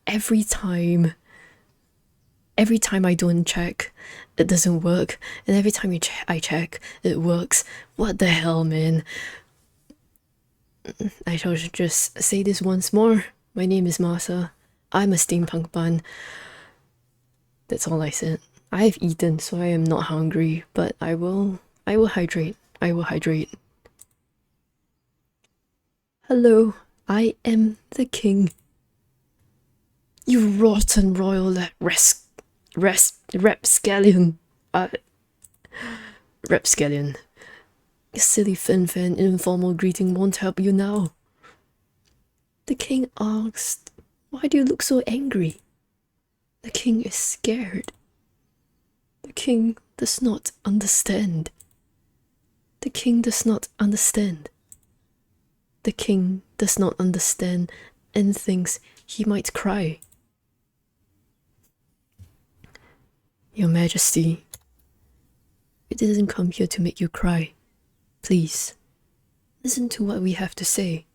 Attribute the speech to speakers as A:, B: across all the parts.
A: Every time I don't check, it doesn't work, and every time I check, it works. What the hell, man? I shall just say this once more. My name is Masa. I'm a steampunk bun. That's all I said. I've eaten, so I am not hungry, but I will hydrate. I will hydrate. Hello, I am the king. You rotten royal rapscallion. Rapscallion. Silly fin-fin informal greeting won't help you now. The king asked, why do you look so angry? The king is scared. The king does not understand. The king does not understand. The king does not understand and thinks he might cry. Your Majesty, we didn't come here to make you cry. Please, listen to what we have to say.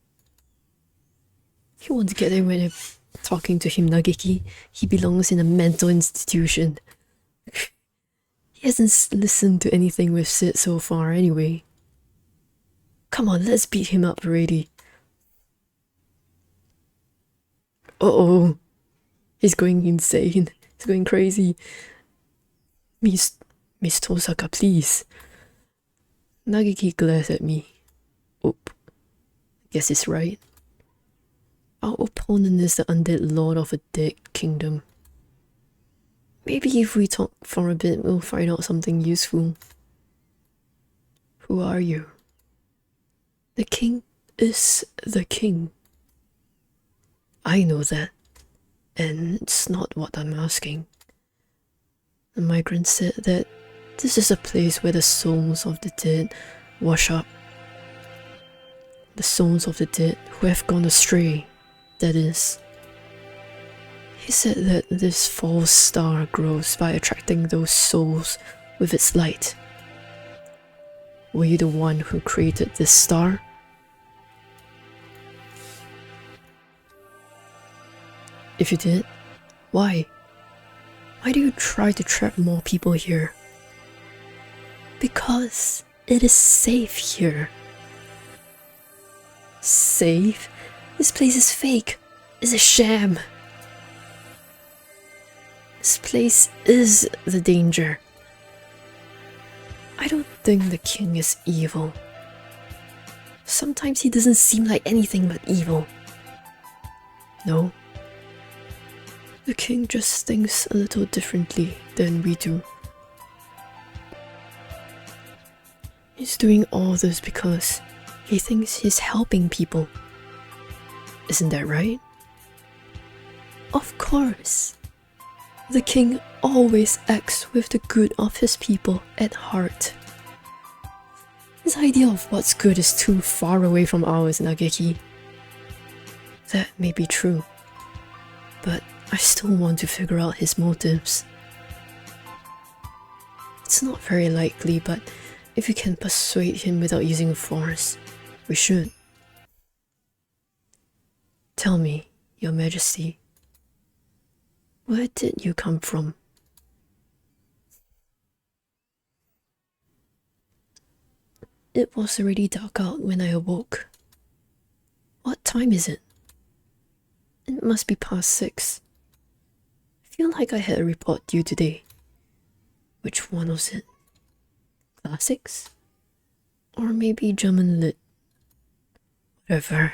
A: You won't get it when I'm talking to him, Nageki. He belongs in a mental institution. He hasn't listened to anything we've said so far anyway. Come on, let's beat him up already. Uh-oh. He's going insane. He's going crazy. Miss Tosaka, please. Nageki glares at me. Oop. Guess he's right. Our opponent is the undead lord of a dead kingdom. Maybe if we talk for a bit, we'll find out something useful. Who are you? The king is the king. I know that, and it's not what I'm asking. The migrant said that this is a place where the souls of the dead wash up. The souls of the dead who have gone astray, that is. He said that this false star grows by attracting those souls with its light. Were you the one who created this star? If you did, why? Why do you try to trap more people here? Because it is safe here. Safe? This place is fake. It's a sham. This place is the danger. I don't think the king is evil. Sometimes he doesn't seem like anything but evil. No. The king just thinks a little differently than we do. He's doing all this because he thinks he's helping people. Isn't that right? Of course. The king always acts with the good of his people at heart. His idea of what's good is too far away from ours, Nageki. That may be true, but I still want to figure out his motives. It's not very likely, but if we can persuade him without using force, we should. Tell me, Your Majesty, where did you come from? It was already dark out when I awoke. What time is it? It must be past 6. I feel like I had a report due today. Which one was it? Classics? Or maybe German Lit? Whatever.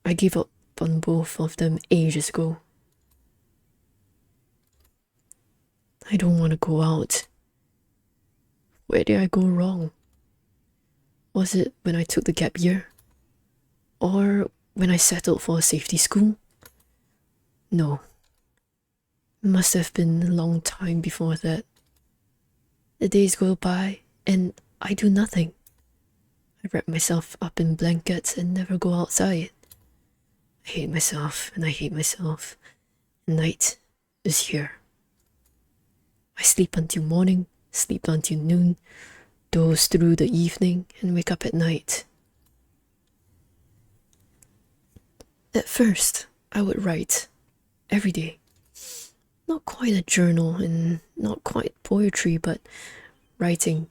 A: I gave up on both of them ages ago. I don't want to go out. Where did I go wrong? Was it when I took the gap year? Or when I settled for a safety school? No. It must have been a long time before that. The days go by and I do nothing. I wrap myself up in blankets and never go outside. I hate myself and I hate myself. Night is here. I sleep until morning, sleep until noon, doze through the evening and wake up at night. At first, I would write every day. Not quite a journal and not quite poetry, but writing.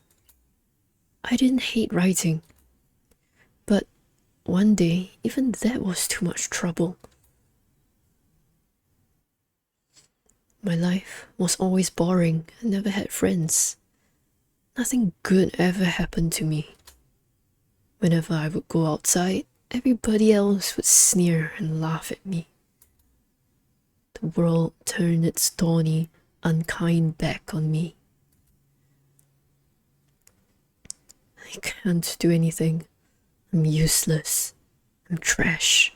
A: I didn't hate writing. But one day, even that was too much trouble. My life was always boring. I never had friends. Nothing good ever happened to me. Whenever I would go outside, everybody else would sneer and laugh at me. The world turned its thorny, unkind back on me. I can't do anything. I'm useless. I'm trash.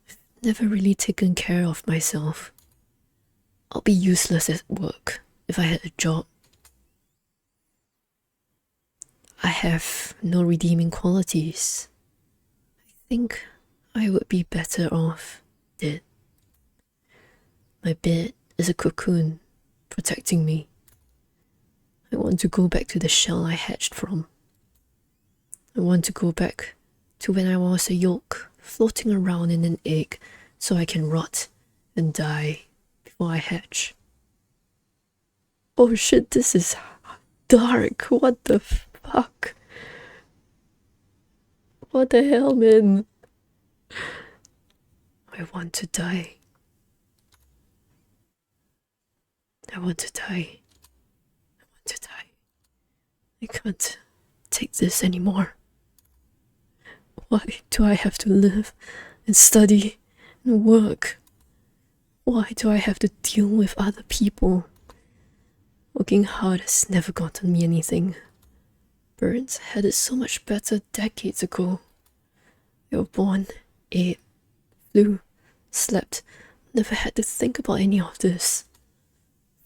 A: I've never really taken care of myself. I'll be useless at work if I had a job. I have no redeeming qualities. I think I would be better off dead. My bed is a cocoon protecting me. I want to go back to the shell I hatched from. I want to go back to when I was a yolk floating around in an egg so I can rot and die before I hatch. Oh shit, this is dark. What the fuck? What the hell, man? I want to die. I want to die. I want to die. I can't take this anymore. Why do I have to live and study and work? Why do I have to deal with other people? Working hard has never gotten me anything. Birds had it so much better decades ago. They were born, ate, flew, slept, never had to think about any of this.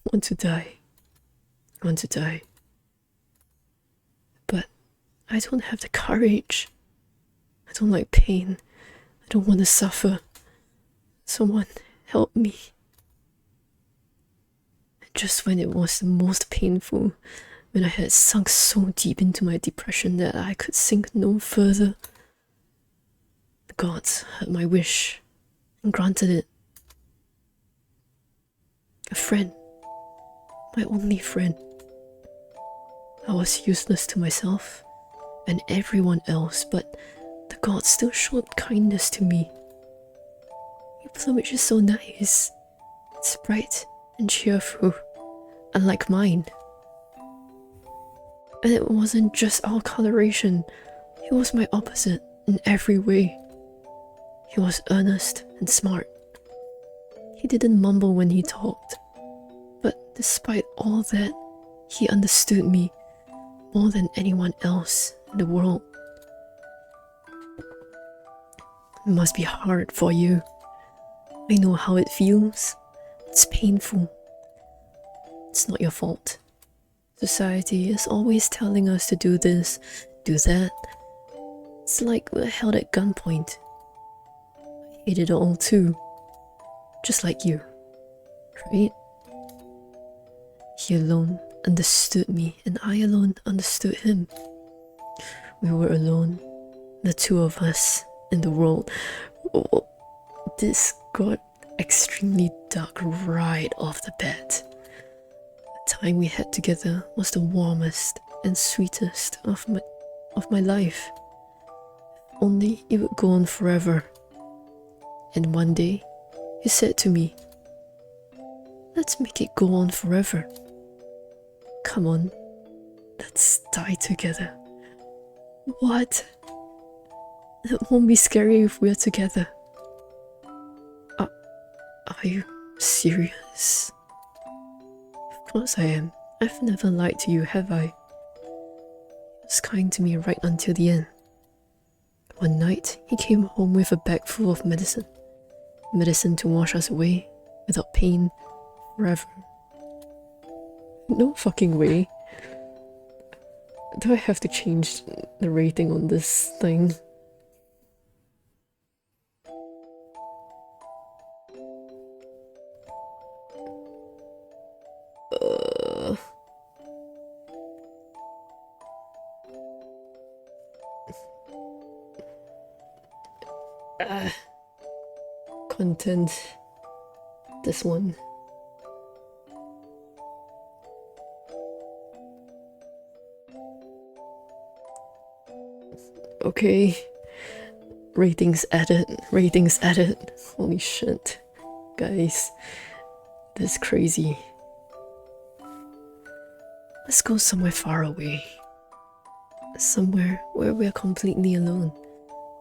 A: I want to die. I want to die. But I don't have the courage. I don't like pain. I don't want to suffer. Someone help me. Just when it was the most painful, when I had sunk so deep into my depression that I could sink no further, the gods heard my wish and granted it. A friend. My only friend. I was useless to myself and everyone else, but the gods still showed kindness to me. Your plumage is so nice. It's bright and cheerful, unlike mine. And it wasn't just our coloration, he was my opposite in every way. He was earnest and smart. He didn't mumble when he talked. But despite all that, he understood me more than anyone else in the world. It must be hard for you. I know how it feels. It's painful. It's not your fault. Society is always telling us to do this, do that. It's like we're held at gunpoint. I hate it all too. Just like you, right? He alone understood me, and I alone understood him. We were alone, the two of us in the world. Oh, this got extremely dark right off the bat. The time we had together was the warmest and sweetest of my life. Only it would go on forever. And one day, he said to me, "Let's make it go on forever. Come on, let's die together." What? It won't be scary if we're together. Are you serious? Of course I am. I've never lied to you, have I? He was kind to me right until the end. One night, he came home with a bag full of medicine. Medicine to wash us away, without pain, forever. No fucking way. Do I have to change the rating on this thing? content. This one. Okay. Ratings added. Ratings added. Holy shit. Guys. This is crazy. Let's go somewhere far away. Somewhere where we're completely alone.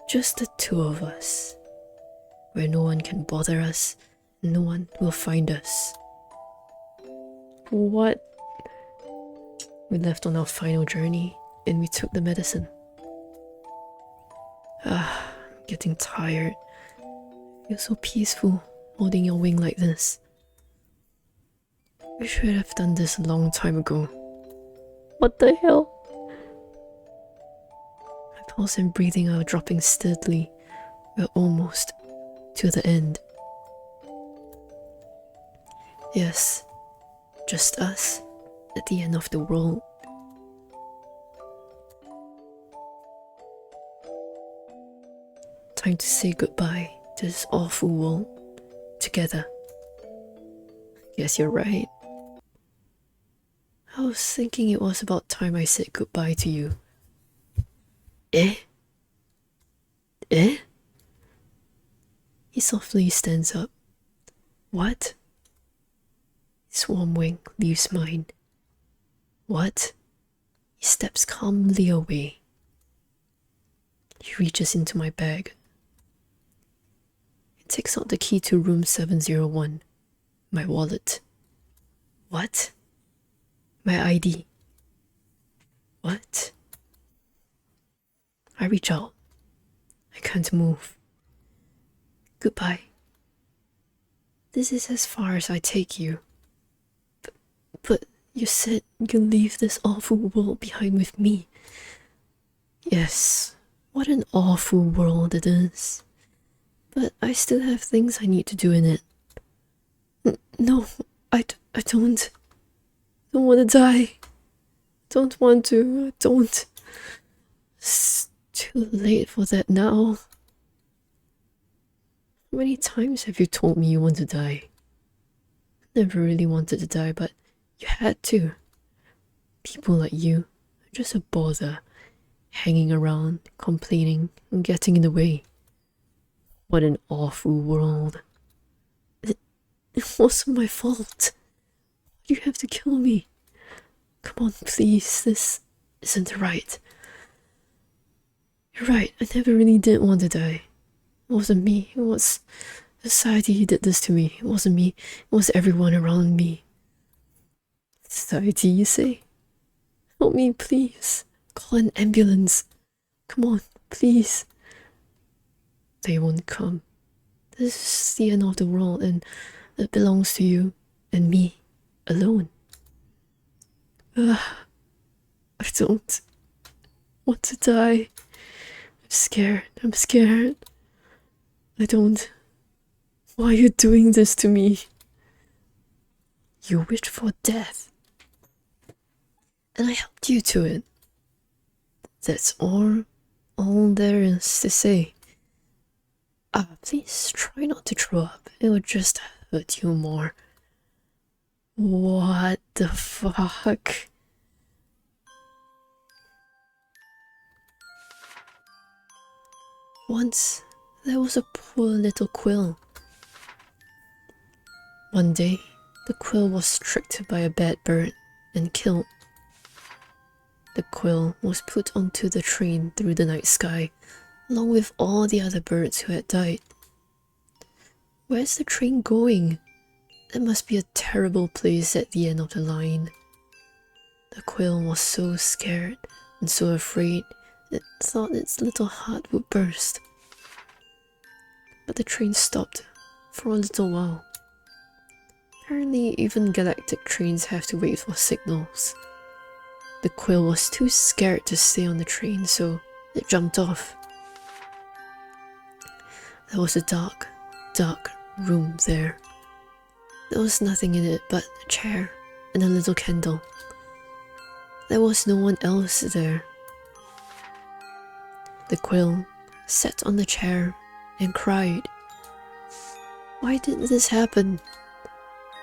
A: Just the two of us. Where no one can bother us. No one will find us. What? We left on our final journey and we took the medicine. I'm getting tired. I feel so peaceful holding your wing like this. We should have done this a long time ago. What the hell? My pulse and breathing are dropping steadily. We're almost to the end. Yes, just us at the end of the world. Time to say goodbye to this awful world together. Yes, you're right. I was thinking it was about time I said goodbye to you. Eh? Eh? He softly stands up. What? His warm wing leaves mine. What? He steps calmly away. He reaches into my bag. He takes out the key to room 701. My wallet. What? My ID. What? I reach out. I can't move. Goodbye. This is as far as I take you. But you said you'll leave this awful world behind with me. Yes, what an awful world it is. But I still have things I need to do in it. No, I don't want to die. Don't want to. I don't. It's too late for that now. How many times have you told me you want to die? Never really wanted to die, but you had to. People like you are just a bother, hanging around, complaining, and getting in the way. What an awful world. It wasn't my fault. You have to kill me. Come on, please. This isn't right. You're right. I never really did want to die. It wasn't me. It was society who did this to me. It wasn't me. It was everyone around me. Society, you say? Help me, please. Call an ambulance. Come on, please. They won't come. This is the end of the world, and it belongs to you and me alone. I don't want to die. I'm scared. I'm scared. I don't. Why are you doing this to me? You wished for death. And I helped you to it. That's all there is to say. Please try not to throw up. It would just hurt you more. What the fuck? Once, there was a poor little quill. One day, the quill was tricked by a bad bird and killed. The quill was put onto the train through the night sky, along with all the other birds who had died. Where's the train going? It must be a terrible place at the end of the line. The quill was so scared and so afraid it thought its little heart would burst. But the train stopped for a little while. Apparently even galactic trains have to wait for signals. The quill was too scared to stay on the train, so it jumped off. There was a dark room there. There was nothing in it but a chair and a little candle. There was no one else there. The quill sat on the chair and cried. Why did this happen?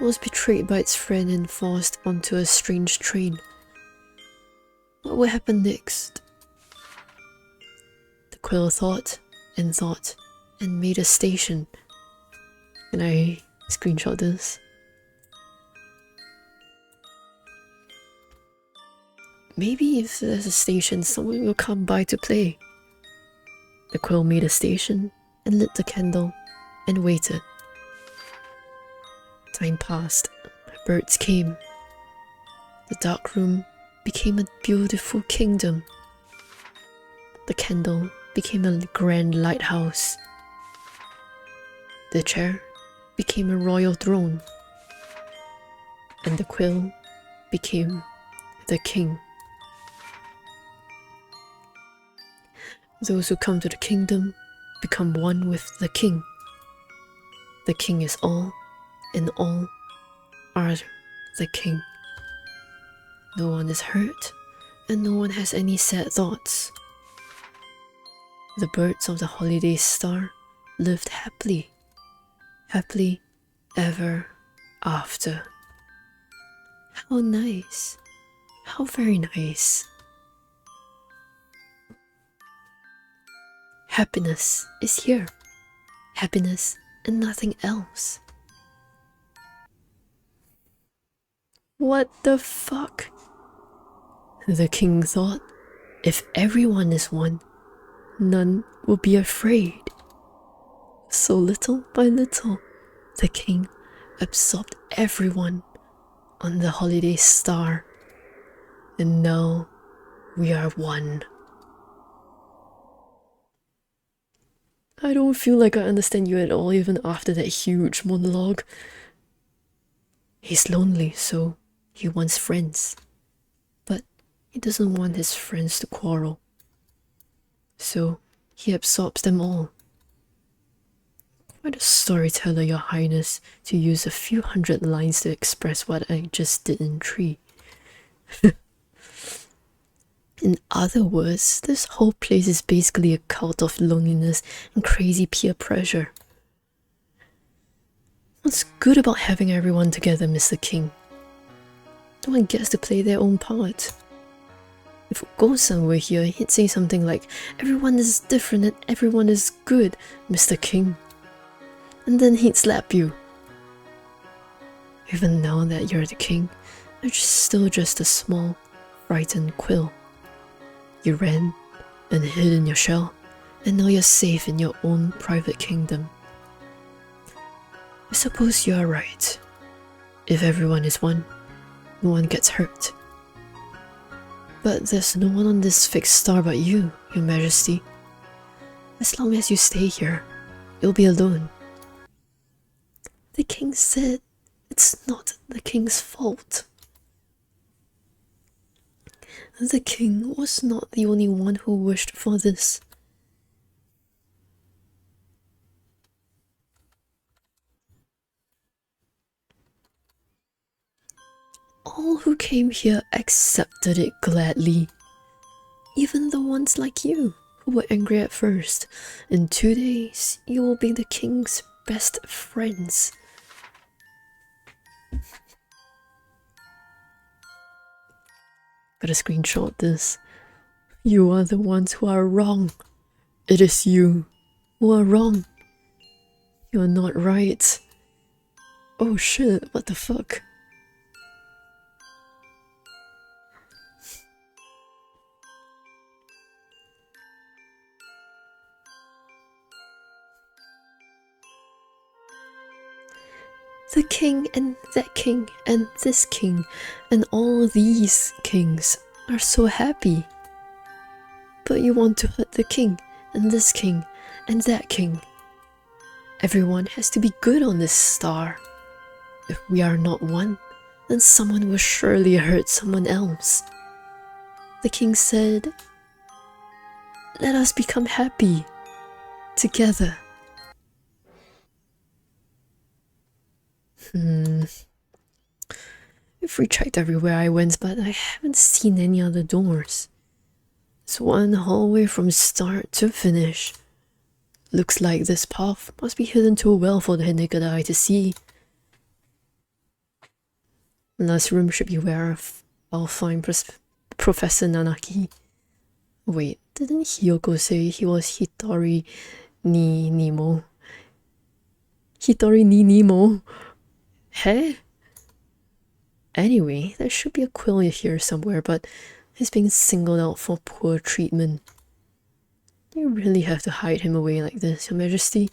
A: It was betrayed by its friend and forced onto a strange train. What would happen next? The quill thought and made a station. Can I screenshot this? Maybe if there's a station, someone will come by to play. The quill made a station and lit the candle and waited. Time passed. Birds came. The dark room became a beautiful kingdom. The candle became a grand lighthouse. The chair became a royal throne. And the quill became the king. Those who come to the kingdom become one with the king. The king is all, and all are the king. No one is hurt, and no one has any sad thoughts. The birds of the holiday star lived happily ever after. How nice. How very nice. Happiness is here. Happiness and nothing else. What the fuck? The king thought, if everyone is one, none will be afraid. So little by little, the king absorbed everyone on the holiday star. And now we are one. I don't feel like I understand you at all even after that huge monologue. He's lonely, so he wants friends. But he doesn't want his friends to quarrel. So he absorbs them all. Quite a storyteller, Your Highness, to use a few hundred lines to express what I just did in 3. In other words, this whole place is basically a cult of loneliness and crazy peer pressure. What's good about having everyone together, Mr. King? No one gets to play their own part. If we go somewhere here, he'd say something like, everyone is different and everyone is good, Mr. King. And then he'd slap you. Even now that you're the king, you're still just a small, frightened quill. You ran and hid in your shell, and now you're safe in your own private kingdom. I suppose you are right. If everyone is one, no one gets hurt. But there's no one on this fixed star but you, Your Majesty. As long as you stay here, you'll be alone. The king said it's not the king's fault. The king was not the only one who wished for this. All who came here accepted it gladly. Even the ones like you, who were angry at first. In 2 days, you will be the king's best friends. Gotta screenshot this. You are the ones who are wrong. It is you who are wrong. You are not right. Oh shit, what the fuck? The king and that king and this king and all these kings are so happy. But you want to hurt the king and this king and that king. Everyone has to be good on this star. If we are not one, then someone will surely hurt someone else. The king said, let us become happy together. I've rechecked everywhere I went, but I haven't seen any other doors. It's one hallway from start to finish. Looks like this path must be hidden too well for the naked eye to see. Last room should be where I'll find Professor Nanaki. Wait, didn't Hiyoko say he was Hitori ni Nemo? Hitori ni Nemo? Hey? Anyway, there should be a quill here somewhere, but he's being singled out for poor treatment. You really have to hide him away like this, Your Majesty?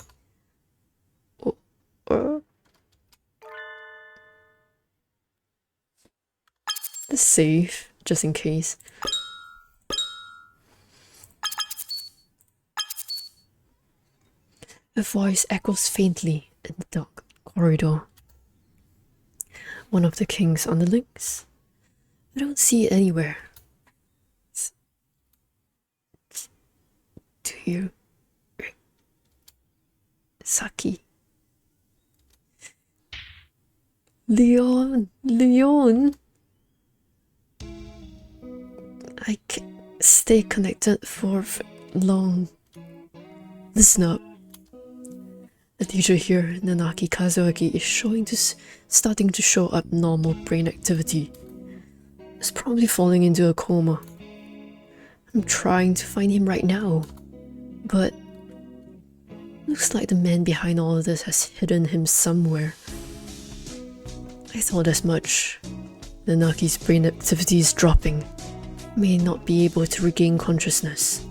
A: The safe, just in case. A voice echoes faintly in the dark corridor. One of the king's underlings? I don't see it anywhere. Do you? Saki. Leon! I can't stay connected for long. Listen up. The teacher here, Nanaki Kazuaki, is starting to show abnormal brain activity. He's probably falling into a coma. I'm trying to find him right now, but looks like the man behind all of this has hidden him somewhere. I thought as much. Nanaki's brain activity is dropping. May not be able to regain consciousness.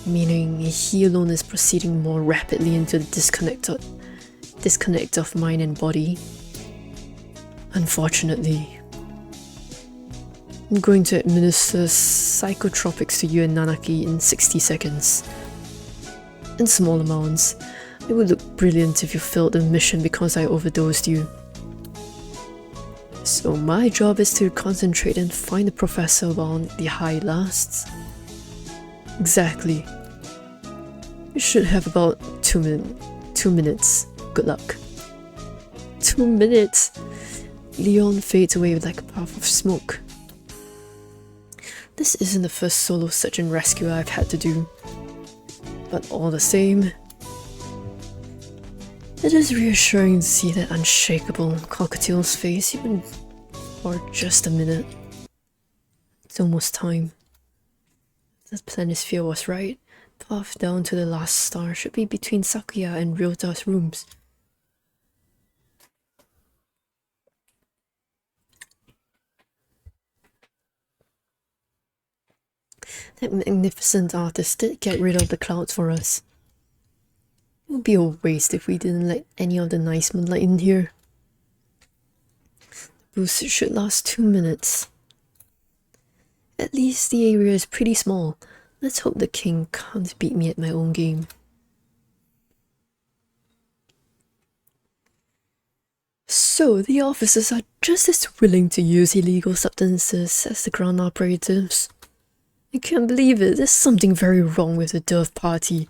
A: Meaning he alone is proceeding more rapidly into the disconnect of mind and body. Unfortunately. I'm going to administer psychotropics to you and Nanaki in 60 seconds. In small amounts. It would look brilliant if you failed the mission because I overdosed you. So my job is to concentrate and find the professor while the high lasts. Exactly. You should have about 2 minutes. Good luck. 2 minutes? Leon fades away like a puff of smoke. This isn't the first solo search and rescue I've had to do. But all the same, it is reassuring to see that unshakable cockatiel's face even for just a minute. It's almost time. The planisphere was right. Path down to the last star should be between Sakuya and Ryota's rooms. That magnificent artist did get rid of the clouds for us. It would be a waste if we didn't let any of the nice moonlight in here. The boost should last 2 minutes. At least the area is pretty small. Let's hope the king can't beat me at my own game. So the officers are just as willing to use illegal substances as the ground operatives. I can't believe it. There's something very wrong with the Dove Party.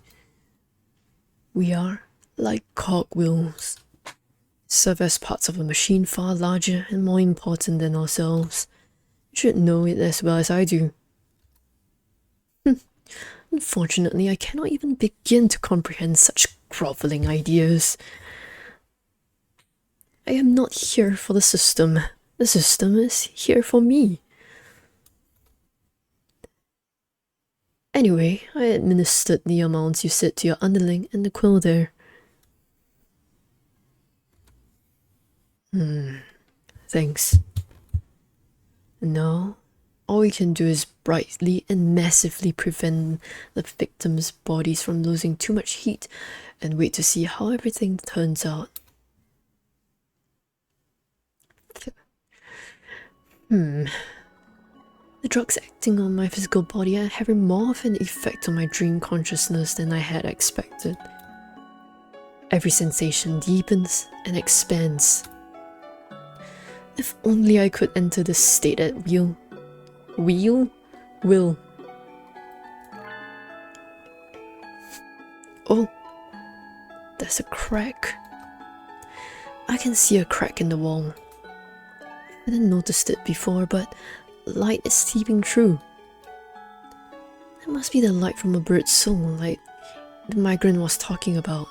A: We are like cogwheels. Serve as parts of a machine far larger and more important than ourselves. You should know it as well as I do. Unfortunately, I cannot even begin to comprehend such groveling ideas. I am not here for the system. The system is here for me. Anyway, I administered the amounts you said to your underling and the quill there. Thanks. Now, all we can do is brightly and massively prevent the victims' bodies from losing too much heat and wait to see how everything turns out. The drugs acting on my physical body are having more of an effect on my dream consciousness than I had expected. Every sensation deepens and expands. If only I could enter this state at will. Will. Oh, there's a crack. I can see a crack in the wall. I hadn't noticed it before, but light is seeping through. That must be the light from a bird's soul, like the migrant was talking about.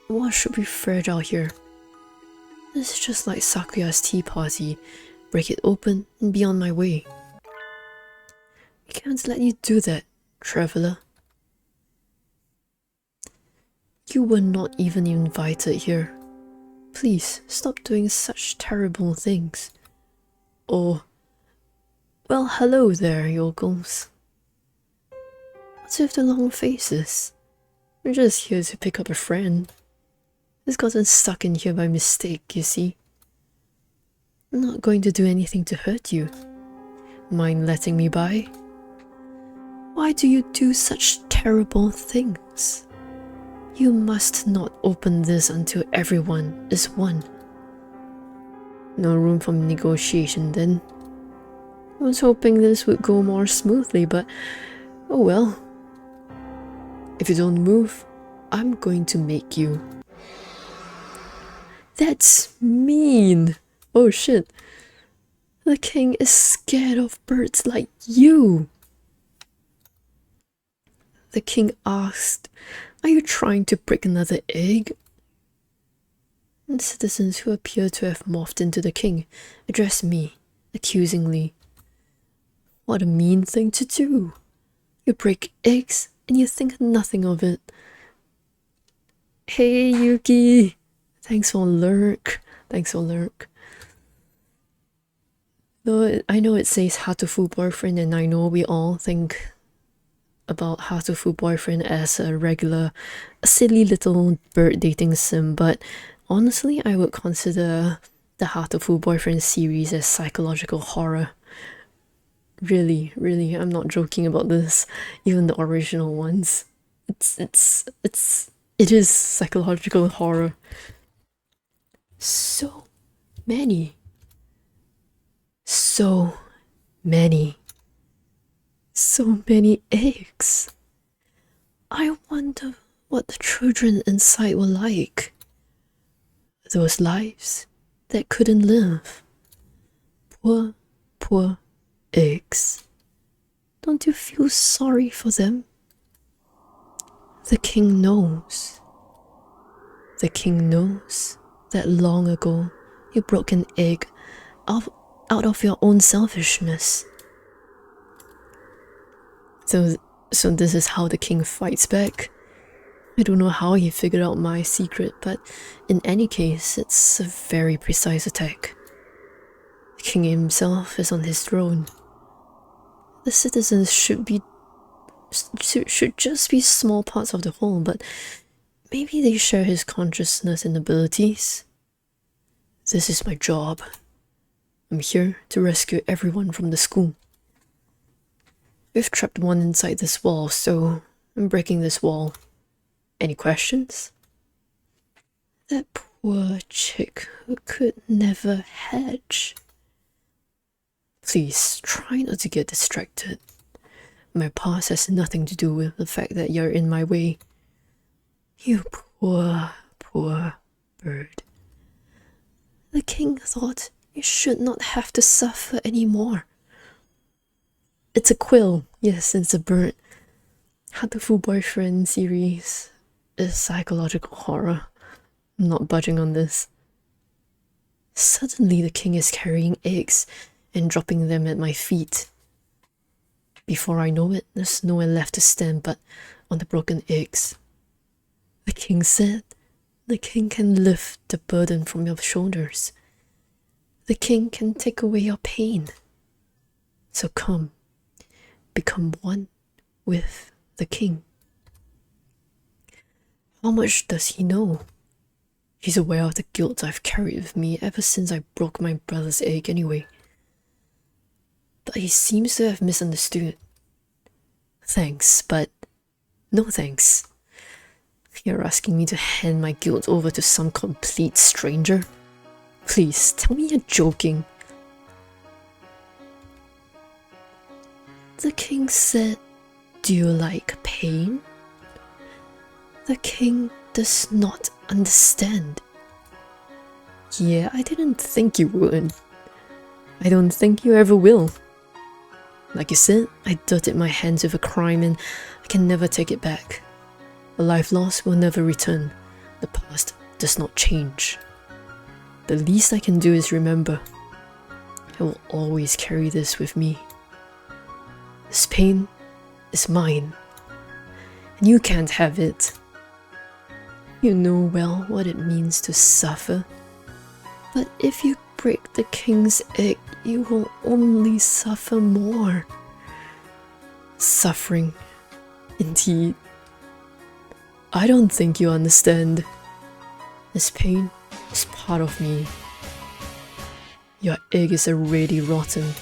A: What should be fragile here? This is just like Sakuya's tea party. Break it open and be on my way. I can't let you do that, traveler. You were not even invited here. Please, stop doing such terrible things. Or, well, hello there, yokels. What's with the long faces? We're just here to pick up a friend. He's gotten stuck in here by mistake, you see. I'm not going to do anything to hurt you. Mind letting me by? Why do you do such terrible things? You must not open this until everyone is one. No room for negotiation then. I was hoping this would go more smoothly, but oh well. If you don't move, I'm going to make you. That's mean! Oh shit. The king is scared of birds like you. The king asked, "Are you trying to break another egg?" And citizens who appear to have morphed into the king addressed me accusingly. What a mean thing to do. You break eggs and you think nothing of it. Hey Yuki, thanks for lurk. Though I know it says Hatoful Boyfriend, and I know we all think about Hatoful Boyfriend as a silly little bird dating sim, but honestly I would consider the Hatoful Boyfriend series as psychological horror. Really, I'm not joking about this. Even the original ones. It is psychological horror. So many eggs. I wonder what the children inside were like. Those lives that couldn't live. Poor eggs. Don't you feel sorry for them? The king knows. The king knows that long ago you broke an egg out of your own selfishness. So this is how the king fights back. I don't know how he figured out my secret, but in any case, it's a very precise attack. The king himself is on his throne. The citizens should just be small parts of the whole, but maybe they share his consciousness and abilities. This is my job. I'm here to rescue everyone from the school. We've trapped one inside this wall, so I'm breaking this wall. Any questions? That poor chick who could never hatch. Please, try not to get distracted. My past has nothing to do with the fact that you're in my way. You poor bird. The king thought you should not have to suffer anymore. It's a quill. Yes, it's a bird. Hatoful Boyfriend series is psychological horror. I'm not budging on this. Suddenly the king is carrying eggs and dropping them at my feet. Before I know it, there's nowhere left to stand but on the broken eggs. The king said, the king can lift the burden from your shoulders. The king can take away your pain. So come, become one with the king. How much does he know? He's aware of the guilt I've carried with me ever since I broke my brother's egg anyway. But he seems to have misunderstood. Thanks, but no thanks. You're asking me to hand my guilt over to some complete stranger? Please, tell me you're joking. The king said, "Do you like pain?" The king does not understand. Yeah, I didn't think you would. I don't think you ever will. Like you said, I dirtied my hands with a crime and I can never take it back. A life lost will never return. The past does not change. The least I can do is remember. I will always carry this with me. This pain is mine, and you can't have it. You know well what it means to suffer. But if you break the king's egg, you will only suffer more. Suffering, indeed. I don't think you understand. This pain is part of me. Your egg is already rotten.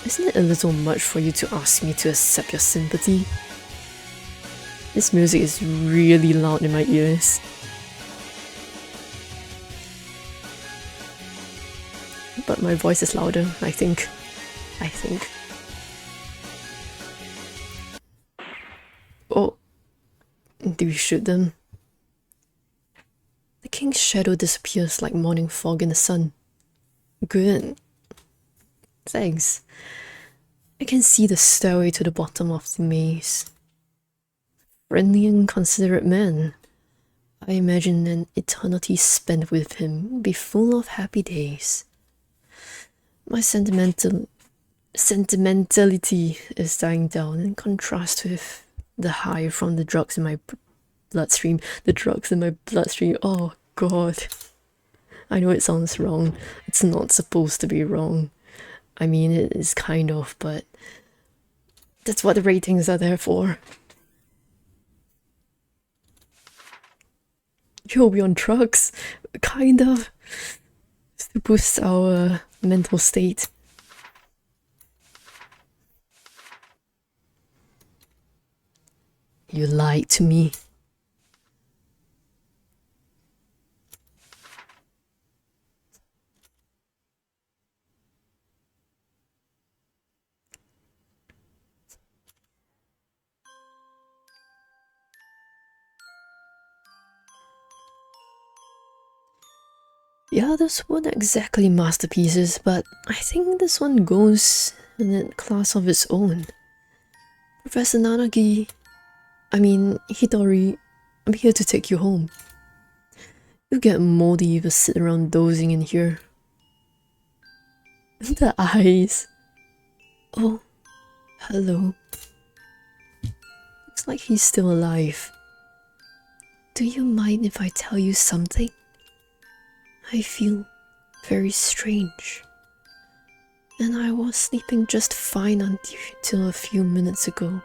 A: Isn't it a little much for you to ask me to accept your sympathy? This music is really loud in my ears. But my voice is louder, I think. Oh, do we shoot them? The king's shadow disappears like morning fog in the sun. Good. Thanks. I can see the stairway to the bottom of the maze. Friendly and considerate man. I imagine an eternity spent with him would be full of happy days. My sentimentality is dying down in contrast with the high from the drugs in my bloodstream. Oh god. I know it sounds wrong. It's not supposed to be wrong. I mean, it is kind of, but that's what the ratings are there for. Yo, we on drugs, kind of, to boost our mental state. You lied to me. The others weren't exactly masterpieces, but I think this one goes in a class of its own. Professor Hitori, I'm here to take you home. You get moldy if you sit around dozing in here. The eyes. Oh, hello. Looks like he's still alive. Do you mind if I tell you something? I feel very strange. And I was sleeping just fine until a few minutes ago.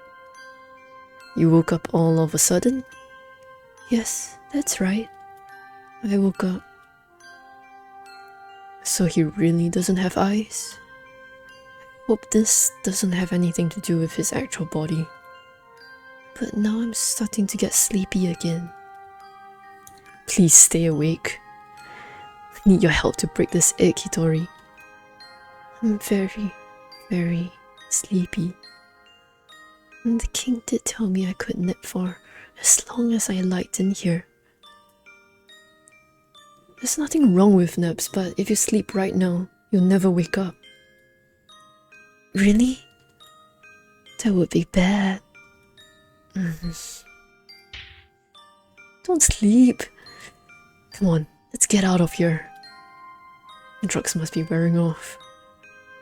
A: You woke up all of a sudden? Yes, that's right. I woke up. So he really doesn't have eyes? I hope this doesn't have anything to do with his actual body. But now I'm starting to get sleepy again. Please stay awake. I need your help to break this egg, Hitori. I'm very, very sleepy. And the king did tell me I could nap for as long as I liked in here. There's nothing wrong with naps, but if you sleep right now, you'll never wake up. Really? That would be bad. Don't sleep. Come on, let's get out of here. The drugs must be wearing off.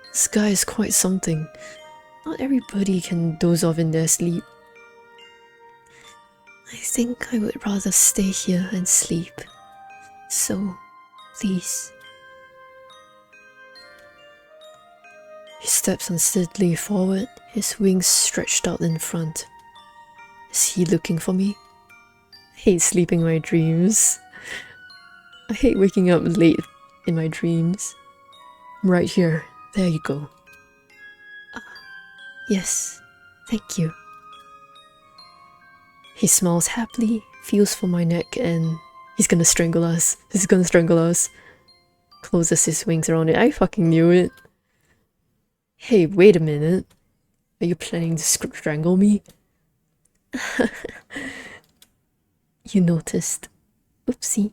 A: This guy is quite something. Not everybody can doze off in their sleep. I think I would rather stay here and sleep. So, please. He steps unsteadily forward, his wings stretched out in front. Is he looking for me? I hate sleeping in my dreams. I hate waking up late in my dreams. Right here. There you go. Yes, thank you. He smiles happily, feels for my neck, and he's gonna strangle us. He's gonna strangle us. Closes his wings around it. I fucking knew it. Hey, wait a minute. Are you planning to strangle me? You noticed. Oopsie.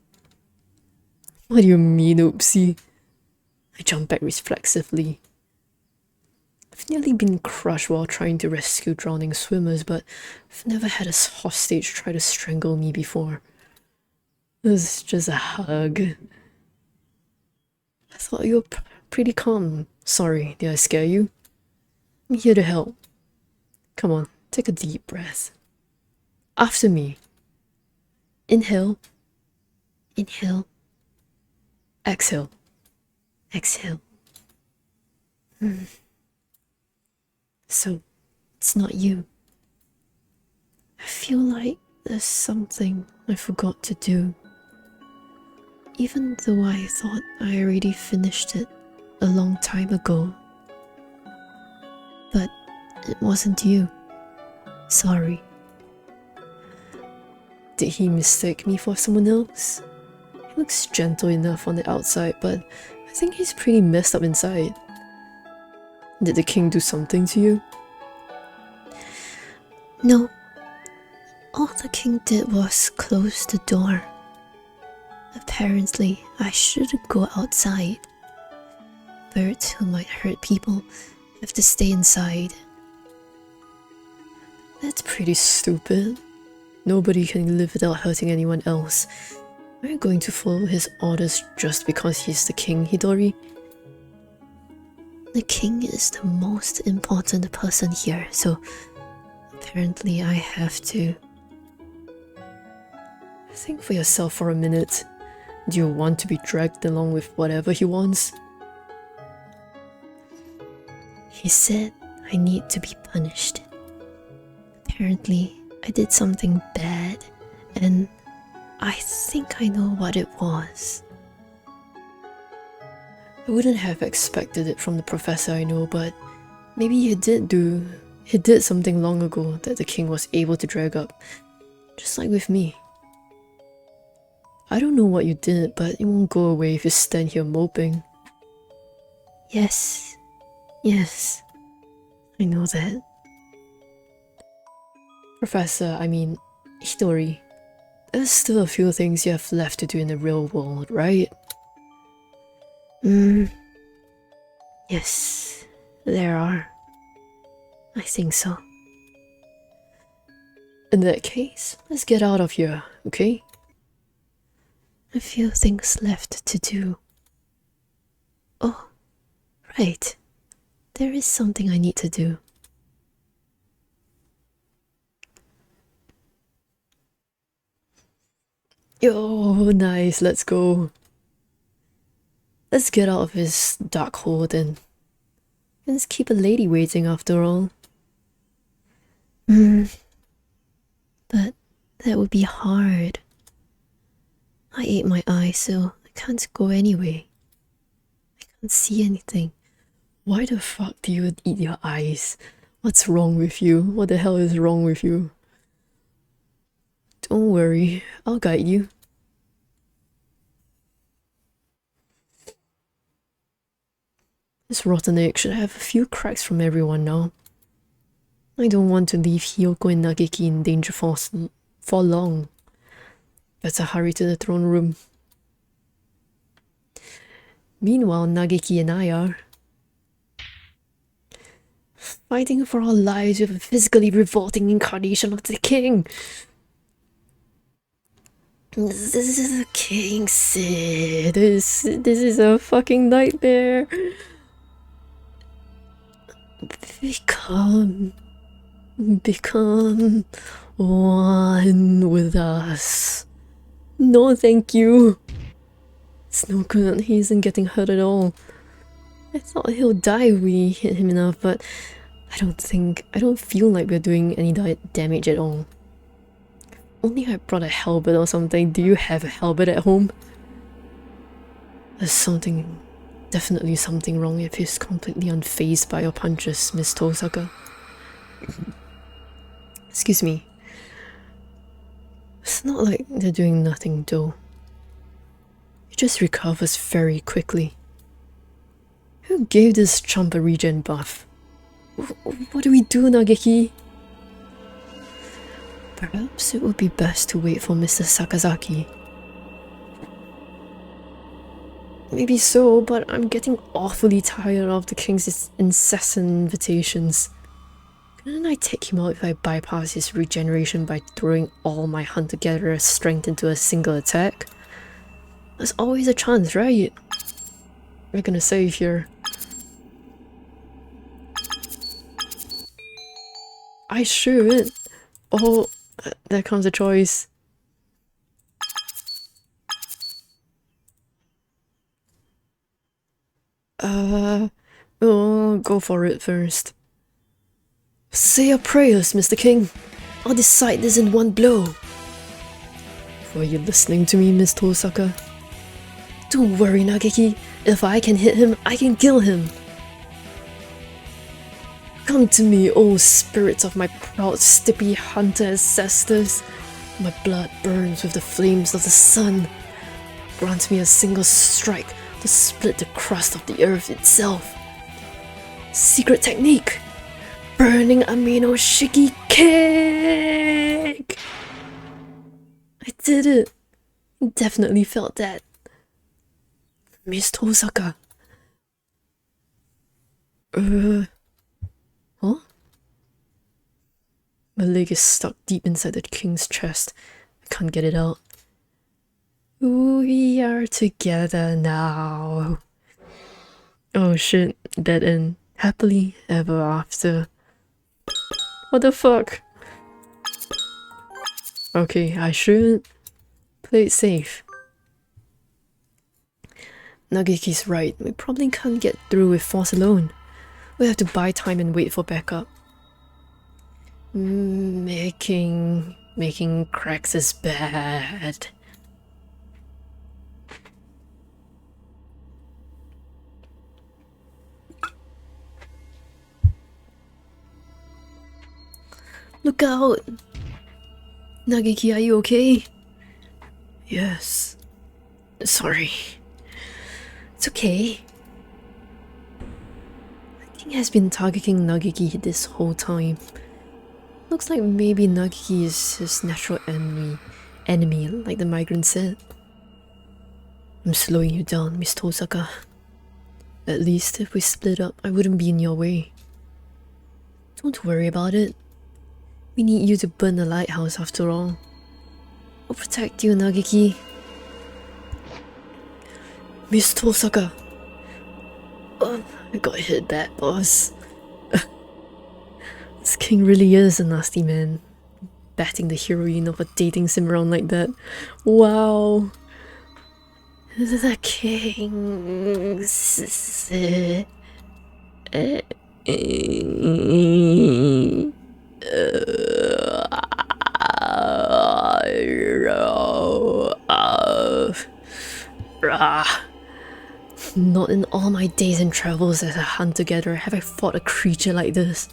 A: What do you mean, oopsie? I jump back reflexively. I've nearly been crushed while trying to rescue drowning swimmers, but I've never had a hostage try to strangle me before. It was just a hug. I thought you were pretty calm. Sorry, did I scare you? I'm here to help. Come on, take a deep breath. After me. Inhale. Inhale. Exhale. Exhale. So, it's not you. I feel like there's something I forgot to do. Even though I thought I already finished it a long time ago. But it wasn't you. Sorry. Did he mistake me for someone else? He looks gentle enough on the outside, but I think he's pretty messed up inside. Did the king do something to you? No. All the king did was close the door. Apparently, I shouldn't go outside. Birds who might hurt people have to stay inside. That's pretty stupid. Nobody can live without hurting anyone else. Are you going to follow his orders just because he's the king, Hidori? The king is the most important person here, so apparently I have to. Think for yourself for a minute. Do you want to be dragged along with whatever he wants? He said I need to be punished. Apparently, I did something bad, and I think I know what it was. I wouldn't have expected it from the professor I know, but maybe he did something long ago that the king was able to drag up, just like with me. I don't know what you did, but it won't go away if you stand here moping. Yes, I know that. Professor, I mean, Hidori, there's still a few things you have left to do in the real world, right? Yes, there are. I think so. In that case, let's get out of here, okay? A few things left to do. Oh, right. There is something I need to do. Yo, nice, let's go. Let's get out of this dark hole then. Let's keep a lady waiting after all. But that would be hard. I ate my eye, so I can't go anyway. I can't see anything. Why the fuck do you eat your eyes? What's wrong with you? What the hell is wrong with you? Don't worry, I'll guide you. This rotten egg should have a few cracks from everyone now. I don't want to leave Hiyoko and Nageki in danger for long. Better hurry to the throne room. Meanwhile, Nageki and I are fighting for our lives with a physically revolting incarnation of the king. This is a king, Sid. This is a fucking nightmare. Become one with us. No, thank you. It's no good. He isn't getting hurt at all. I thought he'll die if we hit him enough, but I don't feel like we're doing any damage at all. If only I brought a halberd or something. Do you have a halberd at home? There's definitely something wrong if he's completely unfazed by your punches, Miss Tosaka. Excuse me. It's not like they're doing nothing though. He just recovers very quickly. Who gave this chump a regen buff? What do we do, Nageki? Perhaps it would be best to wait for Mr. Sakazaki. Maybe so, but I'm getting awfully tired of the king's incessant invitations. Couldn't I take him out if I bypass his regeneration by throwing all my hunter-gatherer strength into a single attack? There's always a chance, right? We're gonna save here. I should. Oh, there comes a choice. Oh, go for it first. Say your prayers, Mr. King. I'll decide this in one blow. Were you listening to me, Miss Tosaka? Don't worry, Nageki. If I can hit him, I can kill him. Come to me, O spirits of my proud stippy hunter ancestors. My blood burns with the flames of the sun. Grant me a single strike to split the crust of the earth itself. Secret technique! Burning amino shiki kick! I did it! Definitely felt that. Miss Tosaka. Huh? My leg is stuck deep inside the king's chest. I can't get it out. We are together now. Oh shit, dead end. Happily ever after. What the fuck? Okay, I should play it safe. Nageki's right, we probably can't get through with force alone. We have to buy time and wait for backup. Making cracks is bad. Look out! Nageki, are you okay? Yes. Sorry. It's okay. The king has been targeting Nageki this whole time. Looks like maybe Nageki is his natural enemy, like the migrant said. I'm slowing you down, Miss Tosaka. At least if we split up, I wouldn't be in your way. Don't worry about it. We need you to burn the lighthouse after all. I'll protect you, Nageki. Miss Tosaka. Oh, I got hit bad, boss. This king really is a nasty man. Batting the heroine of a dating sim around like that. Wow. The king. Not in all my days and travels as a hunter-gatherer have I fought a creature like this.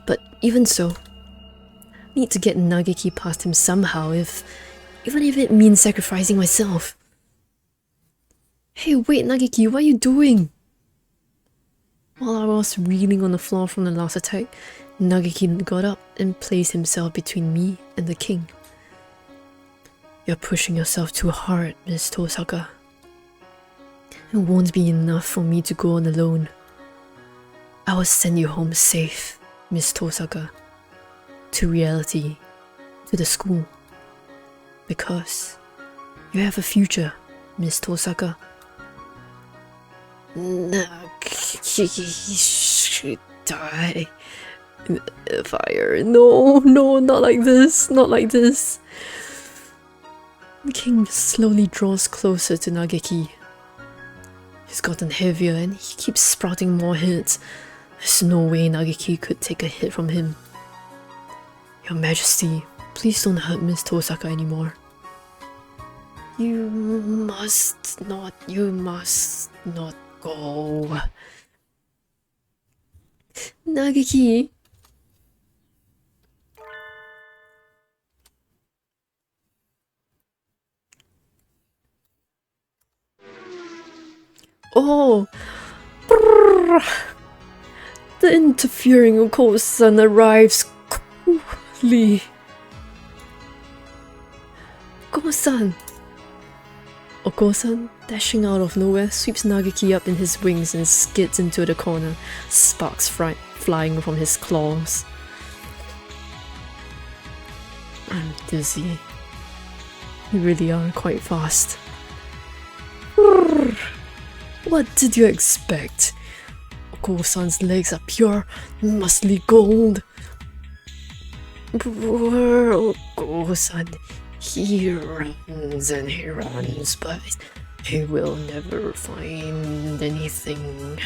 A: But even so, I need to get Nageki past him somehow, even if it means sacrificing myself. Hey, wait, Nageki, what are you doing? While I was reeling on the floor from the last attack, Nageki got up and placed himself between me and the king. You're pushing yourself too hard, Miss Tosaka. It won't be enough for me to go on alone. I will send you home safe, Miss Tosaka. To reality, to the school. Because you have a future, Miss Tosaka. Nageki should die in the fire. No, not like this, not like this. The king slowly draws closer to Nageki. He's gotten heavier and he keeps sprouting more hits. There's no way Nageki could take a hit from him. Your Majesty, please don't hurt Miss Tosaka anymore. You must not go. Nageki. Oh! Brrr. The interfering Oko-san arrives coolly. Oko-san! Oko-san, dashing out of nowhere, sweeps Nagiki up in his wings and skids into the corner, sparks flying from his claws. I'm dizzy. You really are quite fast. What did you expect? Oko-san's legs are pure, muscly gold. Poor Oko-san, he runs and he runs, but he will never find anything.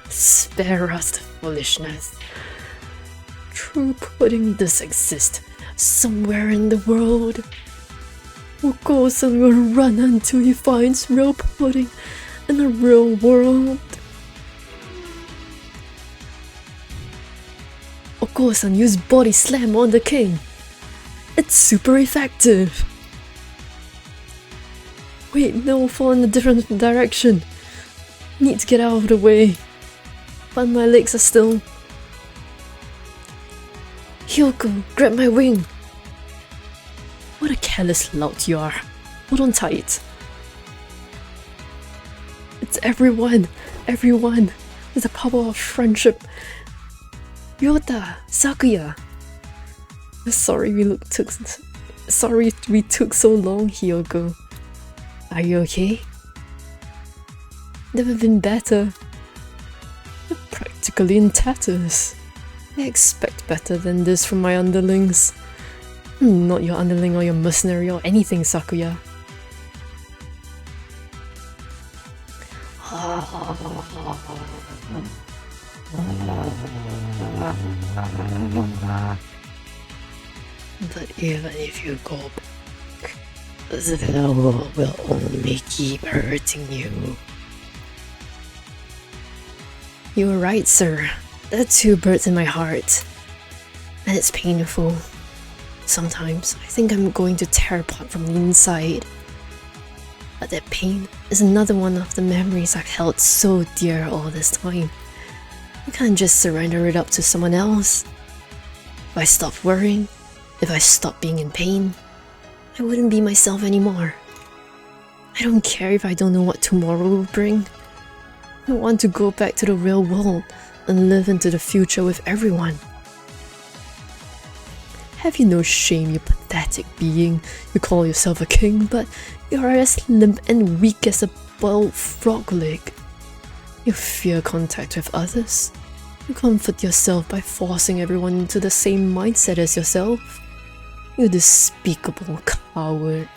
A: Spare us the foolishness. True pudding does exist somewhere in the world. Oko-san will run until he finds real pudding in the real world. Oko-san used body slam on the king. It's super effective. Wait, no, fall in a different direction. Need to get out of the way. But my legs are still... Hyoko, grab my wing. What a careless lout you are. Hold on tight. It's everyone. Everyone. With the power of friendship. Ryota, Sakuya. Sorry we took so long, Hyoko. Are you okay? Never been better. You're practically in tatters. I expect better than this from my underlings. I'm not your underling or your mercenary or anything, Sakuya. But even if you go back, the devil will only keep hurting you. You were right, sir. There are two birds in my heart, and it's painful. Sometimes I think I'm going to tear apart from the inside. But that pain is another one of the memories I've held so dear all this time. I can't just surrender it up to someone else. If I stop worrying, if I stop being in pain, I wouldn't be myself anymore. I don't care if I don't know what tomorrow will bring. I want to go back to the real world and live into the future with everyone. Have you no shame, you pathetic being? You call yourself a king, but you're as limp and weak as a boiled frog leg. You fear contact with others. You comfort yourself by forcing everyone into the same mindset as yourself. You despicable coward.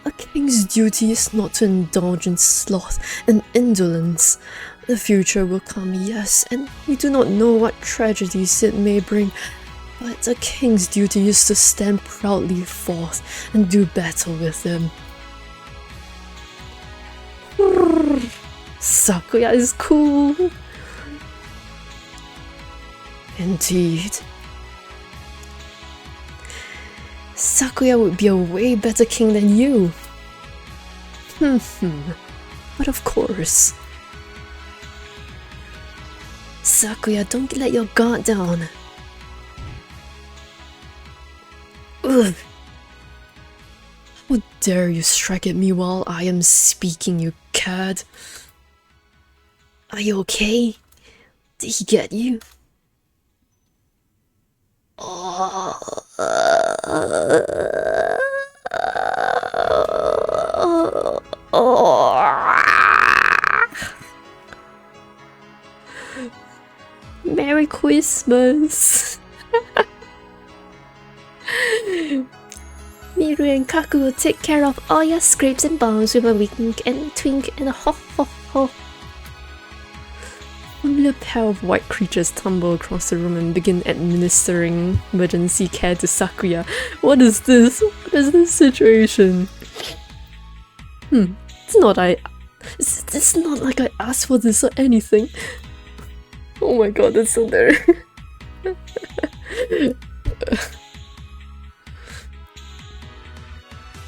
A: A king's duty is not to indulge in sloth and indolence. The future will come, yes, and we do not know what tragedies it may bring, but a king's duty is to stand proudly forth and do battle with them. Sakuya is cool. Indeed. Sakuya would be a way better king than you. But of course. Sakuya, don't let your guard down. Ugh. How dare you strike at me while I am speaking, you cad? Are you okay? Did he get you? Merry Christmas! Miru and Kaku will take care of all your scrapes and bumps with a wink and twink and a ho ho ho. A little pair of white creatures tumble across the room and begin administering emergency care to Sakuya. What is this? What is this situation? It's not like I asked for this or anything. Oh my god, that's so there.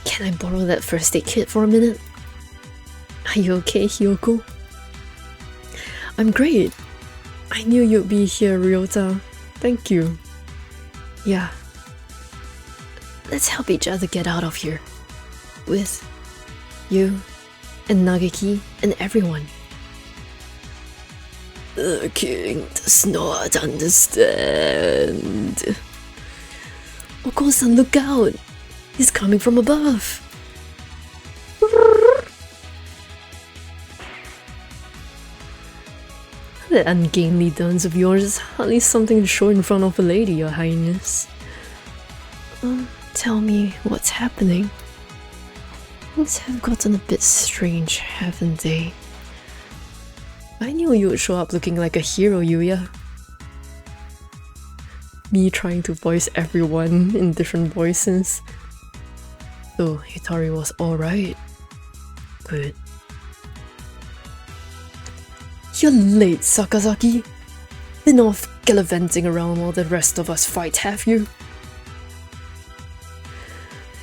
A: Can I borrow that first aid kit for a minute? Are you okay, Hyoko? I'm great. I knew you'd be here, Ryota. Thank you. Yeah. Let's help each other get out of here. With you and Nageki and everyone. The king does not understand. Oko-san, look out! He's coming from above. That ungainly dance of yours is hardly something to show in front of a lady, your highness. Tell me what's happening. Things have gotten a bit strange, haven't they? I knew you would show up looking like a hero, Yuya. Me trying to voice everyone in different voices. So Hitari was alright. Good. You're late, Sakazaki. Been off gallivanting around while the rest of us fight, have you?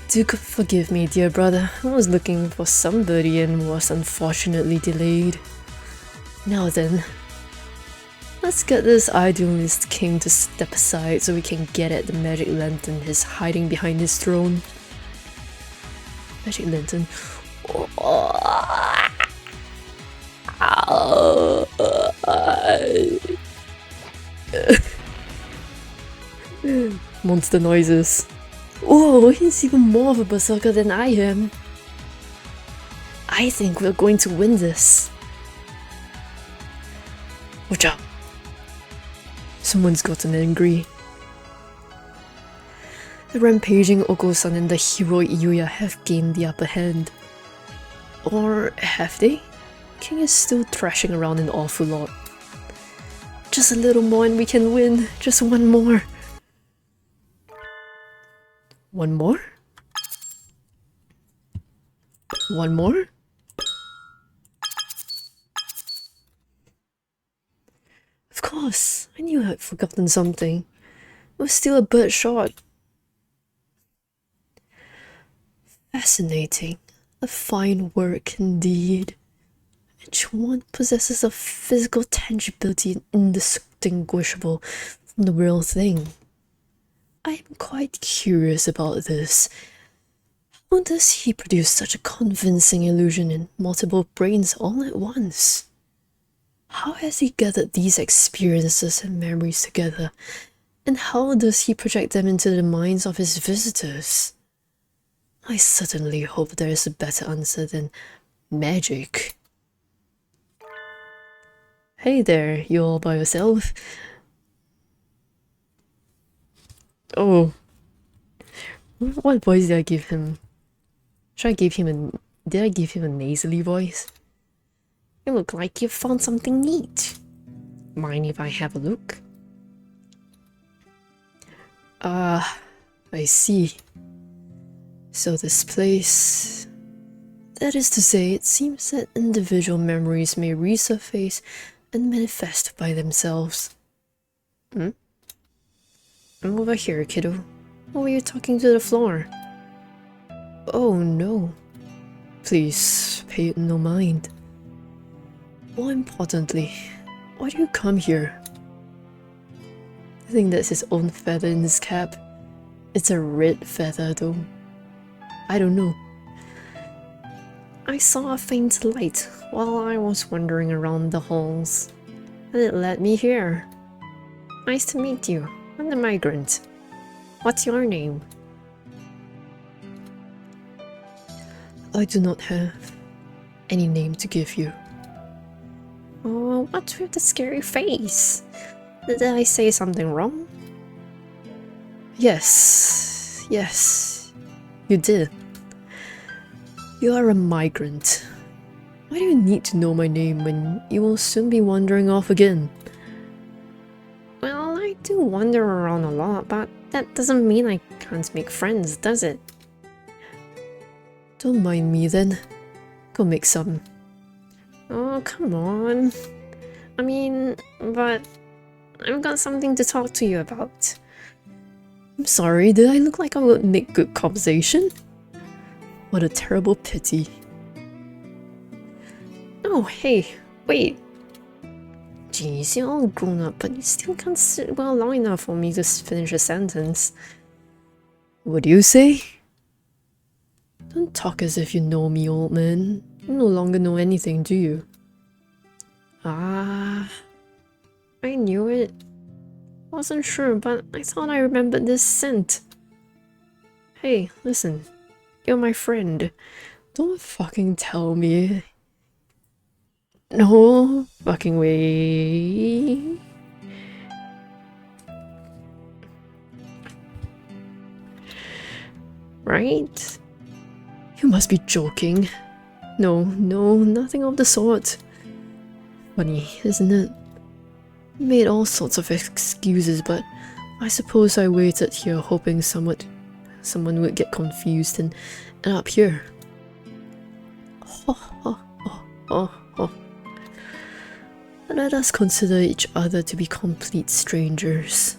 A: Do forgive me, dear brother. I was looking for somebody and was unfortunately delayed. Now then, let's get this idealist king to step aside so we can get at the magic lantern he's hiding behind his throne. Magic lantern. Monster noises. Whoa, he's even more of a berserker than I am. I think we're going to win this. Watch out. Someone's gotten angry. The rampaging Oko-san and the heroic Yuya have gained the upper hand. Or have they? King is still thrashing around an awful lot. Just a little more and we can win. Just one more. One more? One more? Of course, I knew I'd forgotten something. It was still a bird shot. Fascinating. A fine work indeed. Each one possesses a physical tangibility indistinguishable from the real thing. I am quite curious about this. How does he produce such a convincing illusion in multiple brains all at once? How has he gathered these experiences and memories together? And how does he project them into the minds of his visitors? I certainly hope there is a better answer than magic. Hey there, you all by yourself? Oh. What voice did I give him? Did I give him a nasally voice? You look like you found something neat. Mind if I have a look? Ah, I see. So this place... That is to say, it seems that individual memories may resurface and manifest by themselves. I'm over here, kiddo. Or were you talking to the floor? Oh no. Please, pay it no mind. More importantly, why do you come here? I think that's his own feather in his cap. It's a red feather though. I don't know. I saw a faint light while I was wandering around the halls, and it led me here. Nice to meet you. I'm the migrant. What's your name? I do not have any name to give you. Oh, what's with the scary face? Did I say something wrong? Yes, you did. You are a migrant. Why do you need to know my name when you will soon be wandering off again? Well, I do wander around a lot, but that doesn't mean I can't make friends, does it? Don't mind me then. Go make some. Oh, come on. I mean, but I've got something to talk to you about. I'm sorry, did I look like I would make good conversation? What a terrible pity. Oh, hey, wait. Geez, you're all grown up, but you still can't sit well long enough for me to finish a sentence. What do you say? Don't talk as if you know me, old man. You no longer know anything, do you? Ah, I knew it. Wasn't sure, but I thought I remembered this scent. Hey, listen. You're my friend. Don't fucking tell me. No fucking way. Right? You must be joking. No, nothing of the sort. Funny, isn't it? Made all sorts of excuses, but I suppose I waited here hoping someone would get confused and end up here. Let us consider each other to be complete strangers.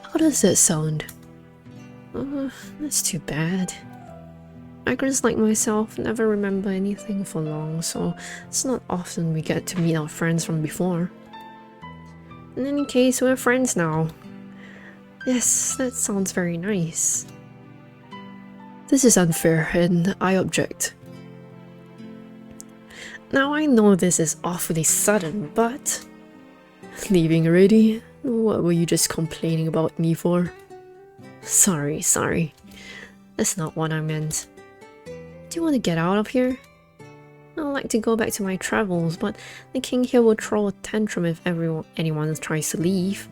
A: How does that sound? That's too bad. Migrants like myself never remember anything for long, so it's not often we get to meet our friends from before. In any case, we're friends now. Yes, that sounds very nice. This is unfair, and I object. Now I know this is awfully sudden, but... Leaving already? What were you just complaining about me for? Sorry. That's not what I meant. Do you want to get out of here? I'd like to go back to my travels, but the king here will throw a tantrum if anyone tries to leave.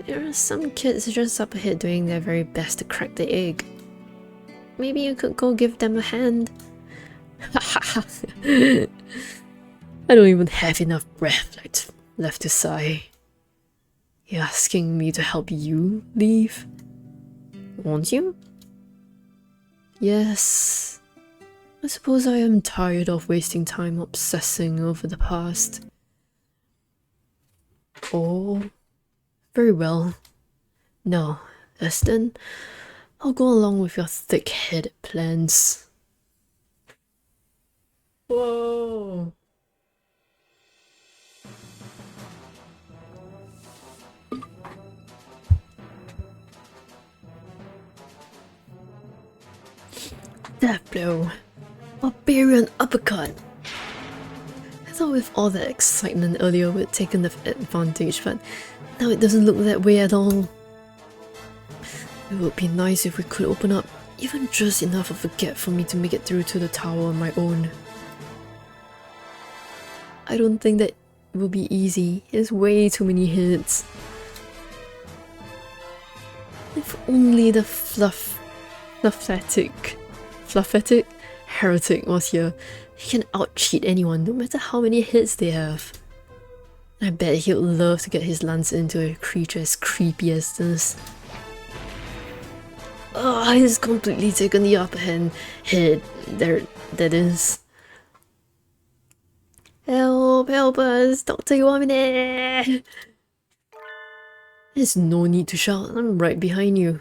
A: There are some kids just up ahead doing their very best to crack the egg. Maybe you could go give them a hand. I don't even have enough breath left to sigh. You're asking me to help you leave? Won't you? Yes. I suppose I am tired of wasting time obsessing over the past. Oh, very well. Now, Eston, I'll go along with your thick-headed plans. Whoa! Death blow. Barbarian uppercut. I thought with all that excitement earlier we'd taken the advantage, but now it doesn't look that way at all. It would be nice if we could open up even just enough of a gap for me to make it through to the tower on my own. I don't think that will be easy. There's way too many hits. If only the fluffetic heretic was here. He can out-cheat anyone, no matter how many hits they have. I bet he would love to get his lance into a creature as creepy as this. Oh, he's completely taken the upper hand. There, that is. Help us, Dr. Iwamine! There's no need to shout, I'm right behind you.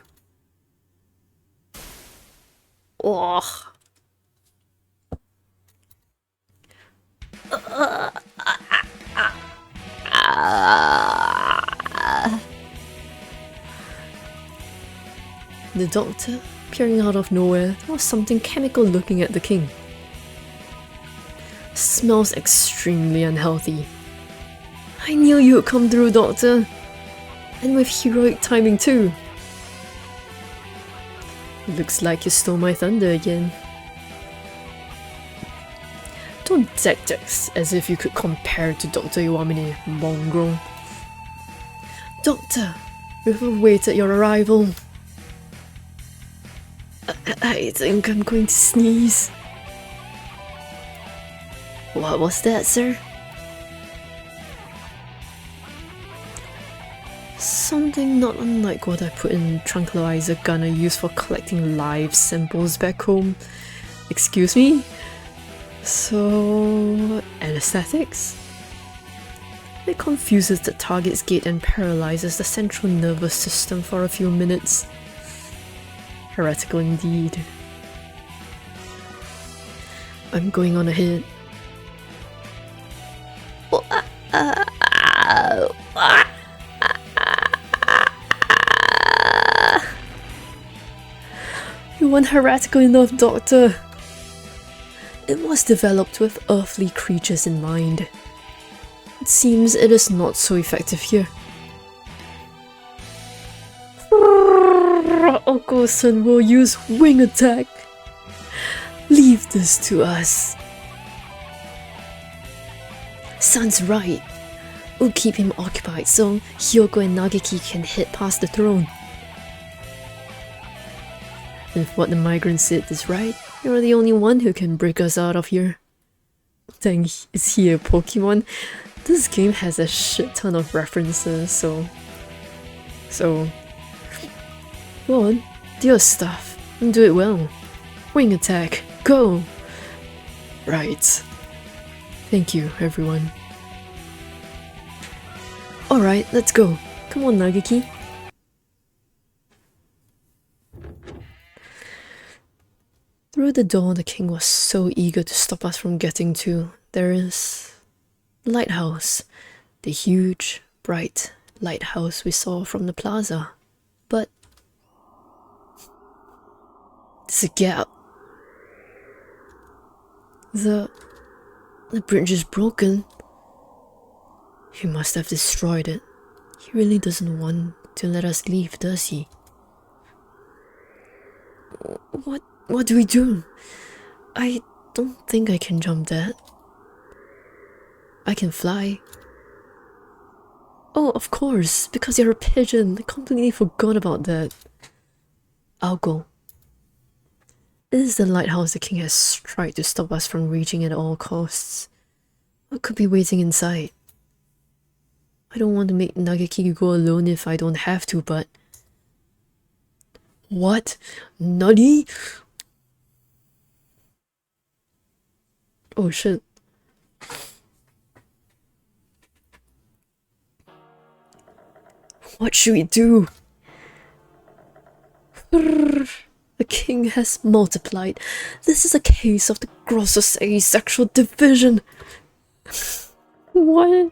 A: Oh. The doctor, peering out of nowhere, was something chemical looking at the king. Smells extremely unhealthy. I knew you would come through, Doctor. And with heroic timing too. Looks like you stole my thunder again. Don't act as if you could compare to Dr. Iwamine, mongrel. Doctor, we've awaited your arrival. I think I'm going to sneeze. What was that, sir? Something not unlike what I put in tranquilizer gun I use for collecting live samples back home. Excuse me? So... anesthetics? It confuses the target's gate and paralyzes the central nervous system for a few minutes. Heretical indeed. I'm going on ahead. You weren't heretical enough, Doctor. It was developed with earthly creatures in mind. It seems it is not so effective here. Oko-san will use wing attack. Leave this to us. Son's right. We'll keep him occupied so Hyoko and Nageki can hit past the throne. If what the migrant said is right, you're the only one who can break us out of here. Dang, is he a Pokemon? This game has a shit ton of references, so... Go on, do your stuff, and do it well. Wing attack, go! Right. Thank you, everyone. Alright, let's go. Come on, Nageki. Through the door the king was so eager to stop us from getting to, there is... lighthouse. The huge, bright lighthouse we saw from the plaza. But... there's a gap. The bridge is broken. He must have destroyed it. He really doesn't want to let us leave, does he? What do we do? I don't think I can jump that. I can fly. Oh, of course, because you're a pigeon. I completely forgot about that. I'll go. This is the lighthouse the king has tried to stop us from reaching at all costs. What could be waiting inside? I don't want to make Nageki go alone if I don't have to, but... What? Nani? Oh shit. What should we do? The king has multiplied. This is a case of the gross asexual division. What?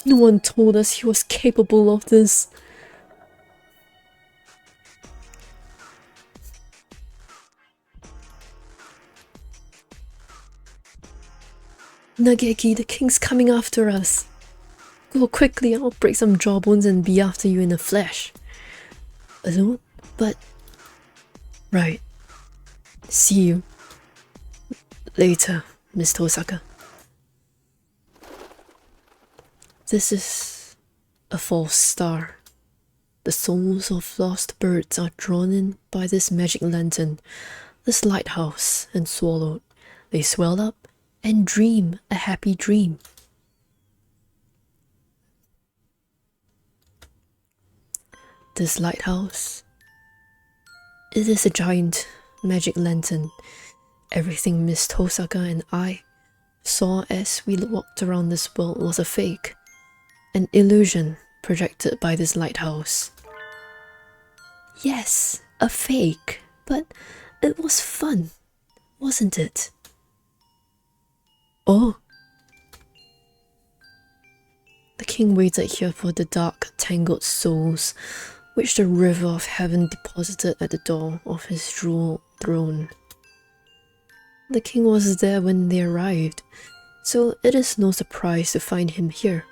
A: No one told us he was capable of this. Nageki, the king's coming after us. Go quickly, I'll break some jawbones and be after you in the flesh. Alone? But... right. See you. Later, Miss Tosaka. This is a false star. The souls of lost birds are drawn in by this magic lantern, this lighthouse, and swallowed. They swell up and dream a happy dream. This lighthouse, it is a giant magic lantern. Everything Miss Tosaka and I saw as we walked around this world was a fake, an illusion projected by this lighthouse. Yes, a fake, but it was fun, wasn't it? Oh. The king waited here for the dark, tangled souls, which the river of heaven deposited at the door of his jeweled throne. The king was there when they arrived, so it is no surprise to find him here,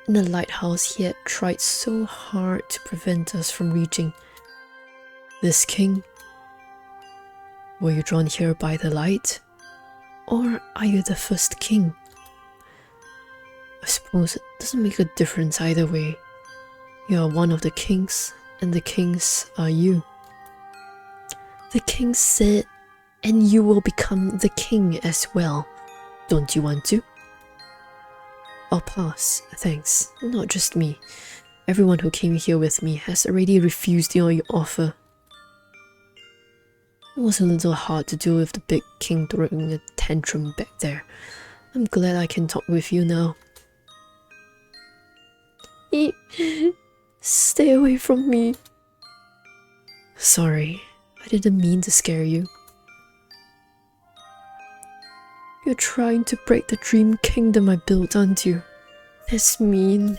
A: in the lighthouse he had tried so hard to prevent us from reaching. This king? Were you drawn here by the light? Or are you the first king? I suppose it doesn't make a difference either way. You are one of the kings, and the kings are you. The king said, and you will become the king as well. Don't you want to? I'll pass, thanks. Not just me. Everyone who came here with me has already refused your offer. It was a little hard to deal with the big king throwing a tantrum back there. I'm glad I can talk with you now. Stay away from me. Sorry, I didn't mean to scare you. You're trying to break the dream kingdom I built, aren't you? That's mean.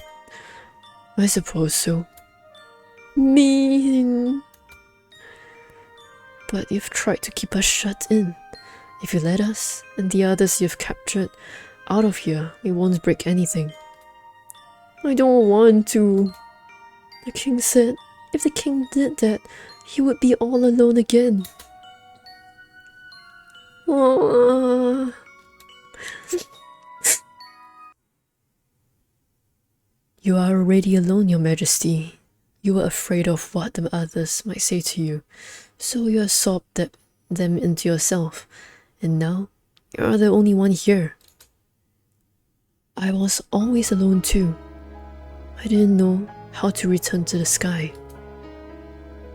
A: I suppose so. Mean. But you've tried to keep us shut in. If you let us, and the others you've captured, out of here, we won't break anything. I don't want to. The king said if the king did that, he would be all alone again. Oh. You are already alone, your majesty. You were afraid of what the others might say to you, so you absorbed them into yourself, and now you are the only one here. I was always alone too. I didn't know how to return to the sky.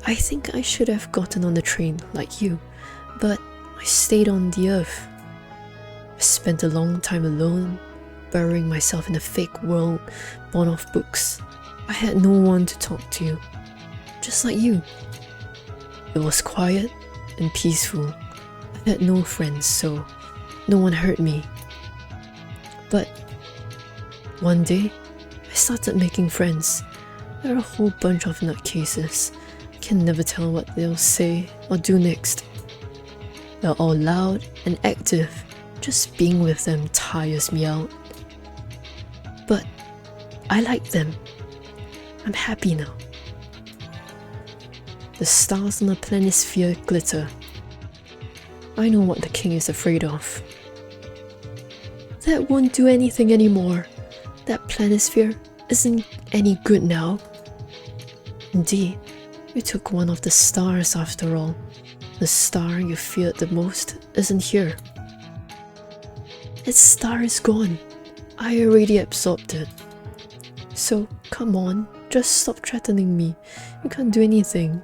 A: I think I should have gotten on the train like you, but I stayed on the earth. I spent a long time alone, burying myself in a fake world born of books. I had no one to talk to, just like you. It was quiet and peaceful. I had no friends, so no one hurt me. But one day, I started making friends. There are a whole bunch of nutcases. I can never tell what they'll say or do next. They're all loud and active. Just being with them tires me out. But I like them. I'm happy now. The stars on the planisphere glitter. I know what the king is afraid of. That won't do anything anymore. That planisphere isn't any good now. Indeed, you took one of the stars after all. The star you feared the most isn't here. Its star is gone. I already absorbed it. So, come on, just stop threatening me. You can't do anything.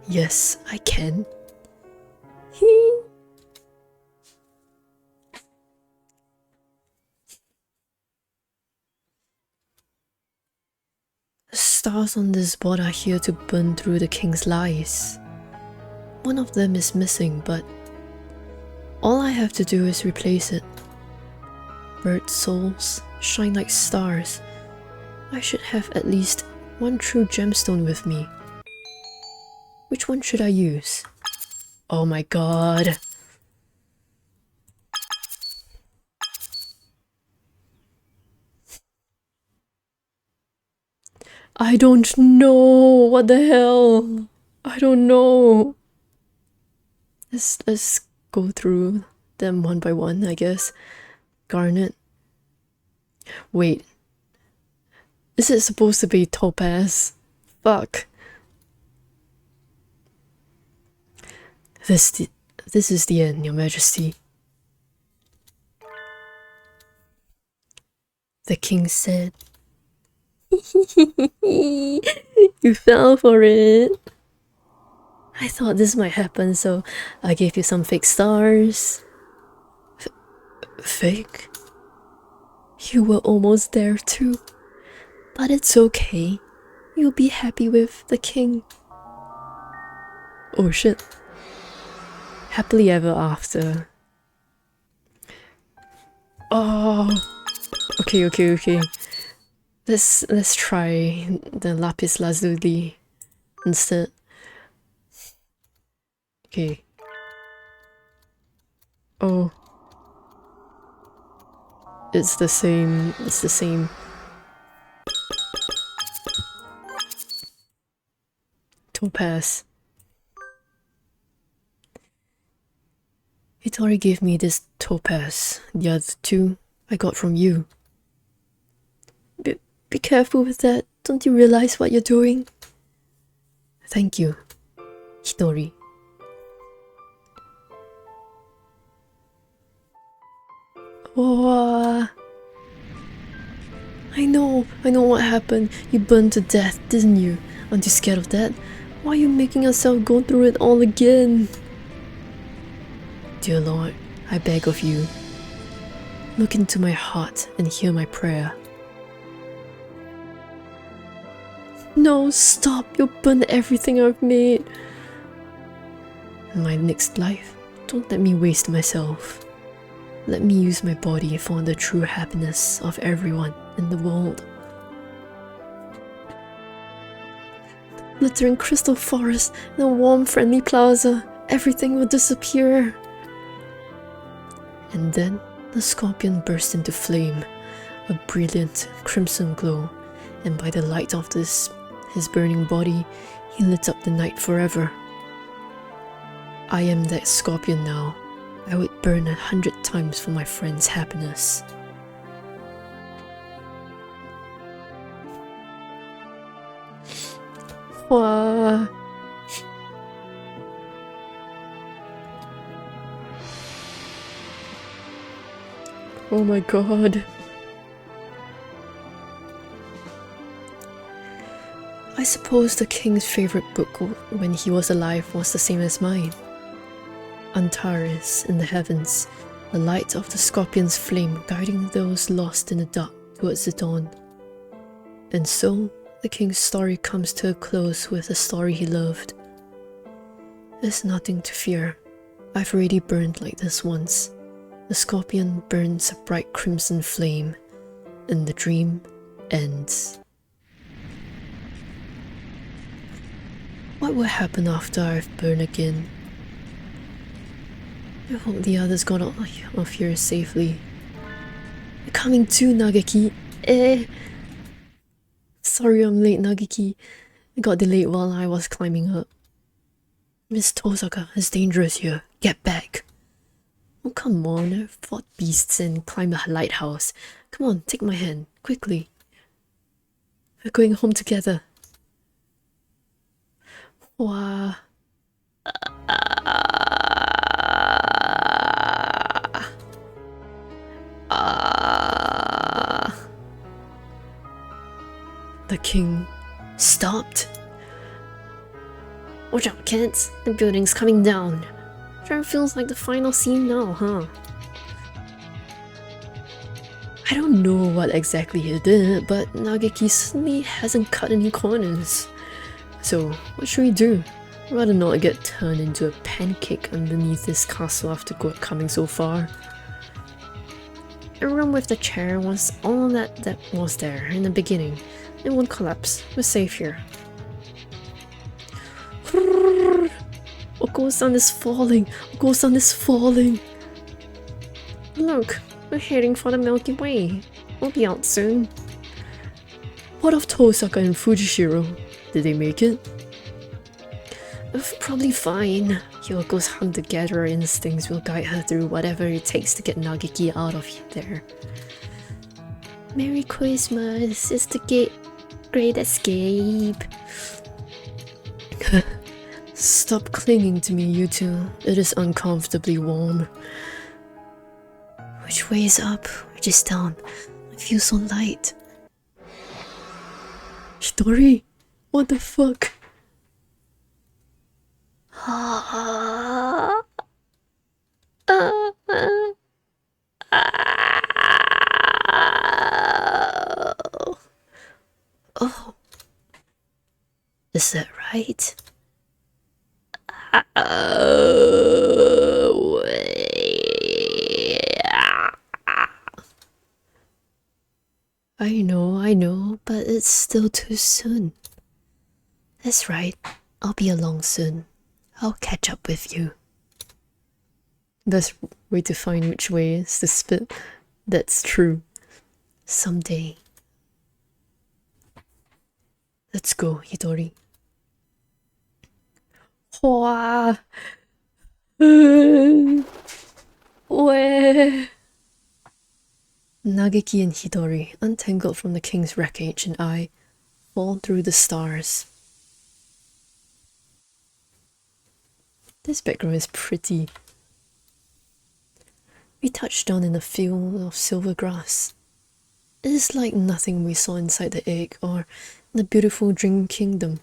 A: Yes, I can. The stars on this board are here to burn through the king's lies. One of them is missing, but all I have to do is replace it. Bird souls shine like stars. I should have at least one true gemstone with me. Which one should I use? Oh my god. I don't know. What the hell? I don't know. Let's go through them one by one, I guess. Garnet. Wait. Is it supposed to be topaz? Fuck. This is the end, your majesty. The king said. You fell for it. I thought this might happen, so I gave you some fake stars. Fake? You were almost there too. But it's okay. You'll be happy with the king. Oh shit. Happily ever after. Oh. Okay. Let's try the lapis lazuli instead. Okay. Oh. It's the same. Topaz. Hitori gave me this topaz. The other two I got from you. Be careful with that. Don't you realize what you're doing? Thank you, Hitori. Oh, I know what happened. You burned to death, didn't you? Aren't you scared of that? Why are you making yourself go through it all again? Dear Lord, I beg of you, look into my heart and hear my prayer. No, stop! You'll burn everything I've made. In my next life, don't let me waste myself. Let me use my body for the true happiness of everyone in the world. glittering crystal forest, and a warm, friendly plaza. Everything will disappear. And then the scorpion burst into flame, a brilliant crimson glow, and by the light of his burning body, he lit up the night forever. I am that scorpion now. I would burn 100 times for my friend's happiness. Wow. Oh my god. I suppose the king's favorite book when he was alive was the same as mine. Antares in the heavens, the light of the scorpion's flame guiding those lost in the dark towards the dawn. And so, the king's story comes to a close with the story he loved. There's nothing to fear. I've already burned like this once. The scorpion burns a bright crimson flame, and the dream ends. What will happen after I've burned again? I hope the others got out of here safely. You're coming too, Nageki. Sorry I'm late, Nageki. I got delayed while I was climbing up. Miss Tosaka, it's dangerous here. Get back. Oh, come on. I've fought beasts and climbed a lighthouse. Come on, take my hand. Quickly. We're going home together. Wow. The king stopped. Watch out, kids. The building's coming down. Sure feels like the final scene now, huh? I don't know what exactly he did, but Nageki certainly hasn't cut any corners. So, what should we do? I'd rather not get turned into a pancake underneath this castle after coming so far. The room with the chair was all that was there in the beginning. It won't collapse. We're safe here. Oko-san is falling. Oko-san is falling. Look, we're heading for the Milky Way. We'll be out soon. What of Tosaka and Fujishiro? Did they make it? Probably fine. Hyoko's hunter-gatherer instincts will guide her through whatever it takes to get Nageki out of there. Merry Christmas, it's the great escape. Stop clinging to me, you two. It is uncomfortably warm. Which way is up? Which is down? I feel so light. Hitori? What the fuck? Oh. Is that right? I know, but it's still too soon. That's right, I'll be along soon. I'll catch up with you. Best way to find which way is to spit. That's true. Someday. Let's go, Hitori. Wow. Where? Nageki and Hitori, untangled from the king's wreckage, and I fall through the stars. This background is pretty. We touched down in a field of silver grass. It is like nothing we saw inside the egg or in the beautiful Dream Kingdom.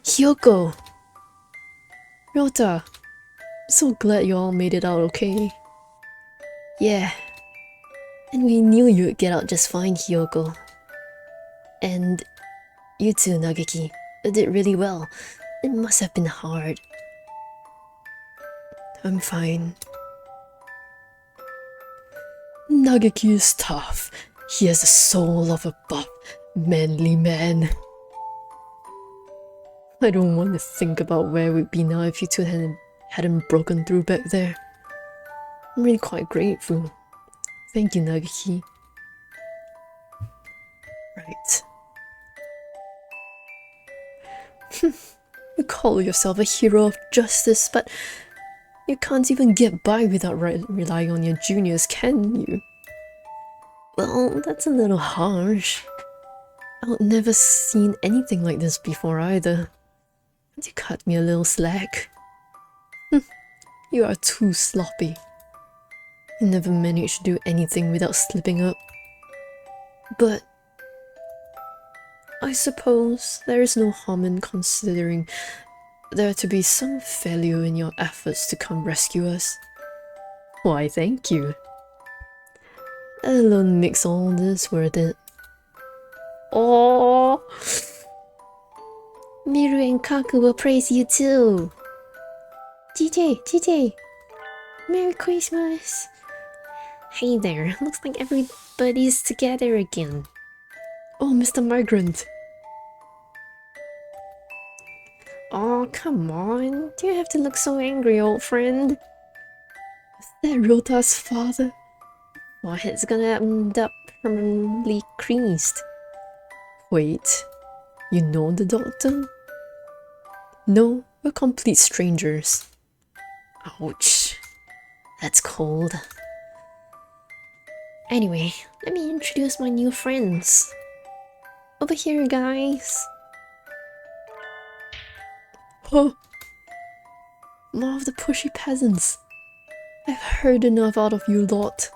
A: Hyoko! Ryota! I'm so glad you all made it out okay. Yeah. And we knew you'd get out just fine, Hyoko. And you too, Nageki. You did really well. It must have been hard. I'm fine. Nageki is tough. He has the soul of a buff, manly man. I don't want to think about where we'd be now if you two hadn't broken through back there. I'm really quite grateful. Thank you, Nagiki. Right. You call yourself a hero of justice, but you can't even get by without relying on your juniors, can you? Well, that's a little harsh. I've never seen anything like this before either. And you cut me a little slack. You are too sloppy. You never manage to do anything without slipping up. But I suppose there is no harm in considering there to be some failure in your efforts to come rescue us. Why, thank you. That alone makes all this worth it. Oh, Miru and Kaku will praise you too. GJ, Merry Christmas. Hey there, looks like everybody's together again. Oh, Mr. Migrant. Oh, come on. Do you have to look so angry, old friend? Is that Rota's father? My head's gonna end up permanently creased. Wait, you know the doctor? No, we're complete strangers. Ouch. That's cold. Anyway, let me introduce my new friends. Over here, guys. Oh, more of the pushy peasants. I've heard enough out of you lot.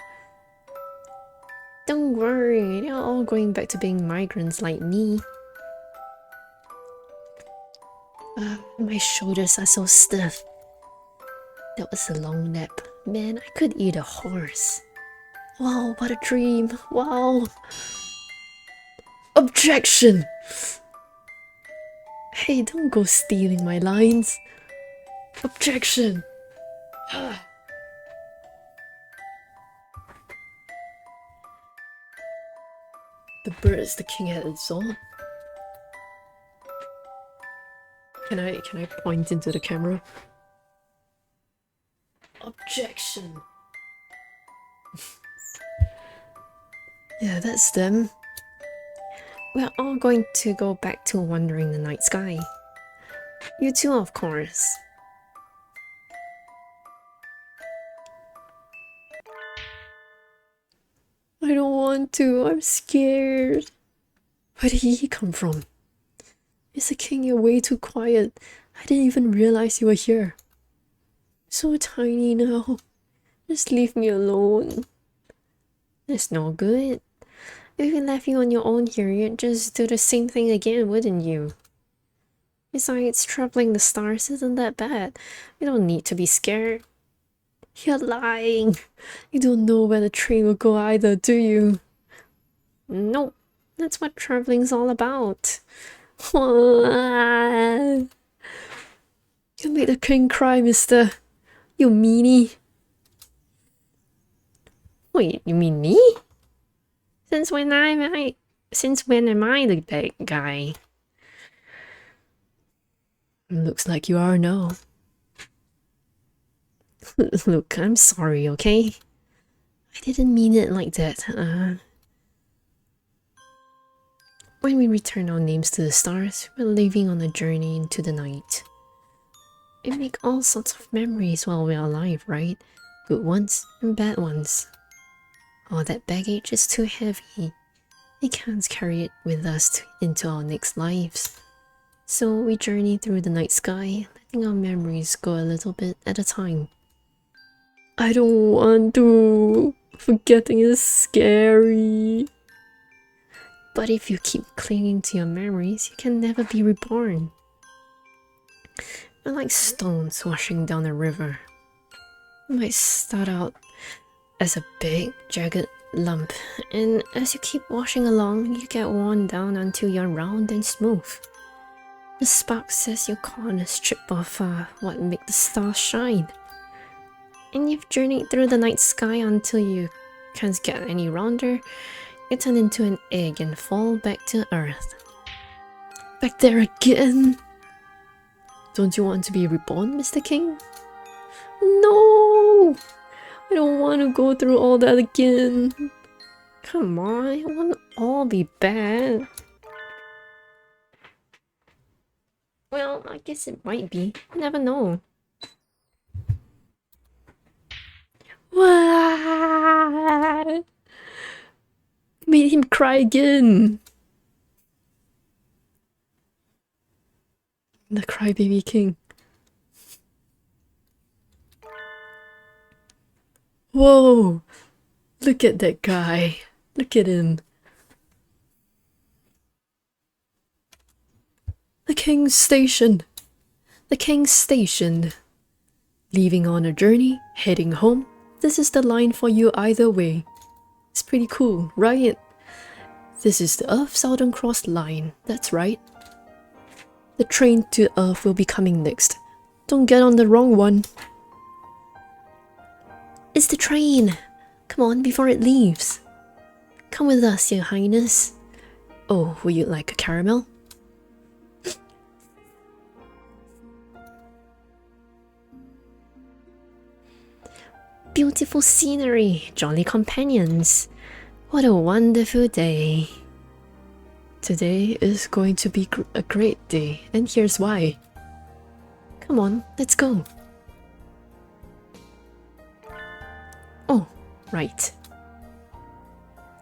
A: Don't worry, they're all going back to being migrants like me. My shoulders are so stiff. That was a long nap. Man, I could eat a horse. Wow, what a dream. Wow. Objection! Hey, don't go stealing my lines. Objection! The bird is the king at its own. Can I point into the camera? Objection! Yeah, that's them. We're all going to go back to wandering the night sky. You too, of course. I don't want to, I'm scared. Where did he come from? Mr. King, you're way too quiet. I didn't even realize you were here. So tiny now. Just leave me alone. That's no good. If we left you on your own here, you'd just do the same thing again, wouldn't you? Besides, troubling the stars isn't that bad. You don't need to be scared. You're lying. You don't know where the train will go either, do you? Nope. That's what traveling's all about. You made the king cry, mister. You meanie. Wait, you mean me? Since when am I the bad guy? Looks like you are now. Look, I'm sorry, okay? I didn't mean it like that. When we return our names to the stars, we're leaving on a journey into the night. We make all sorts of memories while we're alive, right? Good ones and bad ones. All that baggage is too heavy. We can't carry it with us into our next lives. So we journey through the night sky, letting our memories go a little bit at a time. I don't want to. Forgetting is scary. But if you keep clinging to your memories, you can never be reborn. We're like stones washing down a river. You might start out as a big, jagged lump, and as you keep washing along, you get worn down until you're round and smooth. The sparks as your corners strip off what make the stars shine. And you've journeyed through the night sky until you can't get any rounder. You turn into an egg and fall back to Earth. Back there again! Don't you want to be reborn, Mr. King? No! I don't want to go through all that again. Come on, it won't all be bad. Well, I guess it might be. You never know. What? Made him cry again. The crybaby king. Whoa! Look at that guy. Look at him. The king's station. The king's station. Leaving on a journey, heading home. This is the line for you either way. It's pretty cool, right? This is the Earth Southern Cross line. That's right. The train to Earth will be coming next. Don't get on the wrong one. It's the train! Come on, before it leaves. Come with us, Your Highness. Oh, would you like a caramel? Beautiful scenery, jolly companions. What a wonderful day. Today is going to be a great day, and here's why. Come on, let's go. Oh, right.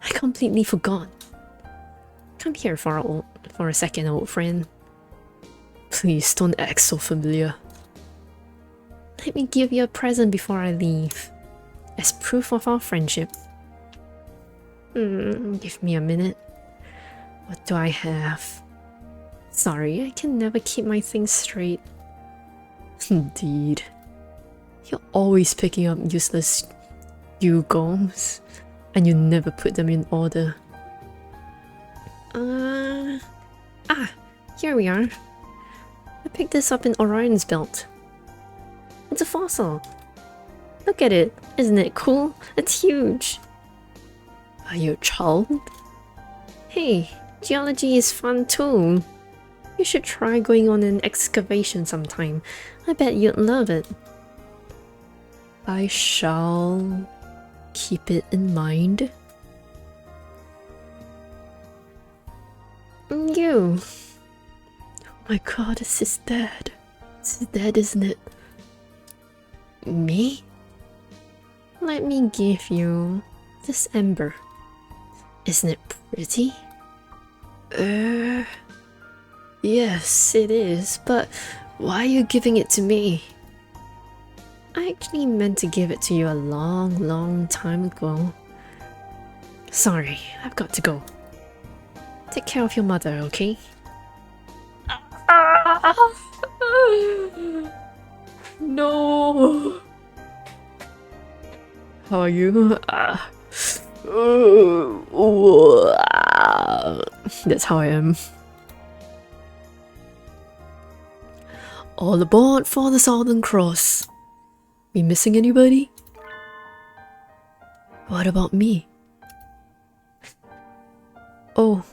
A: I completely forgot. Come here for a second, old friend. Please don't act so familiar. Let me give you a present before I leave, as proof of our friendship. Give me a minute. What do I have? Sorry, I can never keep my things straight. Indeed. You're always picking up useless yugoms, and you never put them in order. Here we are. I picked this up in Orion's belt. It's a fossil. Look at it. Isn't it cool? It's huge. Are you a child? Hey, geology is fun too. You should try going on an excavation sometime. I bet you'd love it. I shall keep it in mind. You. Oh my god, it's his dad. It's his dad, isn't it? Me? Let me give you this ember. Isn't it pretty? Yes, it is, but why are you giving it to me? I actually meant to give it to you a long time ago. Sorry, I've got to go. Take care of your mother, okay? No! How are you? That's how I am. All aboard for the Southern Cross. We missing anybody? What about me? Oh,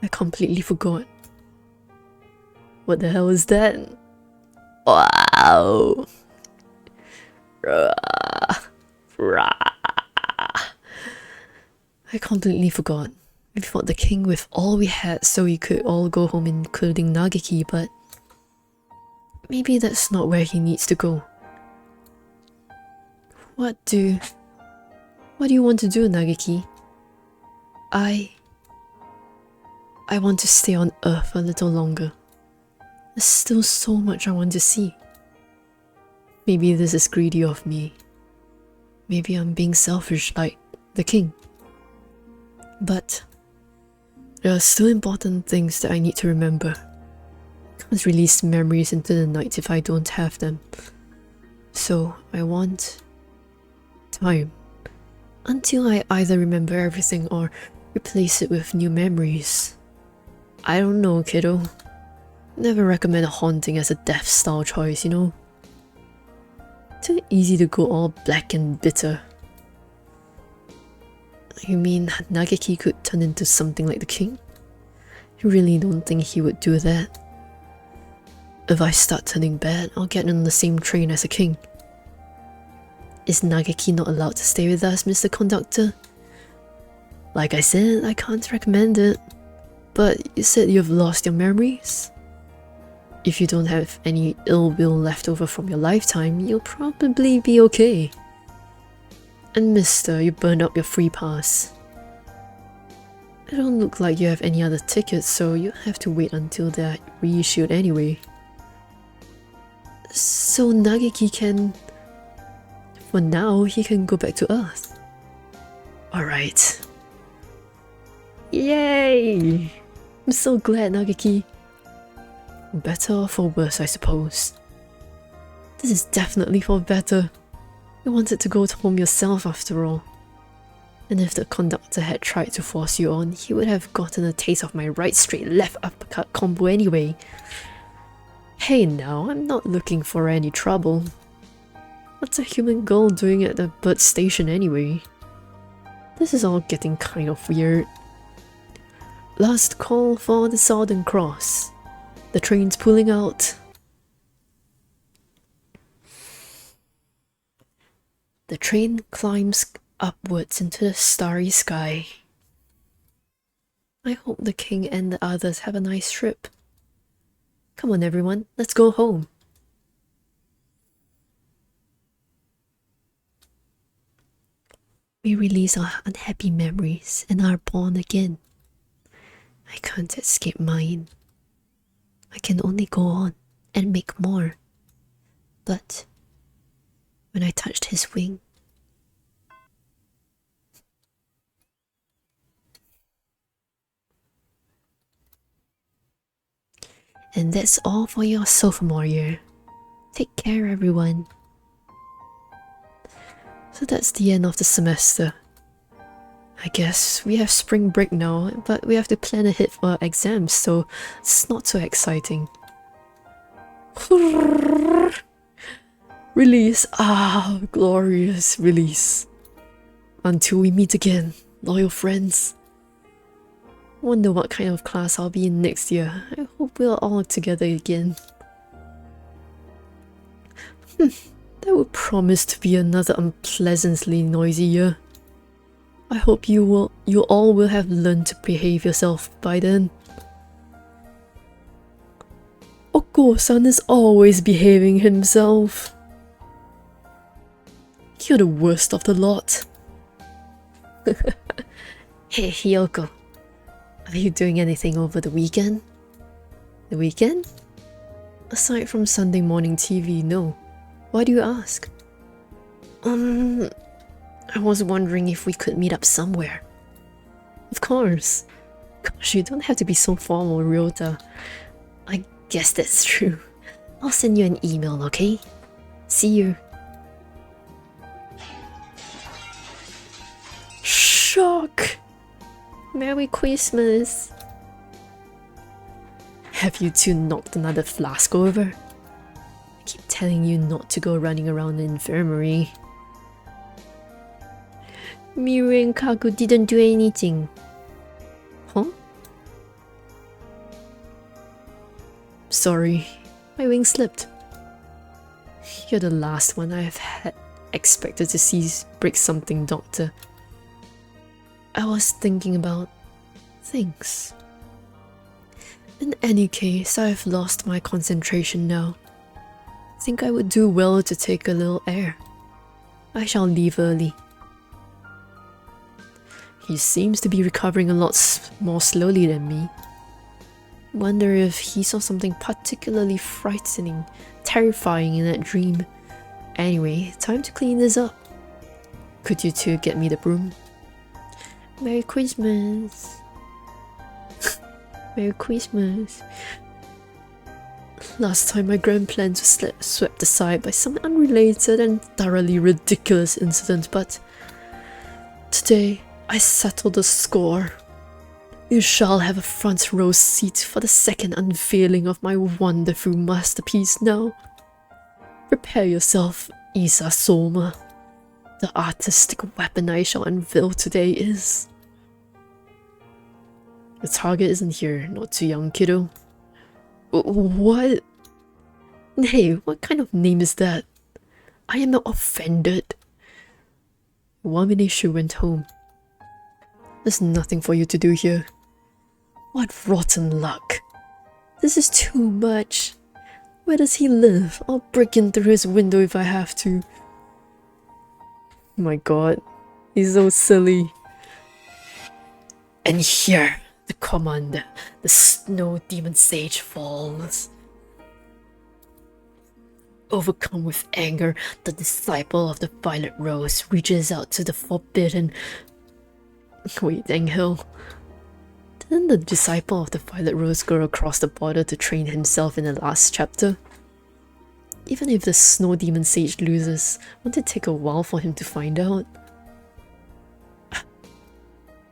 A: I completely forgot. What the hell is that? Wow. I completely forgot. We fought the king with all we had so we could all go home, including Nageki, but maybe that's not where he needs to go. What do you want to do, Nageki? I want to stay on Earth a little longer. There's still so much I want to see. Maybe this is greedy of me. Maybe I'm being selfish like the king. But there are still important things that I need to remember. Can't release memories into the night if I don't have them. So I want time. Until I either remember everything or replace it with new memories. I don't know, kiddo. Never recommend a haunting as a death style choice, you know? Too easy to go all black and bitter. You mean Nageki could turn into something like the king? You really don't think he would do that? If I start turning bad, I'll get on the same train as a king. Is Nageki not allowed to stay with us, Mr. Conductor? Like I said, I can't recommend it. But you said you've lost your memories? If you don't have any ill will left over from your lifetime, you'll probably be okay. And mister, you burned up your free pass. It don't look like you have any other tickets, so you'll have to wait until they're reissued anyway. So Nageki can... For now, he can go back to Earth. Alright. Yay! I'm so glad, Nageki. Better or for worse, I suppose. This is definitely for better. You wanted to go home yourself after all. And if the conductor had tried to force you on, he would have gotten a taste of my right straight left uppercut combo anyway. Hey now, I'm not looking for any trouble. What's a human girl doing at the bird station anyway? This is all getting kind of weird. Last call for the Southern Cross. The train's pulling out. The train climbs upwards into the starry sky. I hope the king and the others have a nice trip. Come on everyone, let's go home. We release our unhappy memories and are born again. I can't escape mine. I can only go on and make more. But when I touched his wing, and that's all for your sophomore year. Take care, everyone. So that's the end of the semester. I guess we have spring break now, but we have to plan ahead for our exams, so it's not so exciting. Release! Ah, glorious release. Until we meet again, loyal friends. Wonder what kind of class I'll be in next year. I hope we're all together again. That would promise to be another unpleasantly noisy year. I hope you all will have learned to behave yourself by then. Oko-san is always behaving himself. You're the worst of the lot. Hey Hiyoko, are you doing anything over the weekend? The weekend? Aside from Sunday morning TV, no. Why do you ask? I was wondering if we could meet up somewhere. Of course. Gosh, you don't have to be so formal, Ryota. I guess that's true. I'll send you an email, okay? See you. Shock! Merry Christmas! Have you two knocked another flask over? I keep telling you not to go running around the infirmary. Miru and Kaku didn't do anything. Huh? Sorry, my wing slipped. You're the last one I have had expected to see break something, Doctor. I was thinking about things. In any case, I've lost my concentration now. I think I would do well to take a little air. I shall leave early. He seems to be recovering a lot more slowly than me. Wonder if he saw something particularly frightening, terrifying in that dream. Anyway, time to clean this up. Could you two get me the broom? Merry Christmas. Merry Christmas. Last time my grand plans were swept aside by some unrelated and thoroughly ridiculous incident, but today I settled the score. You shall have a front row seat for the second unveiling of my wonderful masterpiece now. Prepare yourself, Isa Soma. The artistic weapon I shall unveil today is... The target isn't here, not too young, kiddo. What? Hey, what kind of name is that? I am not offended. Wamineshu went home. There's nothing for you to do here. What rotten luck. This is too much. Where does he live? I'll break in through his window if I have to. Oh my god. He's so silly. And here, the commander, the snow demon sage, falls. Overcome with anger, the disciple of the Violet Rose reaches out to the forbidden... Wait, Angel. Didn't the disciple of the Violet Rose go across the border to train himself in the last chapter? Even if the snow demon sage loses, won't it take a while for him to find out?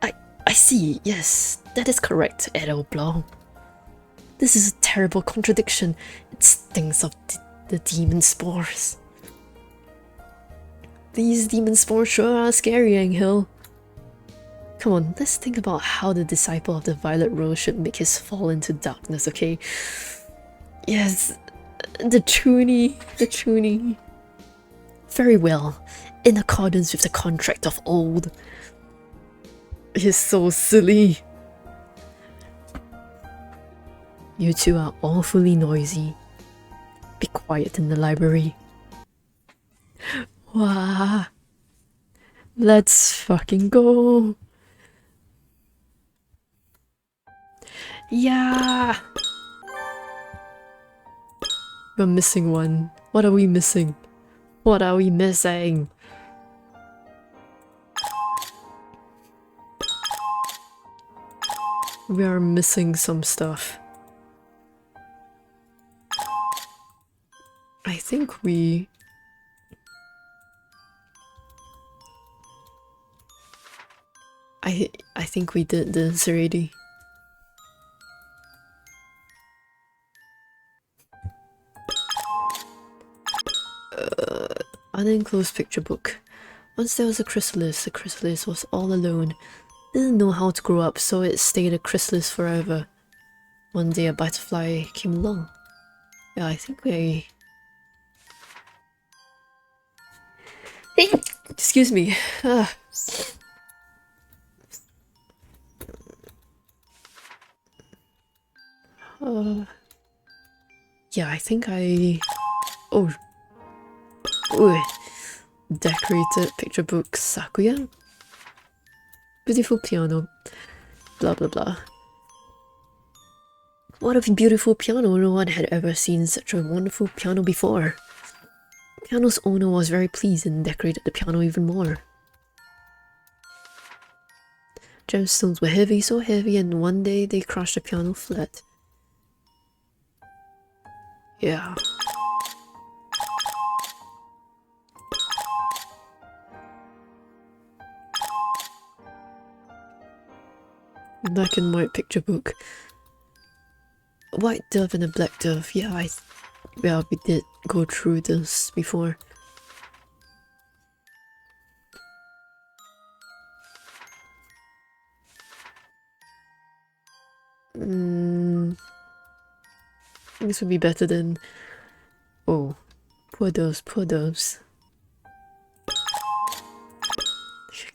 A: I see, yes, that is correct, Edelblau. This is a terrible contradiction. It stinks of the demon spores. These demon spores sure are scary, Angel. Come on, let's think about how the disciple of the Violet Rose should make his fall into darkness, okay? Yes, the Chuny. Very well, in accordance with the contract of old. He's so silly. You two are awfully noisy. Be quiet in the library. Wow. Let's fucking go. Yeah. We're missing one. What are we missing? What are we missing? We are missing some stuff. I think we... I think we did this already. Unenclosed picture book. Once there was a chrysalis. The chrysalis was all alone. Didn't know how to grow up, so it stayed a chrysalis forever. One day a butterfly came along. Yeah, I think we... Excuse me. Yeah, I think I... Oh. Ooh. Decorated picture book Sakuya. Beautiful piano. Blah blah blah. What a beautiful piano. No one had ever seen such a wonderful piano before. The piano's owner was very pleased and decorated the piano even more. Gemstones were heavy, so heavy, and one day they crushed the piano flat. Yeah. Black and white picture book. White dove and a black dove. Yeah, we did go through this before. This would be better than... Oh, poor doves, poor doves.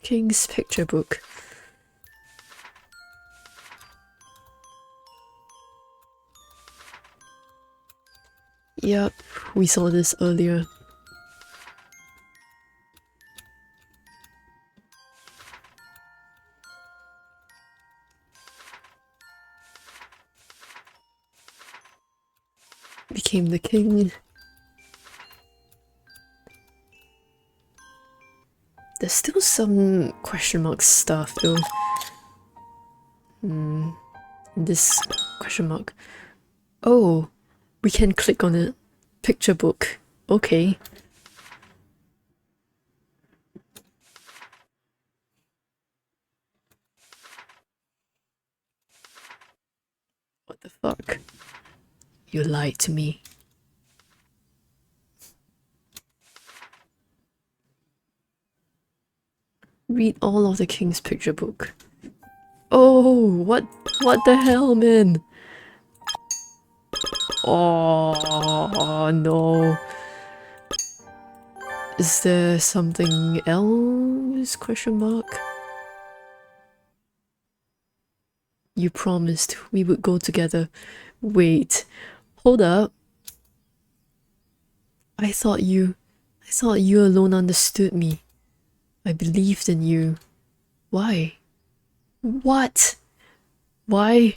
A: King's picture book. Yep, we saw this earlier. Became the king. There's still some question mark stuff though. This question mark. Oh, we can click on it. Picture book. Okay. What the fuck? You lied to me. Read all of the king's picture book. Oh, what the hell, man? Oh no. Is there something else? Question mark. You promised we would go together. Wait. Hold up. I thought you alone understood me. I believed in you. Why? What? Why?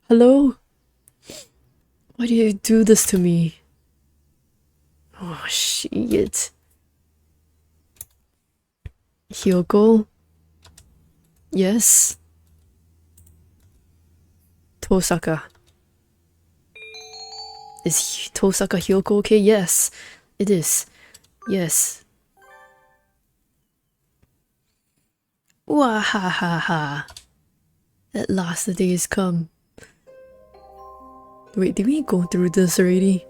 A: Hello? Why do you do this to me? Oh shit. Hyoko? Yes? Tosaka. Is Tosaka Hyoko okay? Yes. It is. Yes. Wahahaha. At last the day has come. Wait, did we go through this already?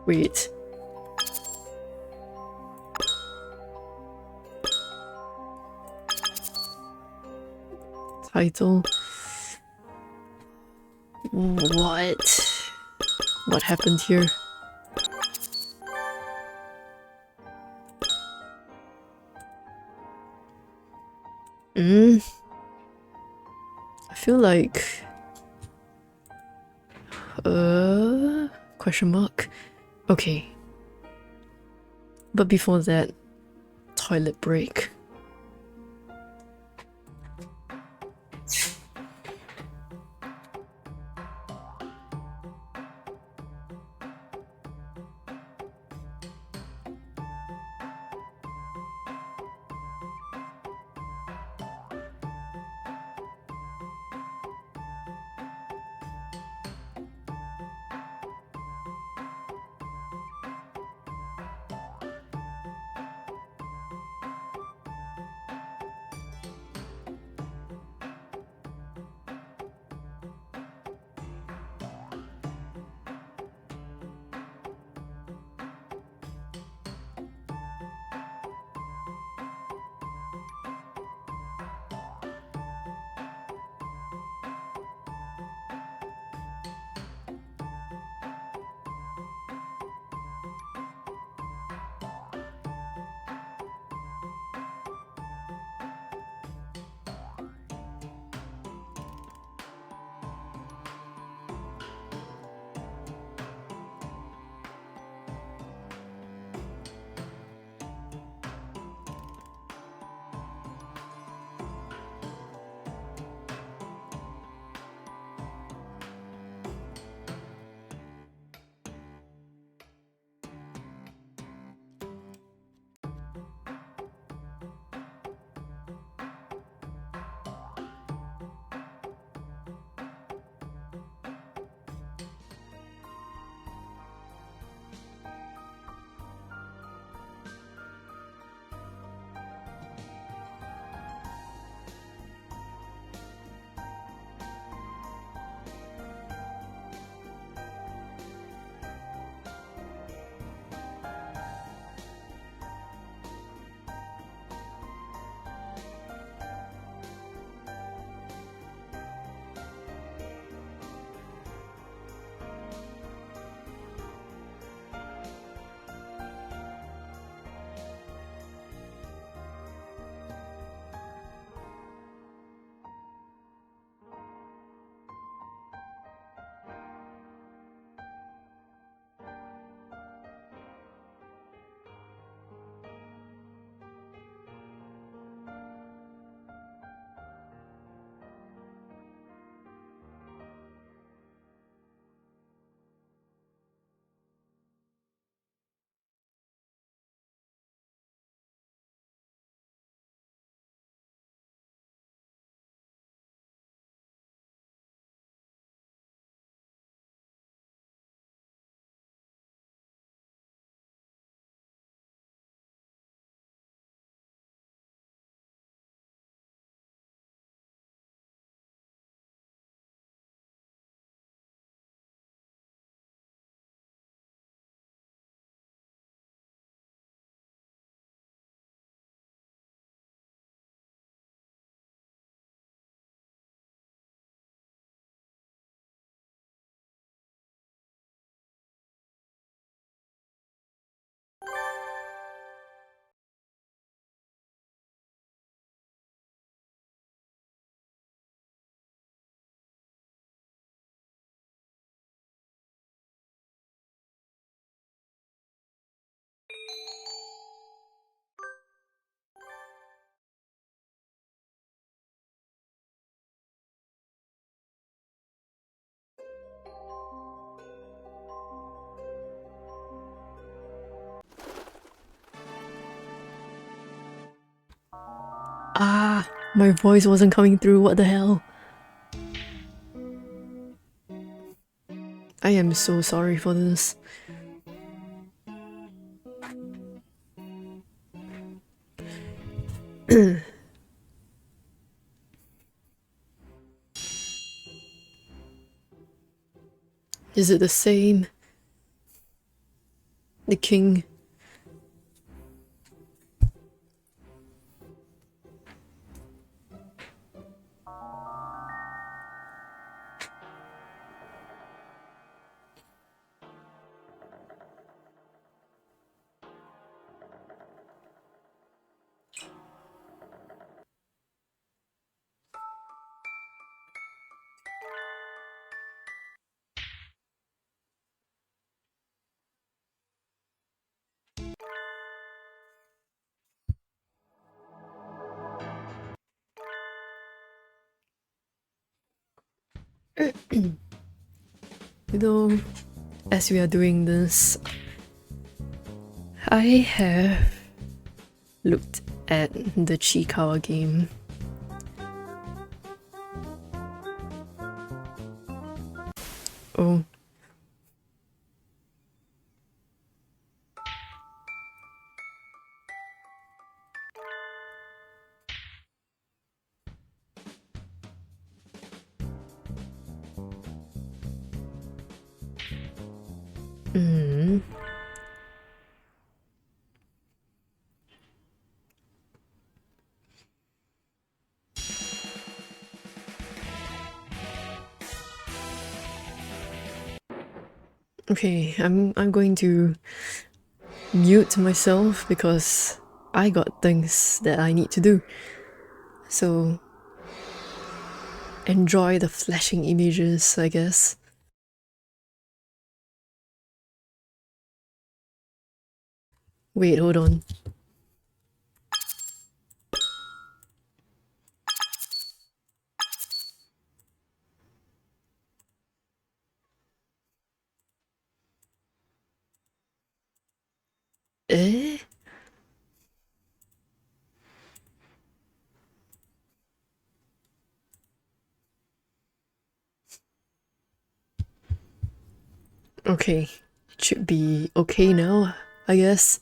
A: Wait. Title. What? What happened here? I feel like... Question mark? Okay. But before that, toilet break. My voice wasn't coming through, what the hell? I am so sorry for this. Is it the same? The king? Though, as we are doing this, I have looked at the Chikawa game. Oh. Okay, I'm going to mute myself because I got things that I need to do. So enjoy the flashing images, I guess. Wait, hold on. Eh? Okay, it should be okay now, I guess.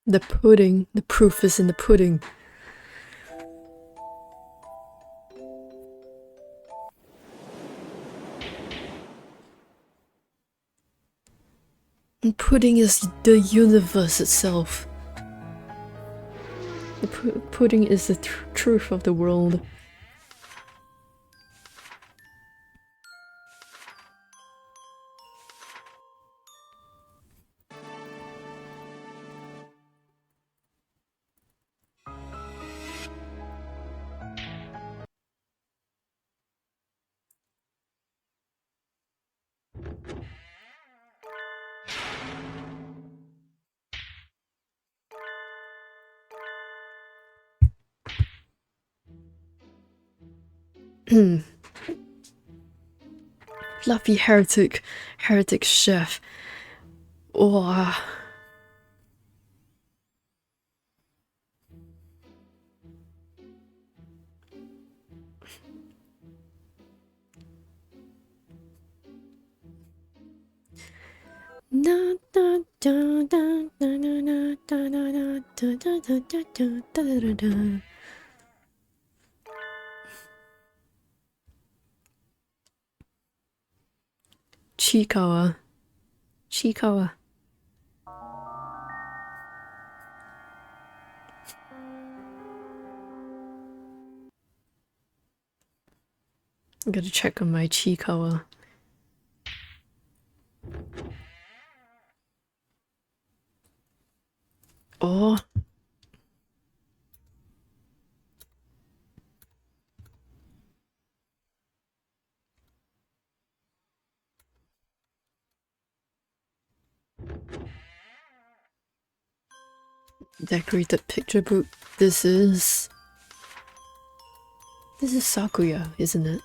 A: The pudding. The proof is in the pudding. And pudding is the universe itself. The pudding is the truth of the world. Fluffy heretic chef. Wow. Chikawa. I gotta check on my Chikawa. Oh. Decorated picture book. This is Sakuya, isn't it?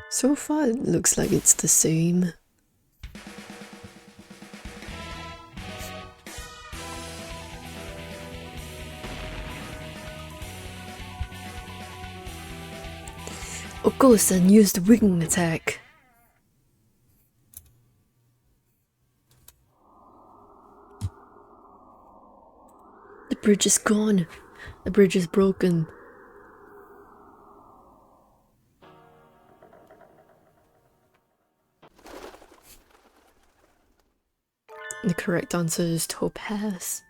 A: So far, it looks like it's the same. Oko-san used wing attack. bridge is gone. The bridge is broken. The correct answer is topaz.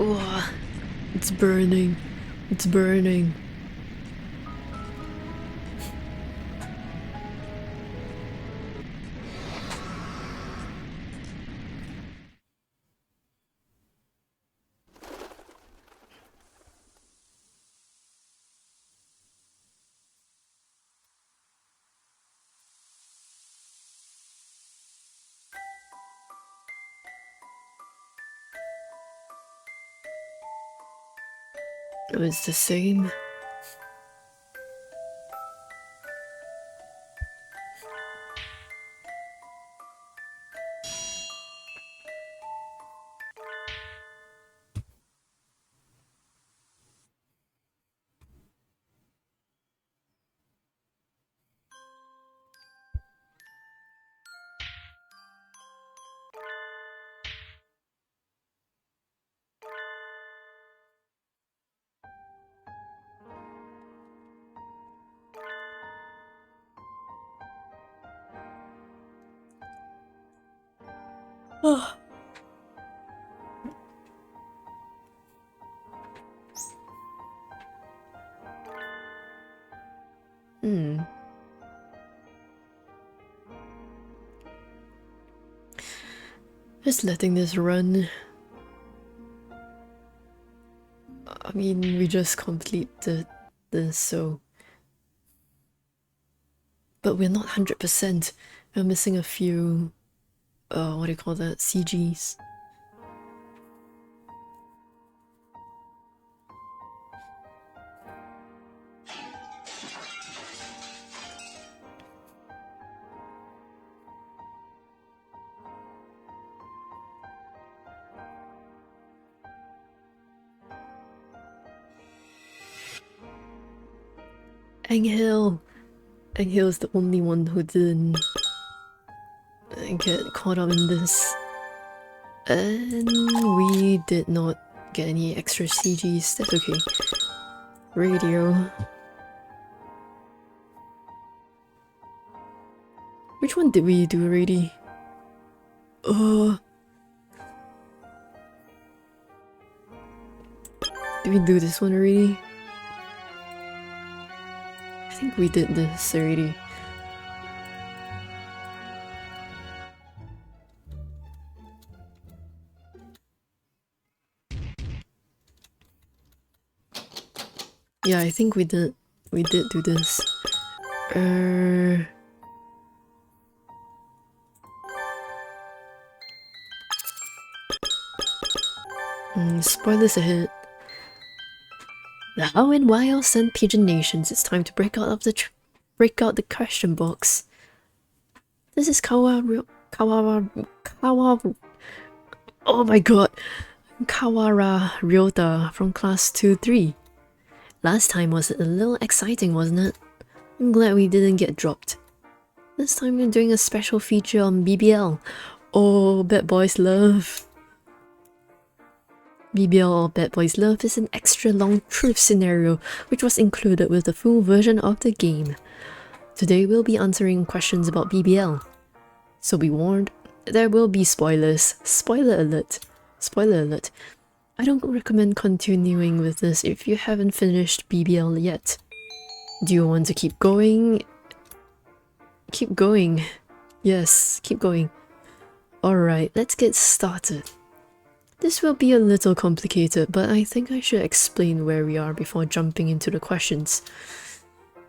A: Oh, it's burning. It's burning. It was the same. Oh. Just letting this run. I mean, we just completed this, so... But we're not 100%. We're missing a few... what do you call that? CGs. Angel! Angel is the only one who didn't get caught up in this. And we did not get any extra CGs, that's okay. Radio. Which one did we do already? Did we do this one already? I think we did this already. Yeah, I think we did do this. Spoilers ahead. The how and why I'll send Pigeon Nations. It's time to break out the question box. This is oh my god, Kawara Ryota from class 2-3. Last time was a little exciting, wasn't it? I'm glad we didn't get dropped. This time we're doing a special feature on BBL. Oh, Bad Boys Love. BBL or Bad Boys Love is an extra long truth scenario which was included with the full version of the game. Today we'll be answering questions about BBL. So be warned, there will be spoilers. Spoiler alert. Spoiler alert. I don't recommend continuing with this if you haven't finished BBL yet. Do you want to keep going? Keep going. Yes, keep going. Alright, let's get started. This will be a little complicated, but I think I should explain where we are before jumping into the questions.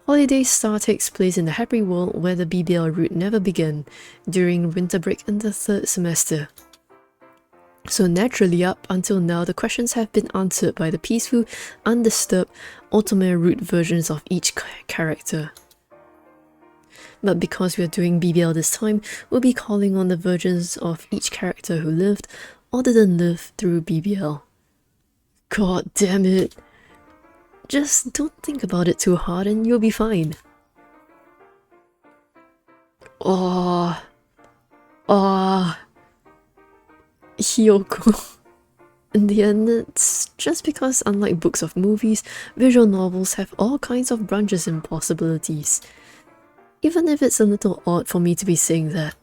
A: Holiday Star takes place in the happy world where the BBL route never began, during winter break in the 3rd semester. So naturally, up until now, the questions have been answered by the peaceful, undisturbed, Otome root versions of each character. But because we are doing BBL this time, we'll be calling on the versions of each character who lived or didn't live through BBL. God damn it. Just don't think about it too hard and you'll be fine. Hiyoko. In the end, it's just because unlike books of movies, visual novels have all kinds of branches and possibilities. Even if it's a little odd for me to be saying that.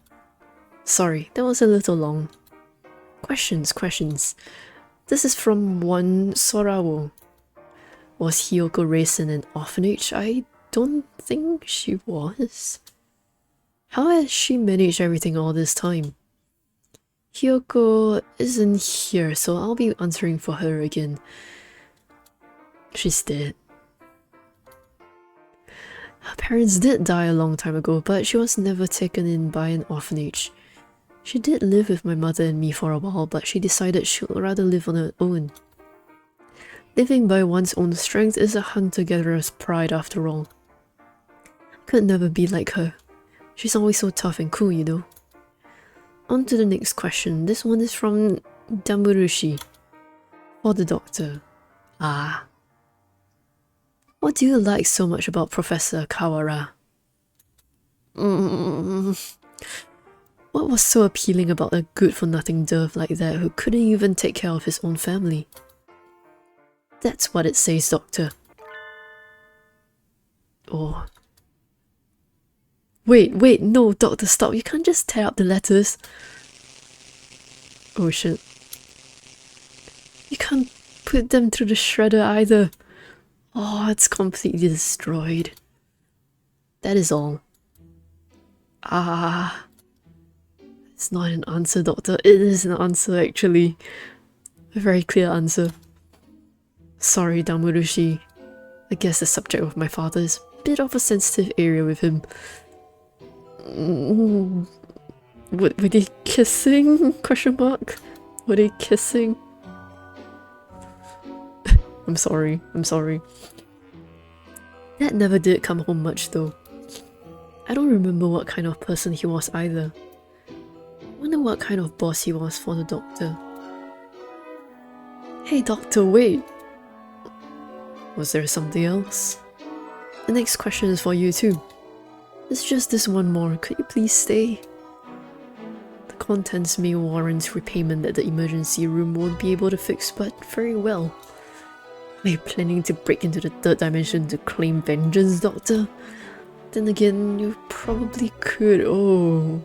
A: Sorry, that was a little long. Questions. This is from one Sorawo. Was Hiyoko raised in an orphanage? I don't think she was. How has she managed everything all this time? Hiyoko isn't here, so I'll be answering for her again. She's dead. Her parents did die a long time ago, but she was never taken in by an orphanage. She did live with my mother and me for a while, but she decided she'd rather live on her own. Living by one's own strength is a hunter-gatherer's pride after all. Could never be like her. She's always so tough and cool, you know. On to the next question. This one is from Damurushi. For the doctor. What do you like so much about Professor Kawara? What was so appealing about a good-for-nothing dove like that who couldn't even take care of his own family? That's what it says, Doctor. Oh. Wait, no, Doctor, stop. You can't just tear up the letters. Oh shit. You can't put them through the shredder either. Oh, it's completely destroyed. That is all. It's not an answer, Doctor. It is an answer, actually. A very clear answer. Sorry, Damurushi. I guess the subject of my father is a bit of a sensitive area with him. Were they kissing? Question mark? Were they kissing? I'm sorry. Dad never did come home much though. I don't remember what kind of person he was either. Wonder what kind of boss he was for the doctor. Hey doctor, wait! Was there something else? The next question is for you too. There's just this one more, could you please stay? The contents may warrant repayment that the emergency room won't be able to fix, but very well. Are you planning to break into the third dimension to claim vengeance, Doctor? Then again, you probably could, oh.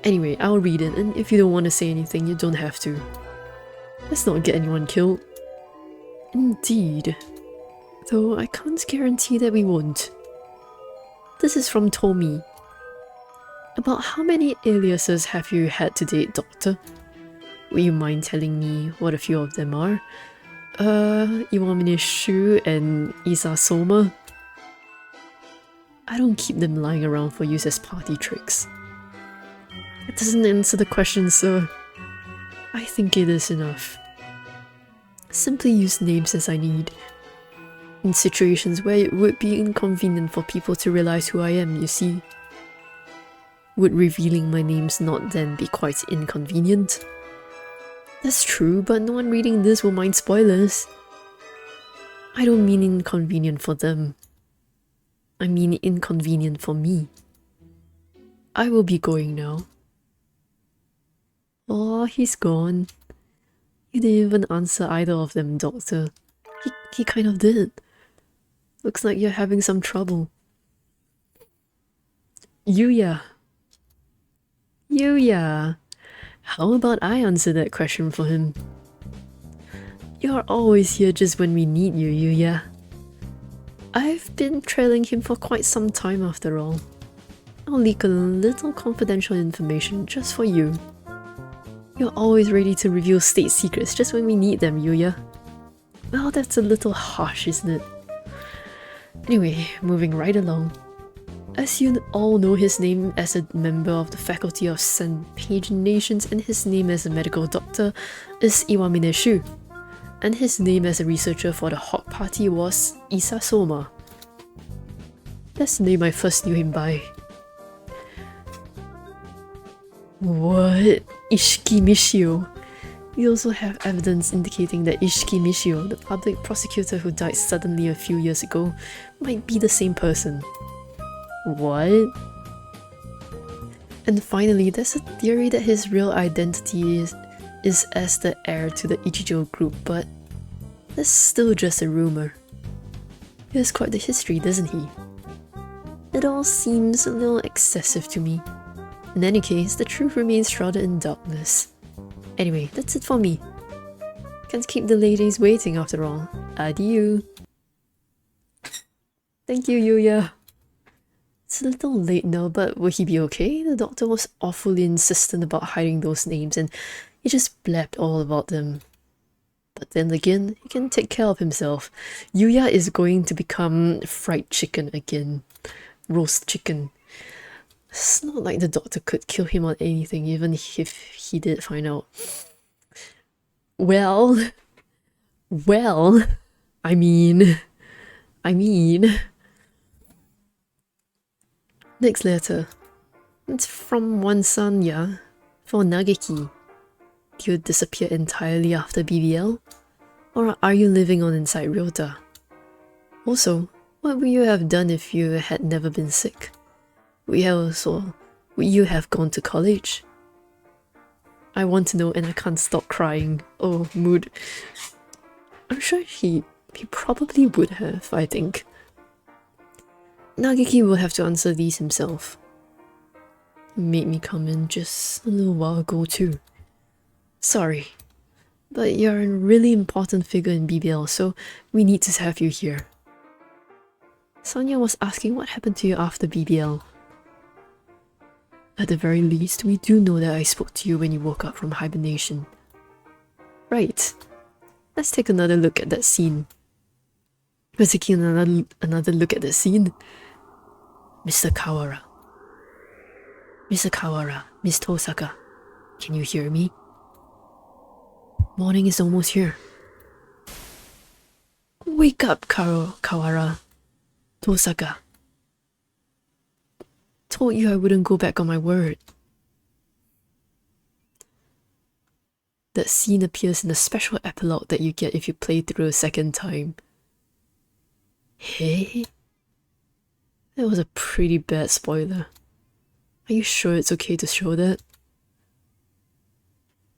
A: Anyway, I'll read it, and if you don't want to say anything, you don't have to. Let's not get anyone killed. Indeed. Though I can't guarantee that we won't. This is from Tomi. About how many aliases have you had to date, Doctor? Would you mind telling me what a few of them are? Iwamine Shu and Isa Soma? I don't keep them lying around for use as party tricks. That doesn't answer the question, sir. I think it is enough. Simply use names as I need. In situations where it would be inconvenient for people to realize who I am, you see. Would revealing my names not then be quite inconvenient? That's true, but no one reading this will mind spoilers. I don't mean inconvenient for them. I mean inconvenient for me. I will be going now. Oh, he's gone. You didn't even answer either of them, Doctor. He kind of did. Looks like you're having some trouble. Yuya. How about I answer that question for him? You're always here just when we need you, Yuya. I've been trailing him for quite some time after all. I'll leak a little confidential information just for you. You're always ready to reveal state secrets just when we need them, Yuya. Well, that's a little harsh, isn't it? Anyway, moving right along. As you all know his name as a member of the faculty of Sanpaginations and his name as a medical doctor is Iwamine Shu. And his name as a researcher for the Hawk Party was Isa Soma. That's the name I first knew him by. What? Ishiki Mishio. We also have evidence indicating that Ishiki Mishio, the public prosecutor who died suddenly a few years ago, might be the same person. What? And finally, there's a theory that his real identity is as the heir to the Ichijo group, but that's still just a rumor. He has quite the history, doesn't he? It all seems a little excessive to me. In any case, the truth remains shrouded in darkness. Anyway, that's it for me. Can't keep the ladies waiting after all. Adieu. Thank you, Yuya. It's a little late now, but will he be okay? The doctor was awfully insistent about hiding those names and he just blabbed all about them. But then again, he can take care of himself. Yuya is going to become fried chicken again. Roast chicken. It's not like the doctor could kill him on anything, even if he did find out. Well, I mean... Next letter. It's from one son, yeah. For Nageki. Do you disappear entirely after BBL? Or are you living on inside Ryota? Also, what would you have done if you had never been sick? Would you have gone to college? I want to know and I can't stop crying. Oh, mood. I'm sure he probably would have, I think. Nageki will have to answer these himself. He made me come in just a little while ago too. Sorry, but you're a really important figure in BBL, so we need to have you here. Sonia was asking what happened to you after BBL. At the very least, we do know that I spoke to you when you woke up from hibernation. Right. Let's take another look at that scene. We're taking another look at that scene. Mr. Kawara. Mr. Kawara, Miss Tosaka, can you hear me? Morning is almost here. Wake up, Kawara. Tosaka. Told you I wouldn't go back on my word. That scene appears in the special epilogue that you get if you play through a second time. Hey? That was a pretty bad spoiler. Are you sure it's okay to show that?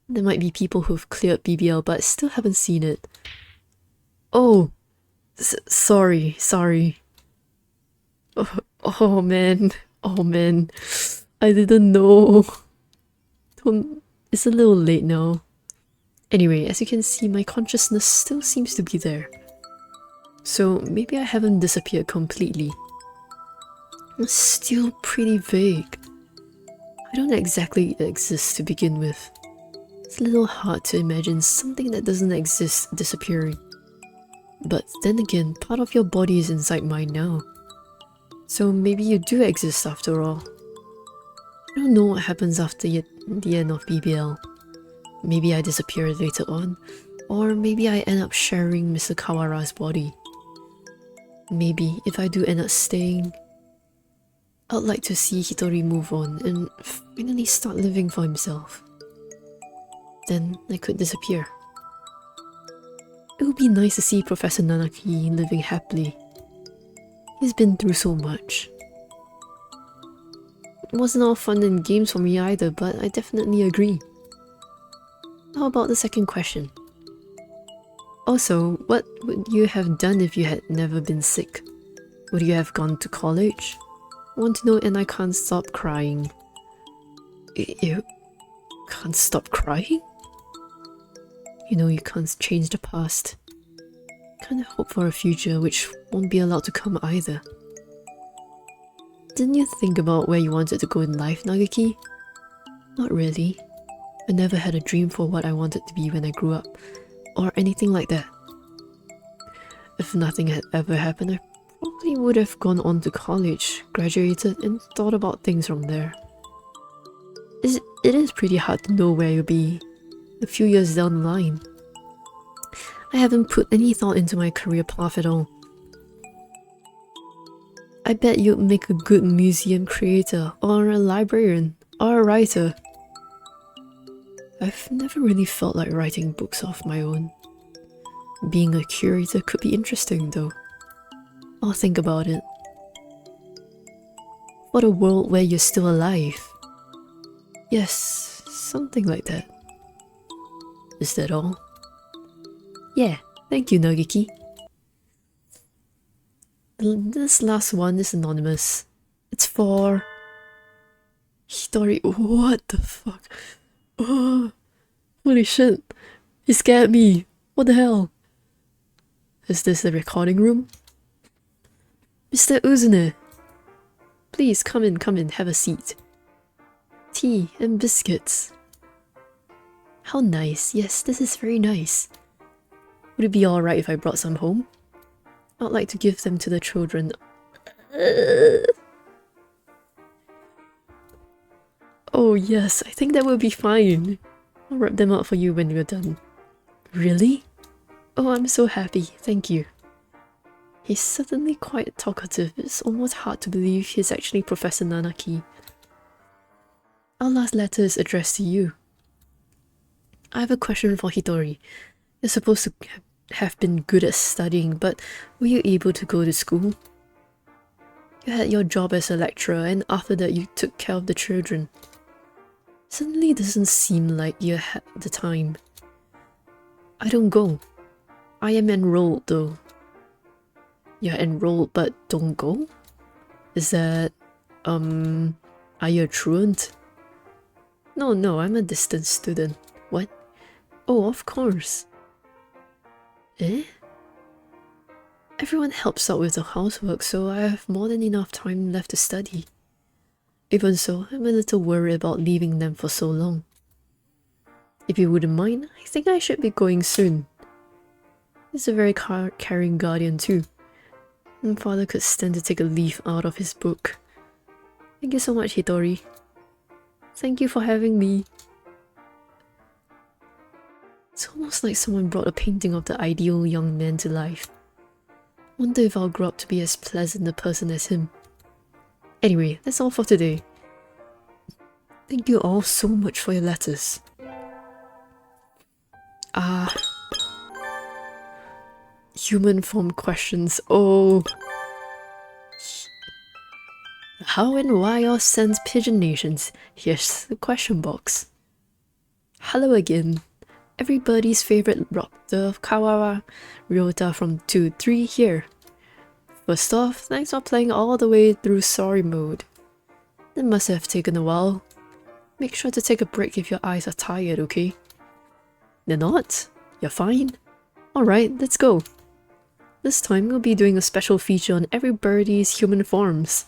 A: There might be people who've cleared BBL but still haven't seen it. Oh! Sorry. Oh man. I didn't know. It's a little late now. Anyway, as you can see, my consciousness still seems to be there. So maybe I haven't disappeared completely. It's still pretty vague. I don't exactly exist to begin with. It's a little hard to imagine something that doesn't exist disappearing. But then again, part of your body is inside mine now. So maybe you do exist after all. I don't know what happens after the end of BBL. Maybe I disappear later on, or maybe I end up sharing Mr. Kawara's body. Maybe if I do end up staying, I'd like to see Hitori move on and finally start living for himself. Then I could disappear. It would be nice to see Professor Nanaki living happily. He's been through so much. It wasn't all fun and games for me either, but I definitely agree. How about the second question? Also, what would you have done if you had never been sick? Would you have gone to college? Want to know and I can't stop crying. You can't stop crying? You know you can't change the past. Can't hope for a future which won't be allowed to come either. Didn't you think about where you wanted to go in life, Nageki? Not really. I never had a dream for what I wanted to be when I grew up, or anything like that. If nothing had ever happened, I He would have gone on to college, graduated, and thought about things from there. It is pretty hard to know where you'll be a few years down the line. I haven't put any thought into my career path at all. I bet you'd make a good museum creator, or a librarian, or a writer. I've never really felt like writing books of my own. Being a curator could be interesting though. I'll think about it. For a world where you're still alive. Yes, something like that. Is that all? Yeah, thank you, Nagiki. This last one is anonymous. It's for... Hitori. What the fuck? Oh, holy shit. He scared me. What the hell? Is this the recording room? Mr. Uzune, please come in, have a seat. Tea and biscuits. How nice. Yes, this is very nice. Would it be alright if I brought some home? I'd like to give them to the children. Oh yes, I think that will be fine. I'll wrap them up for you when you're done. Really? Oh, I'm so happy, thank you. He's certainly quite talkative. It's almost hard to believe he's actually Professor Nanaki. Our last letter is addressed to you. I have a question for Hitori. You're supposed to have been good at studying, but were you able to go to school? You had your job as a lecturer, and after that you took care of the children. Suddenly doesn't seem like you had the time. I don't go. I am enrolled though. You're enrolled but don't go? Is that... are you a truant? No, I'm a distance student. What? Oh, of course. Eh? Everyone helps out with the housework, so I have more than enough time left to study. Even so, I'm a little worried about leaving them for so long. If you wouldn't mind, I think I should be going soon. He's a very caring guardian too. My father could stand to take a leaf out of his book. Thank you so much, Hitori. Thank you for having me. It's almost like someone brought a painting of the ideal young man to life. Wonder if I'll grow up to be as pleasant a person as him. Anyway, that's all for today. Thank you all so much for your letters. Human form questions. Oh. How and why are sans pigeonations? Here's the question box. Hello again. Everybody's favorite Raptor of Kawara, Ryota from 2-3 here. First off, thanks for playing all the way through story mode. That must have taken a while. Make sure to take a break if your eyes are tired, okay? They're not? You're fine? Alright, let's go. This time we'll be doing a special feature on every birdie's human forms.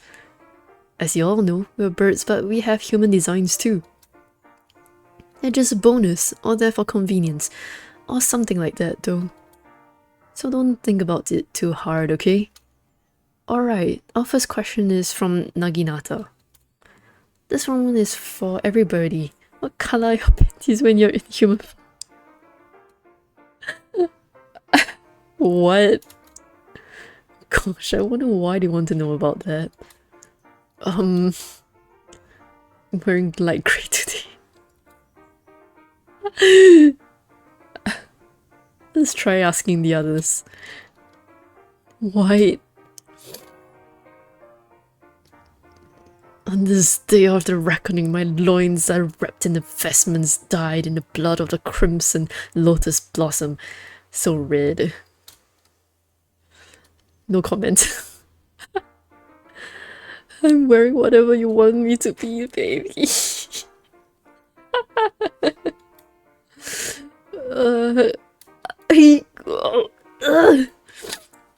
A: As you all know, we're birds but we have human designs too. They're just a bonus, or there for convenience, or something like that though. So don't think about it too hard, okay? Alright, our first question is from Naginata. This one is for everybody. What color are your panties when you're in human form? What? Gosh, I wonder why they want to know about that. I'm wearing light grey today. Let's try asking the others. White. On this day of the reckoning, my loins are wrapped in the vestments dyed in the blood of the crimson lotus blossom. So red. No comment. I'm wearing whatever you want me to be, baby.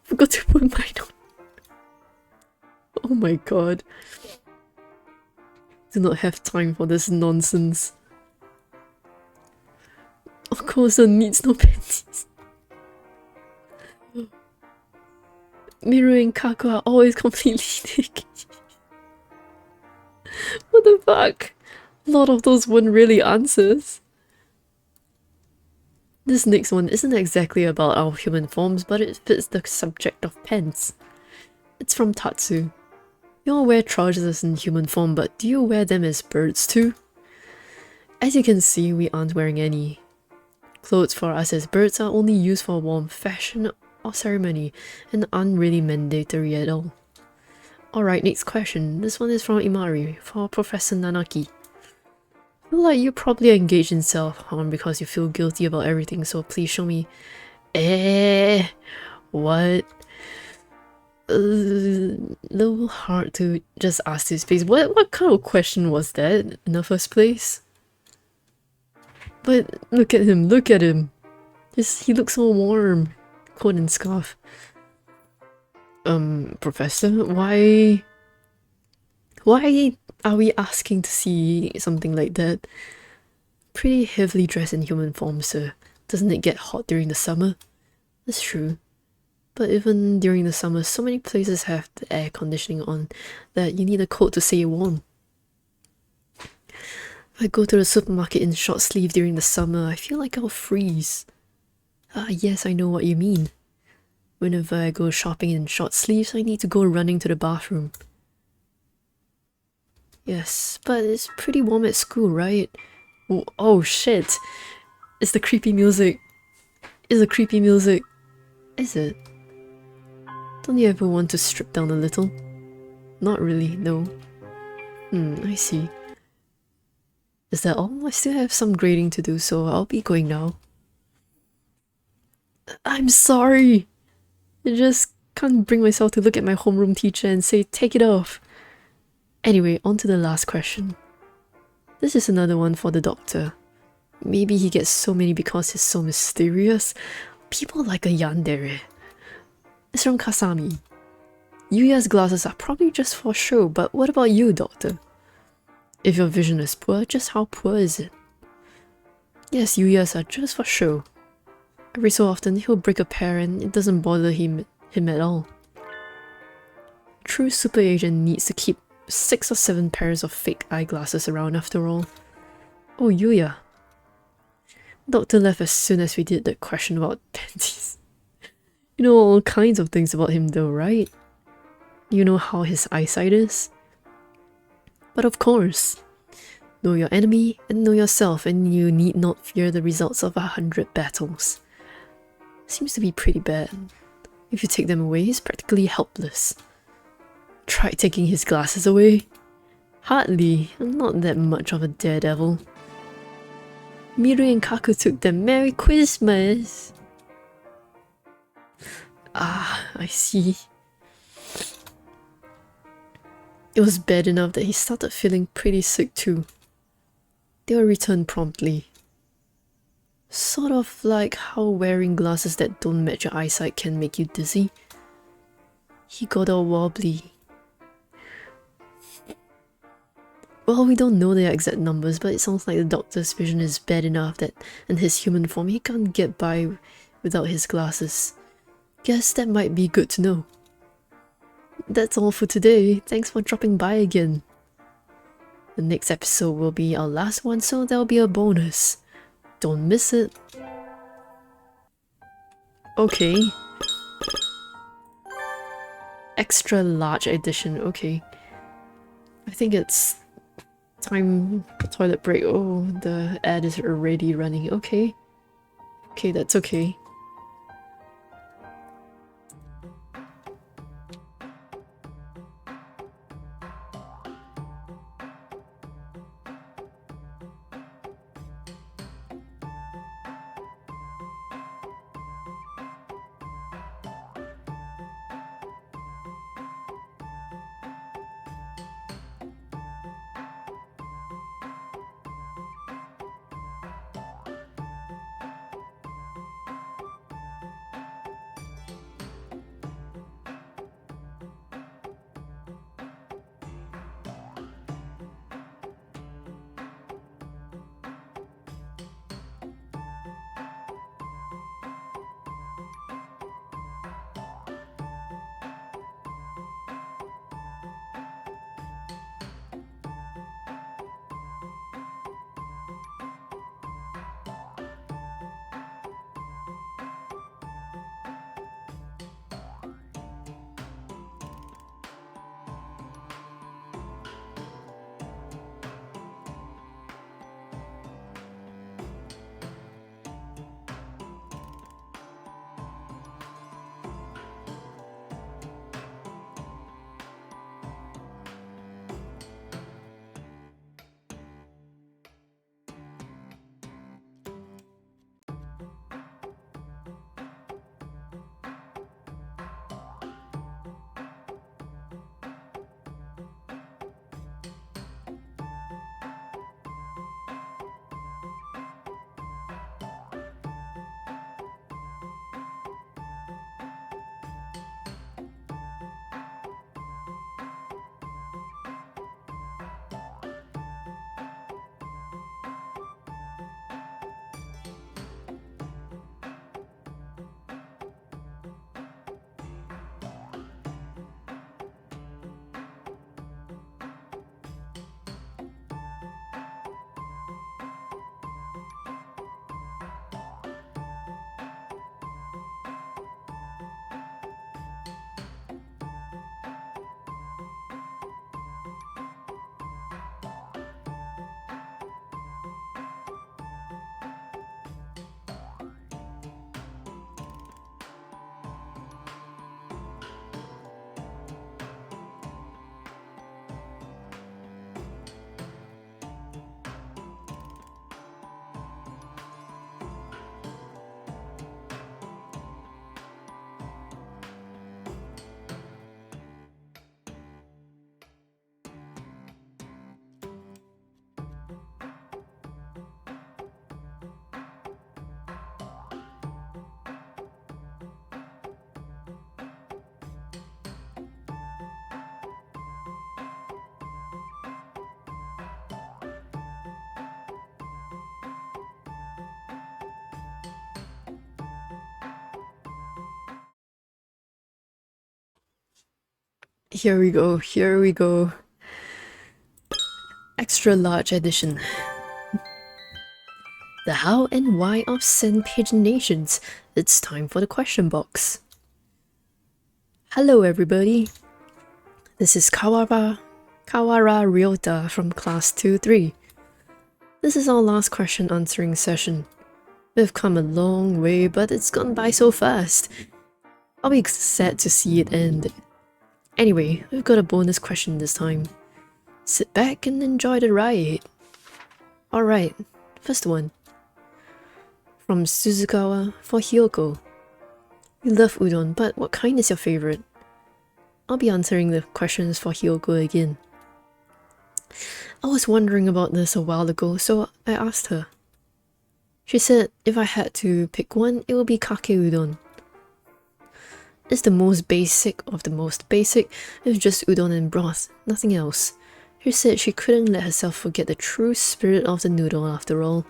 A: Forgot to put mine on. Oh my god. Do not have time for this nonsense. Of course, one needs no panties. Miru and Kaku are always completely naked. What the fuck? A lot of those weren't really answers. This next one isn't exactly about our human forms, but it fits the subject of pants. It's from Tatsu. You all wear trousers in human form, but do you wear them as birds too? As you can see, we aren't wearing any. Clothes for us as birds are only used for warm fashion or ceremony and aren't really mandatory at all. Alright, next question. This one is from Imari for Professor Nanaki. I feel like you probably engage in self-harm because you feel guilty about everything, so please show me. What? Little hard to just ask this place. What kind of question was that in the first place? But look at him, look at him. He looks so warm. Coat and scarf. Professor, why are we asking to see something like that? Pretty heavily dressed in human form, sir. Doesn't it get hot during the summer? That's true. But even during the summer, so many places have the air conditioning on that you need a coat to stay warm. If I go to the supermarket in short sleeve during the summer, I feel like I'll freeze. Ah, yes, I know what you mean. Whenever I go shopping in short sleeves, I need to go running to the bathroom. Yes, but it's pretty warm at school, right? Oh shit! It's the creepy music. It's the creepy music. Is it? Don't you ever want to strip down a little? Not really, no. I see. Is that all? I still have some grading to do, so I'll be going now. I'm sorry! I just can't bring myself to look at my homeroom teacher and say, take it off. Anyway, on to the last question. This is another one for the doctor. Maybe he gets so many because he's so mysterious. People like a yandere. It's from Kasami. Yuya's glasses are probably just for show, but what about you, doctor? If your vision is poor, just how poor is it? Yes, Yuya's are just for show. Every so often, he'll break a pair and it doesn't bother him at all. True super agent needs to keep 6 or 7 pairs of fake eyeglasses around after all. Oh, Yuya. Doctor left as soon as we did that question about panties. You know all kinds of things about him though, right? You know how his eyesight is? But of course. Know your enemy and know yourself, and you need not fear the results of 100 battles. Seems to be pretty bad. If you take them away, he's practically helpless. Try taking his glasses away? Hardly. I'm not that much of a daredevil. Miru and Kaku took them. Merry Christmas! Ah, I see. It was bad enough that he started feeling pretty sick too. They were returned promptly. Sort of like how wearing glasses that don't match your eyesight can make you dizzy. He got all wobbly. Well, we don't know the exact numbers, but it sounds like the doctor's vision is bad enough that in his human form he can't get by without his glasses. Guess that might be good to know. That's all for today. Thanks for dropping by again. The next episode will be our last one, so there'll be a bonus. Don't miss it. Okay. Extra large edition, okay. I think it's time for toilet break. Oh, the ad is already running. Okay. Okay, that's okay. Here we go, here we go. Extra large edition. The how and why of scent paginations. It's time for the question box. Hello everybody. This is Kawara Ryota from class 2-3. This is our last question answering session. We've come a long way, but it's gone by so fast. I'll be sad to see it end. Anyway, we've got a bonus question this time. Sit back and enjoy the ride. Alright, first one. From Suzukawa for Hyoko. You love udon, but what kind is your favorite? I'll be answering the questions for Hyoko again. I was wondering about this a while ago, so I asked her. She said if I had to pick one, it would be kake udon. It's the most basic of the most basic, it's just udon and broth, nothing else. She said she couldn't let herself forget the true spirit of the noodle after all.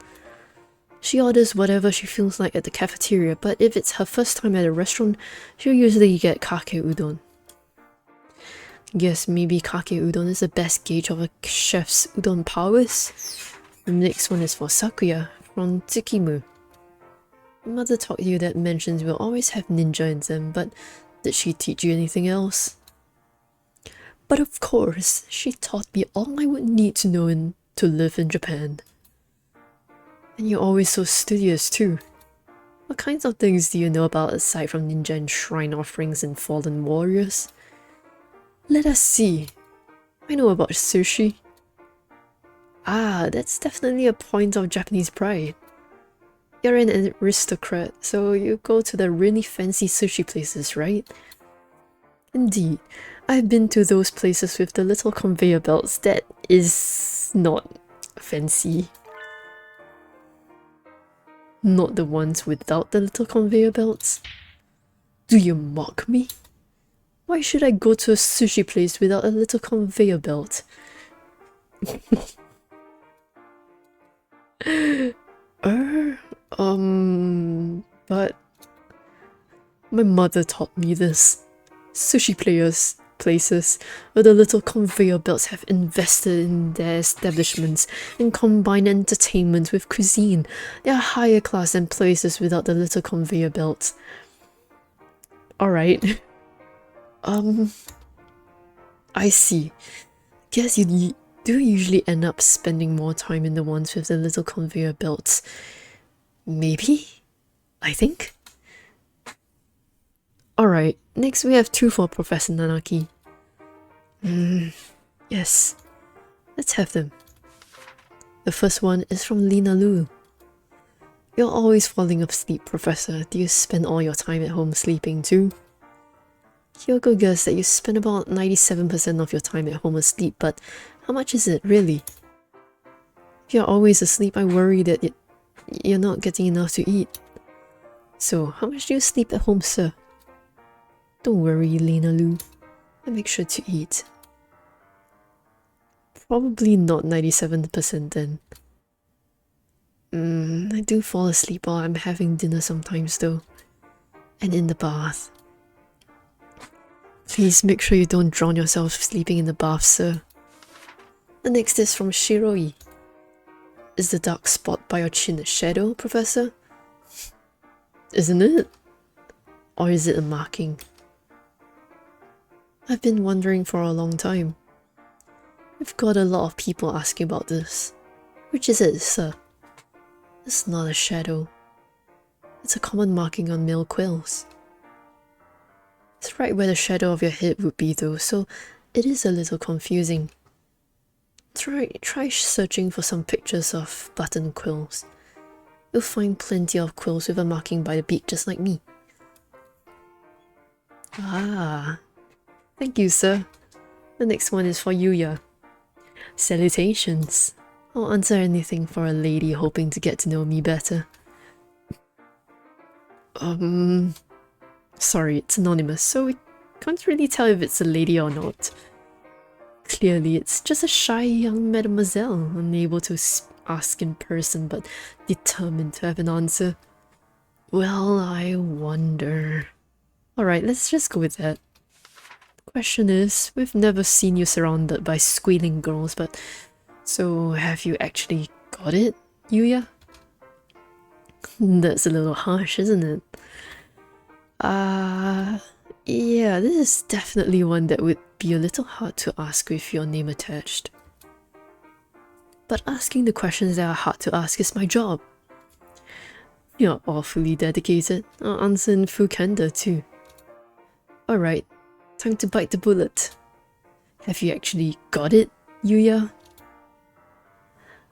A: She orders whatever she feels like at the cafeteria, but if it's her first time at a restaurant, she'll usually get kake udon. Guess maybe kake udon is the best gauge of a chef's udon powers. The next one is for Sakuya from Tsukimu. Mother taught you that mentions will always have ninja in them, but did she teach you anything else? But of course, she taught me all I would need to know to live in Japan. And you're always so studious too. What kinds of things do you know about aside from ninja and shrine offerings and fallen warriors? Let us see. I know about sushi. Ah, that's definitely a point of Japanese pride. You're an aristocrat, so you go to the really fancy sushi places, right? Indeed, I've been to those places with the little conveyor belts that is not fancy. Not the ones without the little conveyor belts. Do you mock me? Why should I go to a sushi place without a little conveyor belt? But my mother taught me this. Sushi places where the little conveyor belts have invested in their establishments and combine entertainment with cuisine. They are higher class than places without the little conveyor belts. Alright. I see. Guess you do usually end up spending more time in the ones with the little conveyor belts. Maybe? I think? Alright, next we have two for Professor Nanaki. Yes. Let's have them. The first one is from Lina Lu. You're always falling asleep, Professor. Do you spend all your time at home sleeping too? Hyoko guessed that you spend about 97% of your time at home asleep, but how much is it really? If you're always asleep, I worry that you're not getting enough to eat. So, how much do you sleep at home, sir? Don't worry, Lena Lu. I make sure to eat. Probably not 97% then. I do fall asleep while I'm having dinner sometimes though. And in the bath. Please make sure you don't drown yourself sleeping in the bath, sir. The next is from Shiroi. Is the dark spot by your chin a shadow, Professor? Isn't it? Or is it a marking? I've been wondering for a long time. We've got a lot of people asking about this. Which is it, sir? It's not a shadow. It's a common marking on male quills. It's right where the shadow of your head would be though, so it is a little confusing. Try searching for some pictures of button quills. You'll find plenty of quills with a marking by the beak just like me. Ah, thank you, sir. The next one is for Yuya. Salutations. I'll answer anything for a lady hoping to get to know me better. Sorry, it's anonymous, so we can't really tell if it's a lady or not. Clearly, it's just a shy young mademoiselle, unable to ask in person but determined to have an answer. Well, I wonder... Alright, let's just go with that. Question is, we've never seen you surrounded by squealing girls, but so have you actually got it, Yuya? That's a little harsh, isn't it? Yeah, this is definitely one that would be a little hard to ask with your name attached. But asking the questions that are hard to ask is my job. You're awfully dedicated. I'll answer in full candor too. Alright, time to bite the bullet. Have you actually got it, Yuya?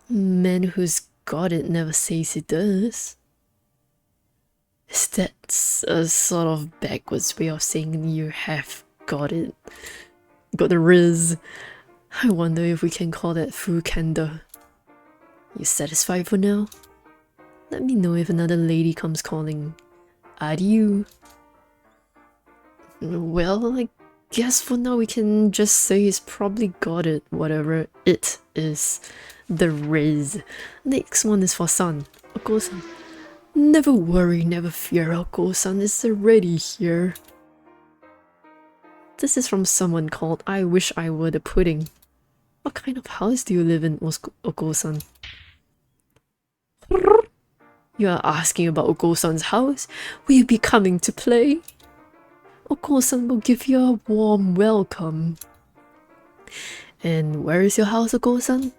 A: Man who's got it never says he does. Is that a sort of backwards way of saying you have got it? Got the riz. I wonder if we can call that full candor. You satisfied for now? Let me know if another lady comes calling. Adieu. Well, I guess for now we can just say he's probably got it, whatever it is. The riz. Next one is for San. Oko-san. Never worry, never fear, Oko-san is already here. This is from someone called I Wish I Were the Pudding. What kind of house do you live in, Oko-san? You are asking about Oko-san's house? Will you be coming to play? Oko-san will give you a warm welcome. And where is your house, Oko-san?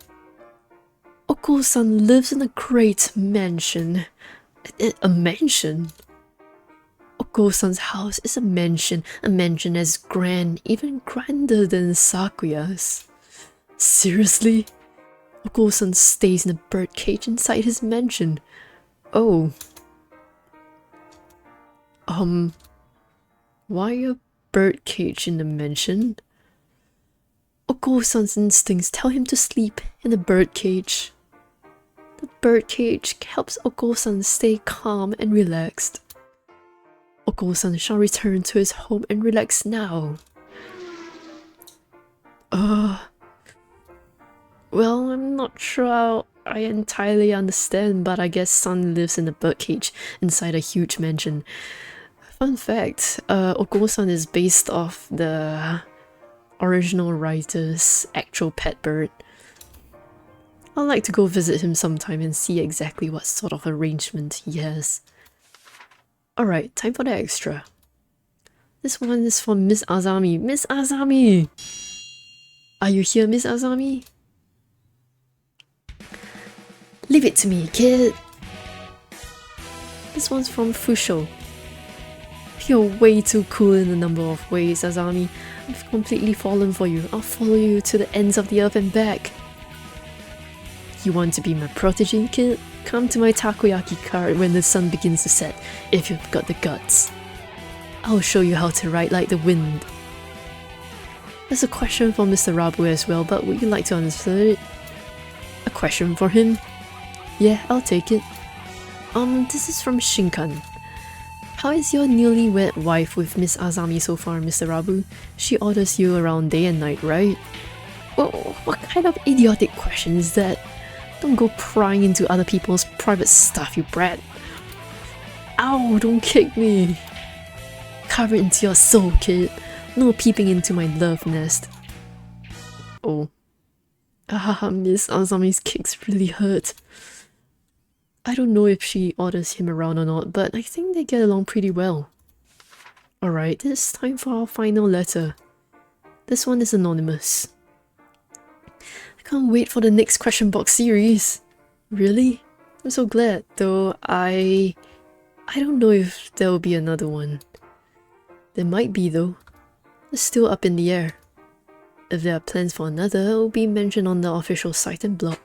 A: Oko-san lives in a great mansion. A mansion? Oko-san's house is a mansion as grand, even grander than Sakuya's. Seriously? Oko-san stays in a birdcage inside his mansion. Oh. Why a birdcage in the mansion? Oko-san's instincts tell him to sleep in a birdcage. The birdcage helps Oko-san stay calm and relaxed. Oko-san shall return to his home and relax now. Well, I'm not sure I entirely understand, but I guess San lives in a birdcage inside a huge mansion. Fun fact, Oko-san is based off the original writer's actual pet bird. I'd like to go visit him sometime and see exactly what sort of arrangement he has. Alright, time for the extra. This one is from Miss Azami. Miss Azami! Are you here, Miss Azami? Leave it to me, kid! This one's from Fusho. You're way too cool in a number of ways, Azami. I've completely fallen for you. I'll follow you to the ends of the earth and back. You want to be my protege, kid? Come to my takoyaki cart when the sun begins to set, if you've got the guts. I'll show you how to ride like the wind. There's a question for Mr. Rabu as well, but would you like to answer it? A question for him? Yeah, I'll take it. This is from Shinkan. How is your newlywed wife with Miss Azami so far, Mr. Rabu? She orders you around day and night, right? Well, what kind of idiotic question is that? Don't go prying into other people's private stuff, you brat. Ow, don't kick me. Carve it into your soul, kid. No peeping into my love nest. Oh. Miss Azami's kicks really hurt. I don't know if she orders him around or not, but I think they get along pretty well. Alright, it's time for our final letter. This one is anonymous. I can't wait for the next question box series. Really? I'm so glad, though I don't know if there will be another one. There might be though. It's still up in the air. If there are plans for another, it will be mentioned on the official site and blog.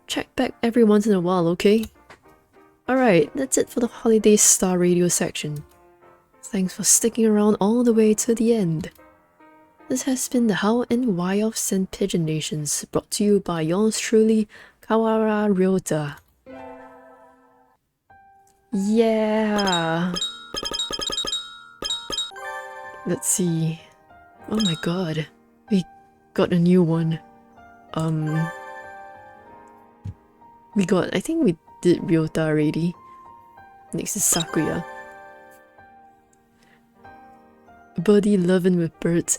A: Check back every once in a while, okay? Alright, that's it for the Holiday Star Radio section. Thanks for sticking around all the way to the end. This has been the How and Why of Sand Pigeon Nations, brought to you by yours truly, Kawara Ryota. Yeah! Let's see. Oh my god. We got a new one. I think we did Ryota already. Next is Sakuya. birdie loving with birds.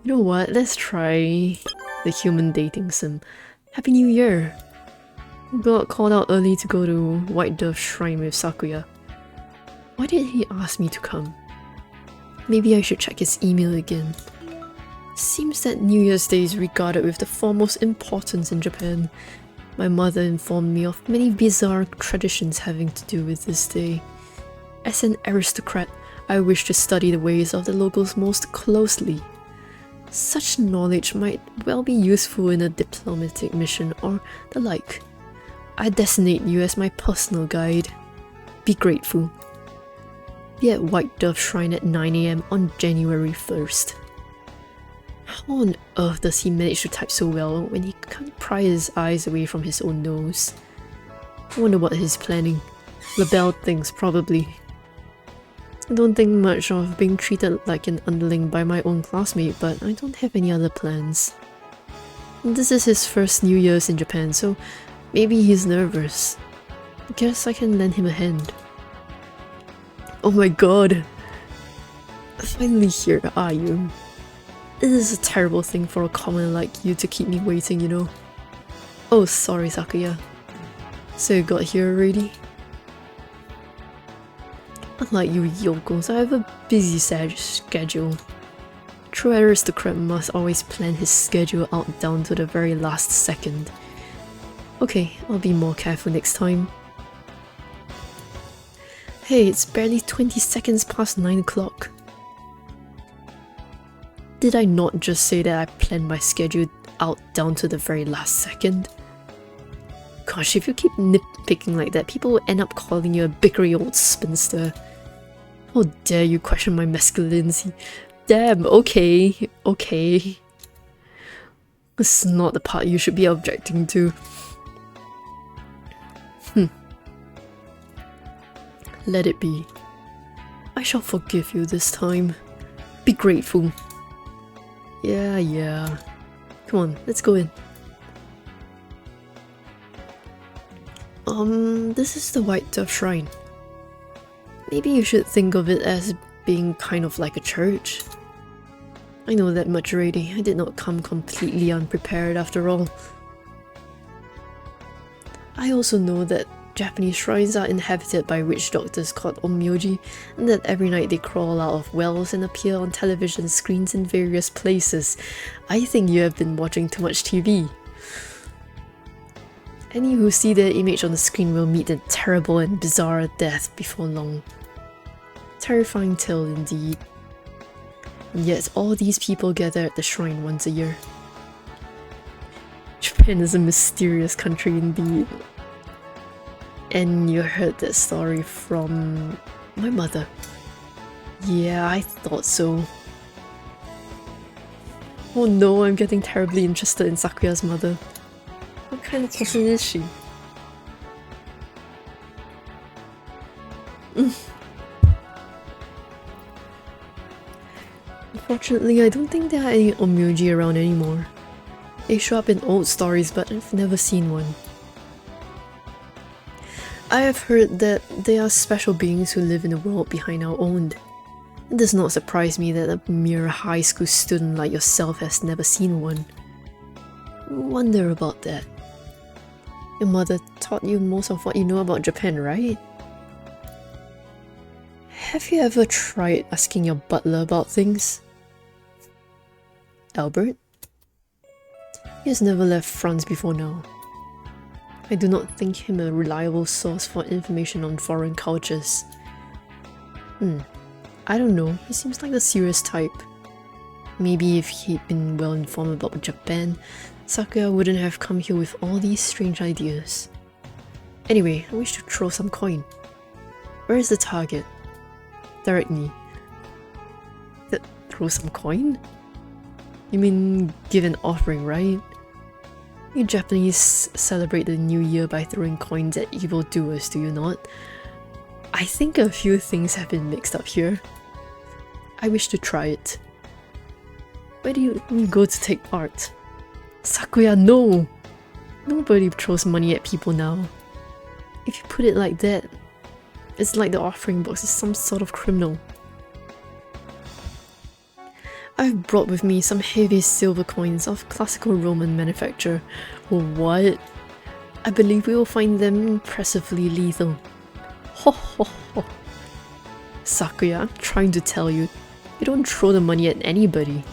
A: You know what? Let's try the human dating sim. Happy New Year! Got called out early to go to White Dove Shrine with Sakuya. Why did he ask me to come? Maybe I should check his email again. Seems that New Year's Day is regarded with the foremost importance in Japan. My mother informed me of many bizarre traditions having to do with this day. As an aristocrat, I wish to study the ways of the locals most closely. Such knowledge might well be useful in a diplomatic mission or the like. I designate you as my personal guide. Be grateful. Be at White Dove Shrine at 9 AM on January 1st. How on earth does he manage to type so well when he can't pry his eyes away from his own nose? I wonder what he's planning. Labelle things, probably. I don't think much of being treated like an underling by my own classmate, but I don't have any other plans. This is his first New Year's in Japan, so maybe he's nervous. I guess I can lend him a hand. Oh my god! Finally here are you. It is a terrible thing for a commoner like you to keep me waiting, you know. Oh, sorry Sakuya. So you got here already? Unlike you yokels, I have a busy schedule. True aristocrat must always plan his schedule out down to the very last second. Okay, I'll be more careful next time. Hey, it's barely 20 seconds past 9 o'clock. Did I not just say that I planned my schedule out down to the very last second? Gosh, if you keep nitpicking like that, people will end up calling you a bickery old spinster. How dare you question my masculinity? Damn, okay. This is not the part you should be objecting to. Let it be. I shall forgive you this time. Be grateful. Yeah. Come on, let's go in. This is the White Dove Shrine. Maybe you should think of it as being kind of like a church. I know that much already. I did not come completely unprepared after all. I also know that Japanese shrines are inhabited by witch doctors called onmyoji, and that every night they crawl out of wells and appear on television screens in various places. I think you have been watching too much TV. Any who see their image on the screen will meet a terrible and bizarre death before long. Terrifying tale indeed. And yet all these people gather at the shrine once a year. Japan is a mysterious country indeed. And you heard that story from my mother. Yeah, I thought so. Oh no, I'm getting terribly interested in Sakuya's mother. What kind of person is she? Unfortunately, I don't think there are any onmyoji around anymore. They show up in old stories, but I've never seen one. I have heard that there are special beings who live in the world behind our own. It does not surprise me that a mere high school student like yourself has never seen one. Wonder about that. Your mother taught you most of what you know about Japan, right? Have you ever tried asking your butler about things? Albert? He has never left France before now. I do not think him a reliable source for information on foreign cultures. I don't know, he seems like the serious type. Maybe if he'd been well informed about Japan, Sakuya wouldn't have come here with all these strange ideas. Anyway, I wish to throw some coin. Where is the target? Direct me. Throw some coin? You mean give an offering, right? You Japanese celebrate the new year by throwing coins at evildoers, do you not? I think a few things have been mixed up here. I wish to try it. Where do you go to take part? Sakuya, no! Nobody throws money at people now. If you put it like that, it's like the offering box is some sort of criminal. I've brought with me some heavy silver coins of classical Roman manufacture. What? I believe we will find them impressively lethal. Ho ho ho. Sakuya, I'm trying to tell you, you don't throw the money at anybody.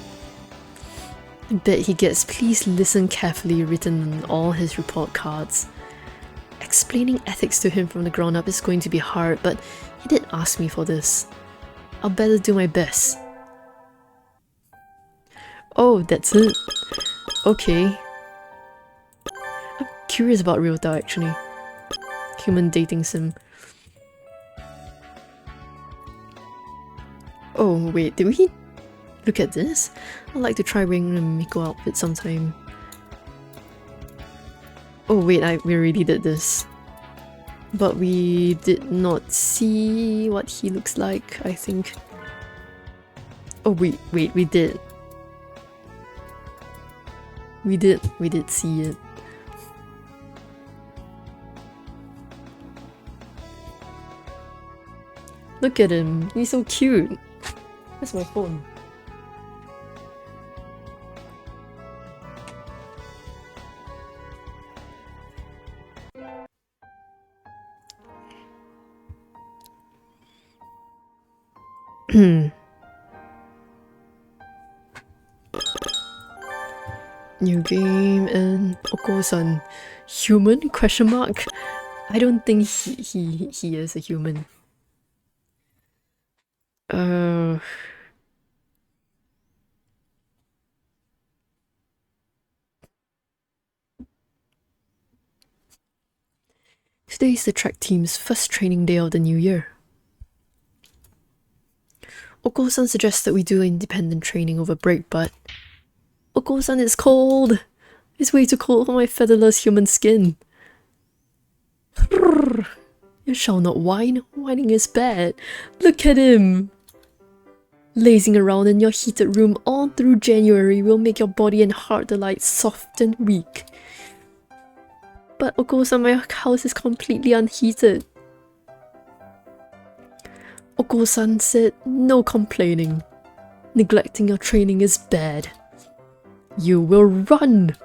A: I bet he gets "please listen carefully" written on all his report cards. Explaining ethics to him from the ground up is going to be hard, but he did ask me for this. I'll better do my best. Oh, that's it. Okay. I'm curious about Ryota actually. Human dating sim. Oh wait, did we look at this? I'd like to try wearing a Miko outfit sometime. Oh wait, we already did this. But we did not see what he looks like, I think. Oh wait, we did. We did see it. Look at him, he's so cute. Where's my phone? New game and Oko-san. Human? Question mark? I don't think he is a human. Today is the track team's first training day of the new year. Oko-san suggests that we do independent training over break, but Oko-san, it's cold! It's way too cold for my featherless human skin. You shall not whine. Whining is bad. Look at him! Lazing around in your heated room all through January will make your body and heart delight soft and weak. But Oko-san, my house is completely unheated. Oko-san said no complaining. Neglecting your training is bad. You will run!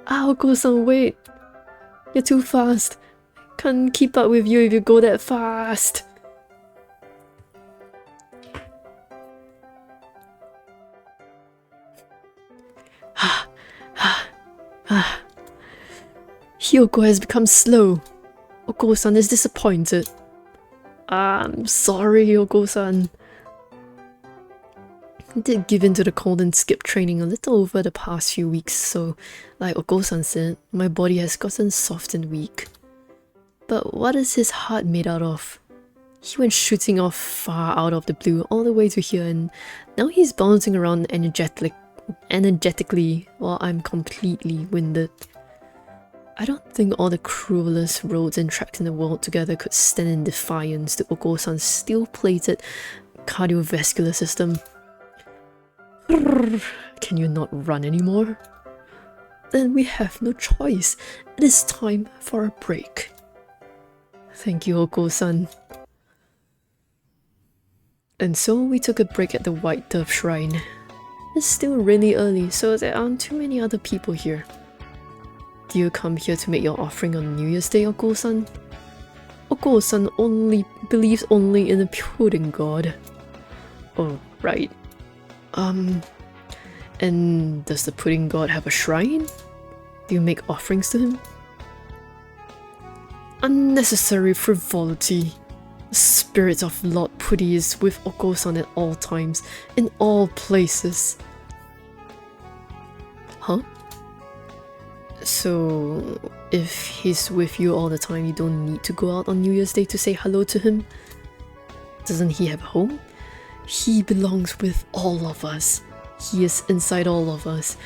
A: Ah, Oko-san, wait. You're too fast. Can't keep up with you if you go that fast. Hyoko has become slow. Oko-san is disappointed. I'm sorry, Oko-san. I did give in to the cold and skip training a little over the past few weeks, so like Oko-san said, my body has gotten soft and weak. But what is his heart made out of? He went shooting off far out of the blue all the way to here, and now he's bouncing around energetically while I'm completely winded. I don't think all the cruelest roads and tracks in the world together could stand in defiance to Oko-san's steel-plated cardiovascular system. Can you not run anymore? Then we have no choice. It is time for a break. Thank you, Oko-san. And so we took a break at the White Dove Shrine. It's still really early, so there aren't too many other people here. Do you come here to make your offering on New Year's Day, Oko-san? Oko-san believes only in the pudding god. Oh, right. And does the pudding god have a shrine? Do you make offerings to him? Unnecessary frivolity. The spirit of Lord Putty is with Oko-san at all times, in all places. Huh? So, if he's with you all the time, you don't need to go out on New Year's Day to say hello to him? Doesn't he have a home? He belongs with all of us. He is inside all of us.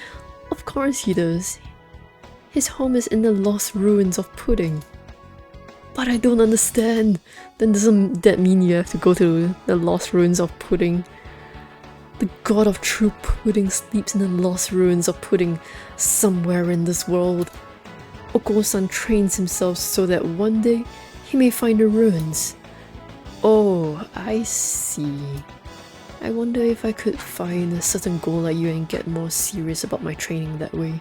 A: Of course he does. His home is in the lost ruins of Pudding. But I don't understand. Then doesn't that mean you have to go to the lost ruins of Pudding? The god of true pudding sleeps in the lost ruins of Pudding somewhere in this world. Oko-san trains himself so that one day he may find the ruins. Oh, I see. I wonder if I could find a certain goal like you and get more serious about my training that way.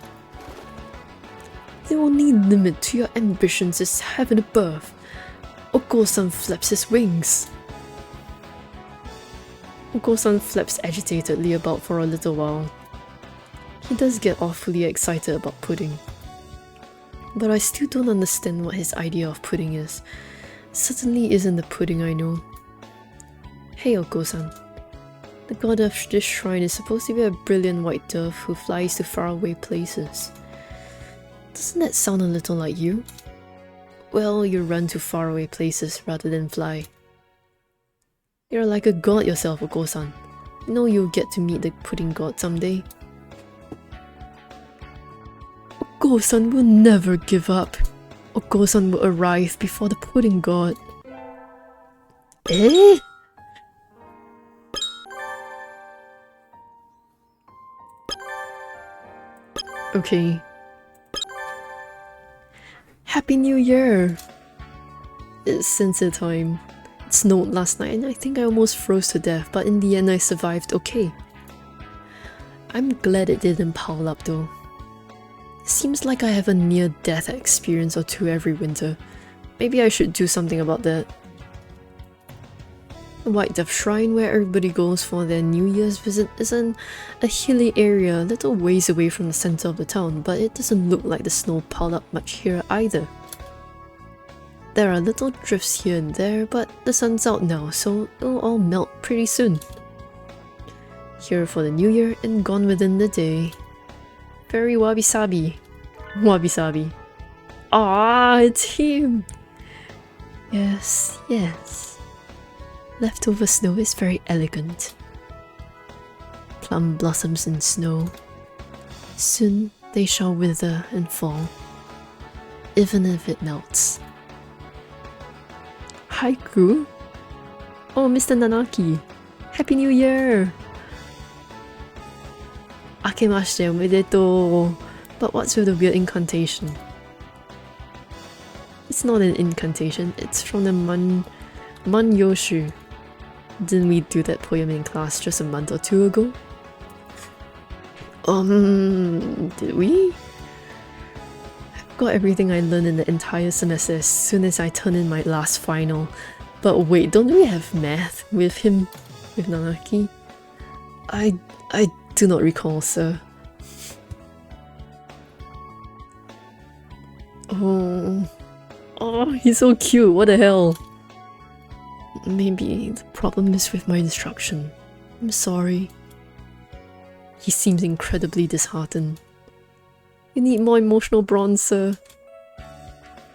A: The only limit to your ambitions is heaven above. Oko-san flaps his wings. Oko-san flaps agitatedly about for a little while. He does get awfully excited about pudding. But I still don't understand what his idea of pudding is. Certainly isn't the pudding I know. Hey Oko-san. The god of this shrine is supposed to be a brilliant white dove who flies to faraway places. Doesn't that sound a little like you? Well, you run to faraway places rather than fly. You're like a god yourself, Oko-san. You know you'll get to meet the pudding god someday. Oko-san will never give up. Oko-san will arrive before the pudding god. Eh? Okay. Happy New Year! It's sensor time. It snowed last night and I think I almost froze to death, but in the end I survived okay. I'm glad it didn't pile up though. It seems like I have a near-death experience or two every winter. Maybe I should do something about that. The White Dove Shrine, where everybody goes for their New Year's visit, is in a hilly area a little ways away from the center of the town, but it doesn't look like the snow piled up much here either. There are little drifts here and there, but the sun's out now, so it'll all melt pretty soon. Here for the New Year and gone within the day. Very wabi-sabi. Wabi-sabi. Ah, it's him! Yes, yes. Leftover snow is very elegant. Plum blossoms in snow. Soon they shall wither and fall, even if it melts. Haiku? Oh, Mr. Nanaki! Happy New Year! Akemashite omedetou! But what's with the weird incantation? It's not an incantation, it's from the Man-yoshu. Didn't we do that poem in class just a month or two ago? Did we? I forgot everything I learned in the entire semester as soon as I turned in my last final. But wait, don't we have math with him? With Nanaki? I do not recall, sir. Oh, he's so cute, what the hell? Maybe the problem is with my instruction. I'm sorry. He seems incredibly disheartened. You need more emotional bronze, sir.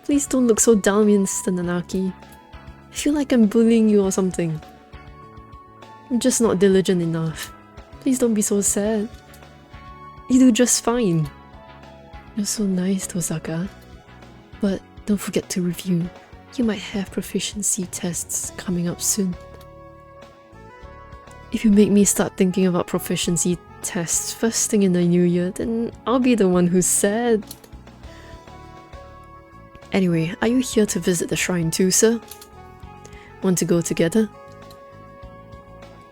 A: Please don't look so down on me, Mr. Nanaki. I feel like I'm bullying you or something. I'm just not diligent enough. Please don't be so sad. You do just fine. You're so nice, Tosaka. But don't forget to review. You might have proficiency tests coming up soon. If you make me start thinking about proficiency tests first thing in the new year, then I'll be the one who's sad. Anyway, are you here to visit the shrine too, sir? Want to go together?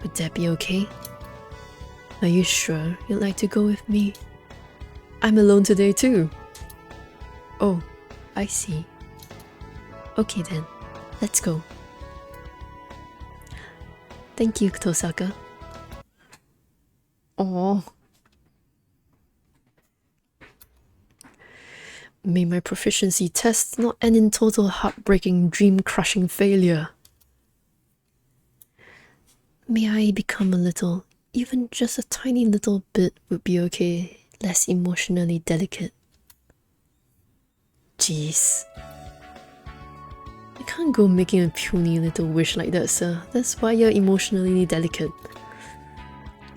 A: Would that be okay? Are you sure you'd like to go with me? I'm alone today too. Oh, I see. Okay then, let's go. Thank you, Tosaka. Aww. May my proficiency test not end in total heartbreaking, dream-crushing failure. May I become a little, even just a tiny little bit would be okay, less emotionally delicate. Jeez. You can't go making a puny little wish like that, sir. That's why you're emotionally delicate.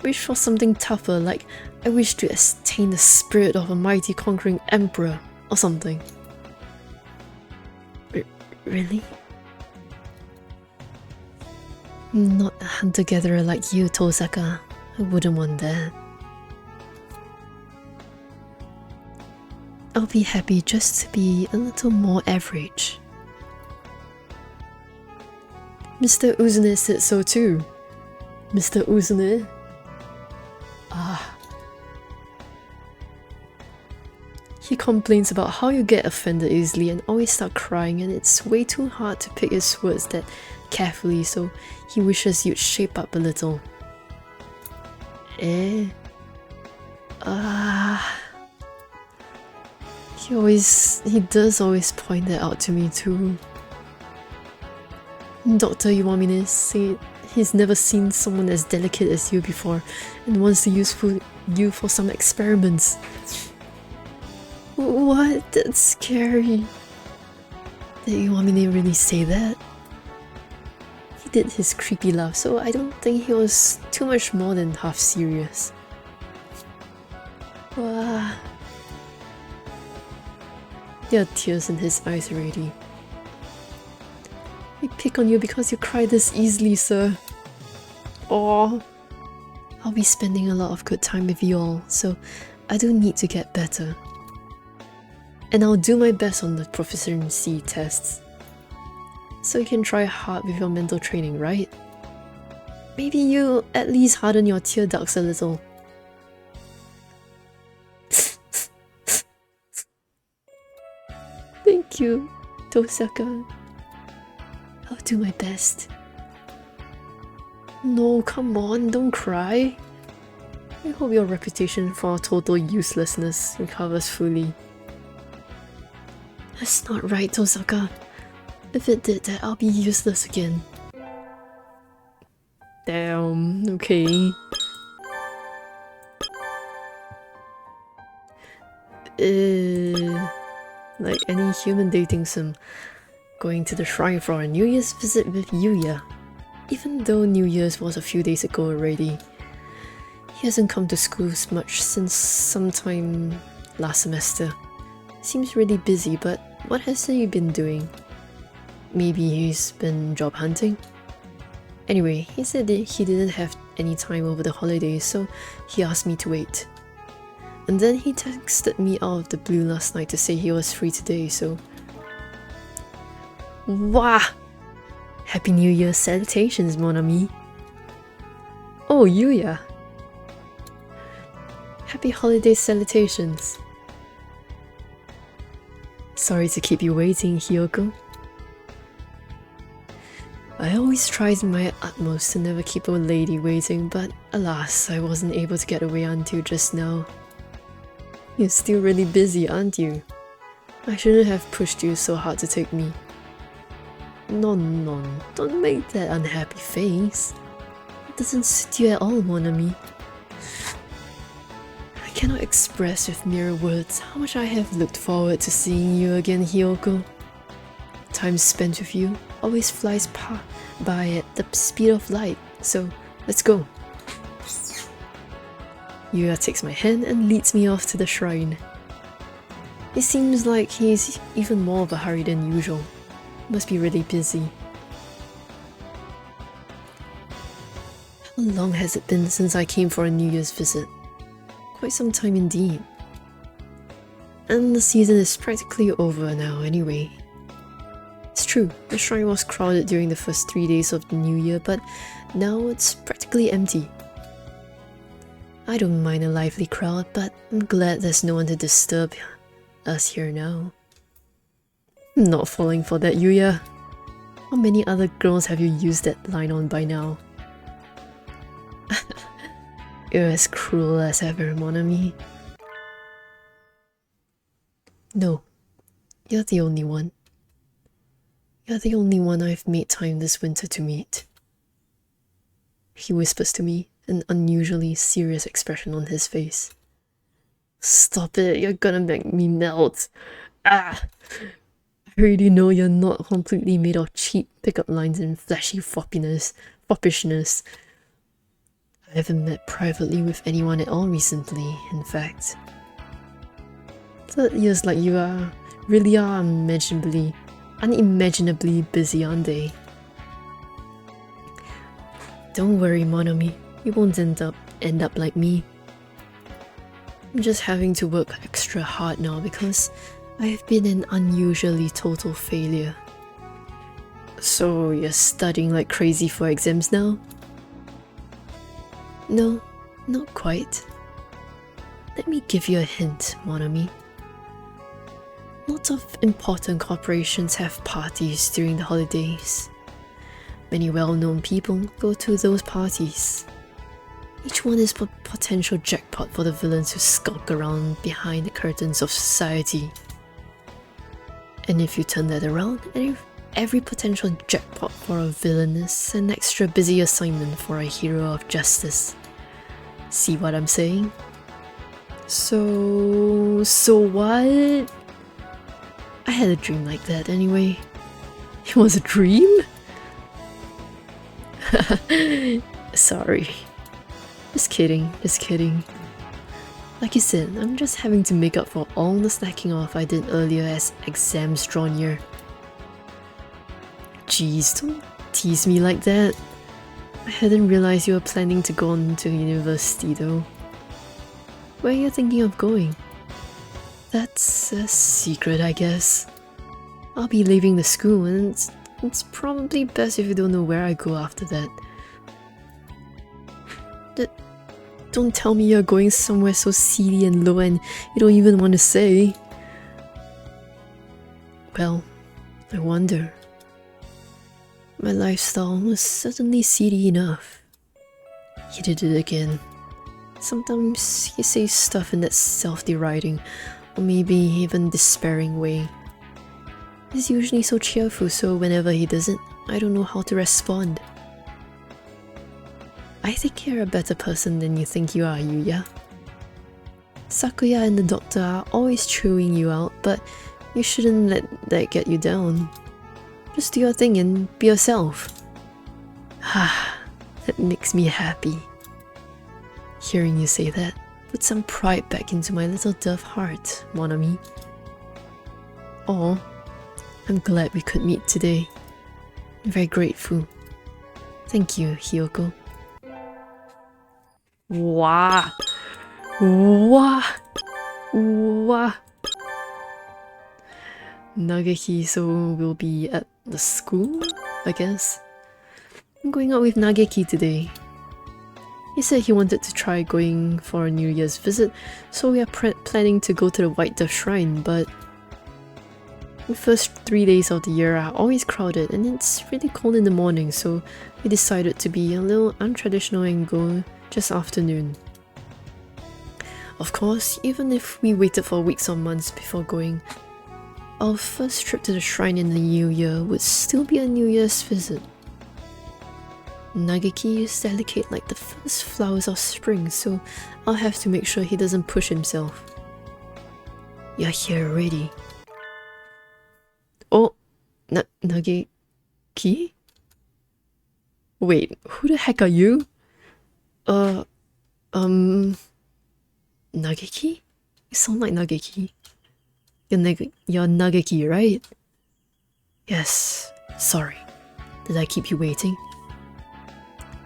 A: Wish for something tougher, like I wish to attain the spirit of a mighty conquering emperor or something. Really? Not a hunter-gatherer like you, Tosaka. I wouldn't want that. I'll be happy just to be a little more average. Mr. Uzune said so too. Mr. Uzune? Ah. He complains about how you get offended easily and always start crying, and it's way too hard to pick his words that carefully, so he wishes you'd shape up a little. Eh? Ah. He does always point that out to me too. Doctor, you want me to say he's never seen someone as delicate as you before and wants to use you for some experiments. What? That's scary. Did you want me to really say that? He did his creepy laugh, so I don't think he was too much more than half serious. Wow. There are tears in his eyes already. I pick on you because you cry this easily, sir. Oh, I'll be spending a lot of good time with you all, so I do need to get better. And I'll do my best on the proficiency tests. So you can try hard with your mental training, right? Maybe you at least harden your tear ducts a little. Thank you, Tosaka. I'll do my best. No, come on, don't cry. I hope your reputation for total uselessness recovers fully. That's not right, Tosaka. If it did that, I'll be useless again. Damn, okay. Like any human dating sim, going to the shrine for a New Year's visit with Yuya. Even though New Year's was a few days ago already. He hasn't come to school much since sometime last semester. Seems really busy, but what has he been doing? Maybe he's been job hunting? Anyway, he said that he didn't have any time over the holidays, so he asked me to wait. And then he texted me out of the blue last night to say he was free today, so... Wah! Happy New Year salutations, mon ami! Oh, Yuya! Happy holiday salutations! Sorry to keep you waiting, Hiyoko. I always tried my utmost to never keep a lady waiting, but alas, I wasn't able to get away until just now. You're still really busy, aren't you? I shouldn't have pushed you so hard to take me. No, don't make that unhappy face. It doesn't suit you at all, mon ami. I cannot express with mere words how much I have looked forward to seeing you again, Hiyoko. Time spent with you always flies by at the speed of light, so let's go. Yuya takes my hand and leads me off to the shrine. It seems like he's even more of a hurry than usual. Must be really busy. How long has it been since I came for a New Year's visit? Quite some time indeed. And the season is practically over now anyway. It's true, the shrine was crowded during the first 3 days of the new year, but now it's practically empty. I don't mind a lively crowd, but I'm glad there's no one to disturb us here now. I'm not falling for that, Yuya. How many other girls have you used that line on by now? You're as cruel as ever, mon ami. No, you're the only one. You're the only one I've made time this winter to meet. He whispers to me, an unusually serious expression on his face. Stop it, you're gonna make me melt. Ah! I already know you're not completely made of cheap pickup lines and flashy foppishness. I haven't met privately with anyone at all recently, in fact. 3 years like you really are unimaginably busy, aren't they? Don't worry, mon ami, you won't end up like me. I'm just having to work extra hard now because I've been an unusually total failure. So you're studying like crazy for exams now? No, not quite. Let me give you a hint, mon ami. Lots of important corporations have parties during the holidays. Many well-known people go to those parties. Each one is a potential jackpot for the villains who skulk around behind the curtains of society. And if you turn that around, every potential jackpot for a villain is an extra busy assignment for a hero of justice. See what I'm saying? So what? I had a dream like that anyway. It was a dream? Sorry. Just kidding. Like you said, I'm just having to make up for all the slacking off I did earlier as exams draw near. Jeez, don't tease me like that. I hadn't realized you were planning to go on to university though. Where are you thinking of going? That's a secret, I guess. I'll be leaving the school and it's probably best if you don't know where I go after that. Don't tell me you're going somewhere so seedy and low and you don't even want to say. Well, I wonder. My lifestyle was certainly seedy enough. He did it again. Sometimes he says stuff in that self-deriding or maybe even despairing way. He's usually so cheerful, so whenever he does it, I don't know how to respond. I think you're a better person than you think you are, Yuya. Sakuya and the doctor are always chewing you out, but you shouldn't let that get you down. Just do your thing and be yourself. That makes me happy. Hearing you say that put some pride back into my little dove heart, mon ami. Oh, I'm glad we could meet today. I'm very grateful. Thank you, Hiyoko. Wow. Nageki, so we'll be at the school, I guess. I'm going out with Nageki today. He said he wanted to try going for a New Year's visit, so we are planning to go to the White Dove Shrine, but the first 3 days of the year are always crowded and it's really cold in the morning, so we decided to be a little untraditional and go just afternoon. Of course, even if we waited for weeks or months before going, our first trip to the shrine in the new year would still be a New Year's visit. Nageki is delicate like the first flowers of spring, so I'll have to make sure he doesn't push himself. You're here already. Oh, Nageki? Wait, who the heck are you? Nageki? You sound like Nageki. You're Nageki, right? Yes, sorry. Did I keep you waiting?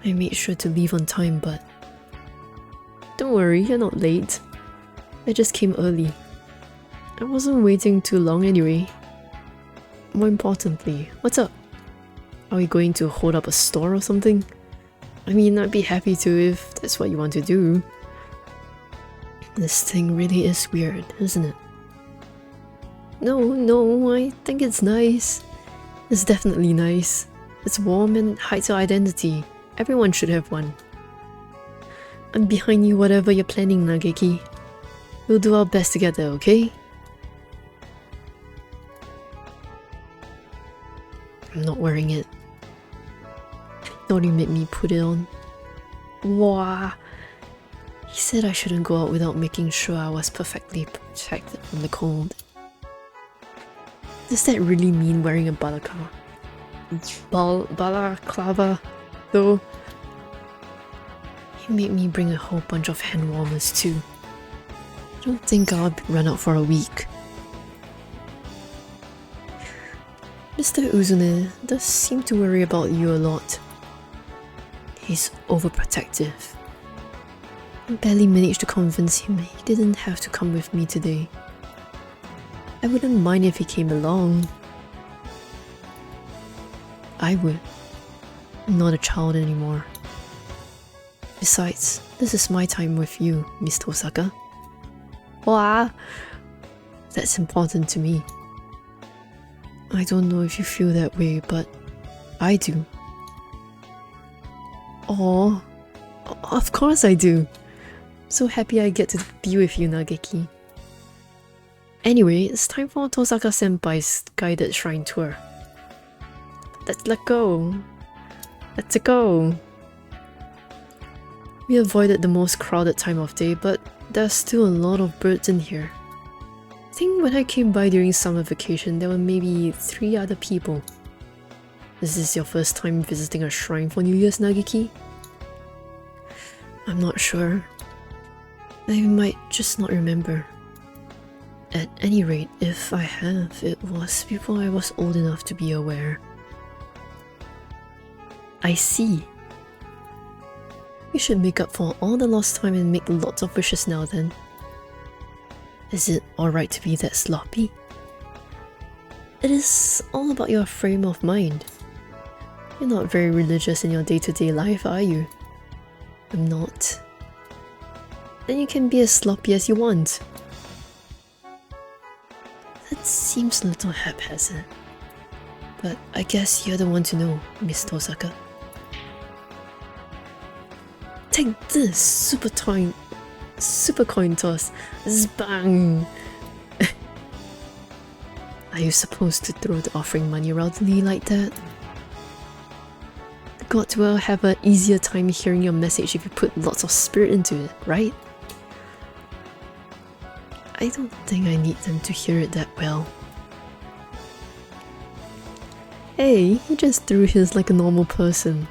A: I made sure to leave on time, but... Don't worry, you're not late. I just came early. I wasn't waiting too long anyway. More importantly, what's up? Are we going to hold up a store or something? I mean, I'd be happy to if that's what you want to do. This thing really is weird, isn't it? No, I think it's nice. It's definitely nice. It's warm and hides our identity. Everyone should have one. I'm behind you whatever you're planning, Nageki. We'll do our best together, okay? I'm not wearing it. Thought he made me put it on. Wow. He said I shouldn't go out without making sure I was perfectly protected from the cold. Does that really mean wearing a balaclava? Balaclava, though? He made me bring a whole bunch of hand warmers too. I don't think I'll run out for a week. Mr. Uzune does seem to worry about you a lot. He's overprotective. I barely managed to convince him he didn't have to come with me today. I wouldn't mind if he came along. I would. I'm not a child anymore. Besides, this is my time with you, Miss Tosaka. Wow, that's important to me. I don't know if you feel that way, but I do. Oh, of course I do. So happy I get to be with you, Nageki. Anyway, it's time for Tosaka-senpai's guided shrine tour. Let's go. Let's go. We avoided the most crowded time of day, but there's still a lot of birds in here. I think when I came by during summer vacation, there were maybe 3 other people. Is this your first time visiting a shrine for New Year's, Nageki? I'm not sure. I might just not remember. At any rate, if I have, it was before I was old enough to be aware. I see. We should make up for all the lost time and make lots of wishes now then. Is it alright to be that sloppy? It is all about your frame of mind. You're not very religious in your day-to-day life, are you? I'm not. Then you can be as sloppy as you want. That seems a little haphazard. But I guess you're the one to know, Miss Tosaka. Take this, super coin toss. Bang! Are you supposed to throw the offering money rowdily like that? The gods will have an easier time hearing your message if you put lots of spirit into it, right? I don't think I need them to hear it that well. Hey, he just threw his like a normal person.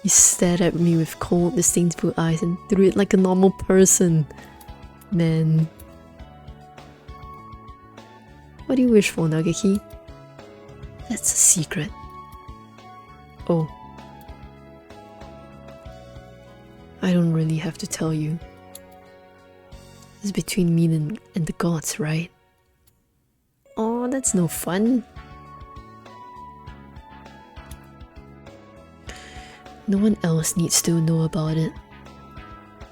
A: He stared at me with cold, disdainful eyes and threw it like a normal person. Man. What do you wish for, Nageki? That's a secret. Oh. I don't really have to tell you. It's between me and the gods, right? Oh, that's no fun. No one else needs to know about it.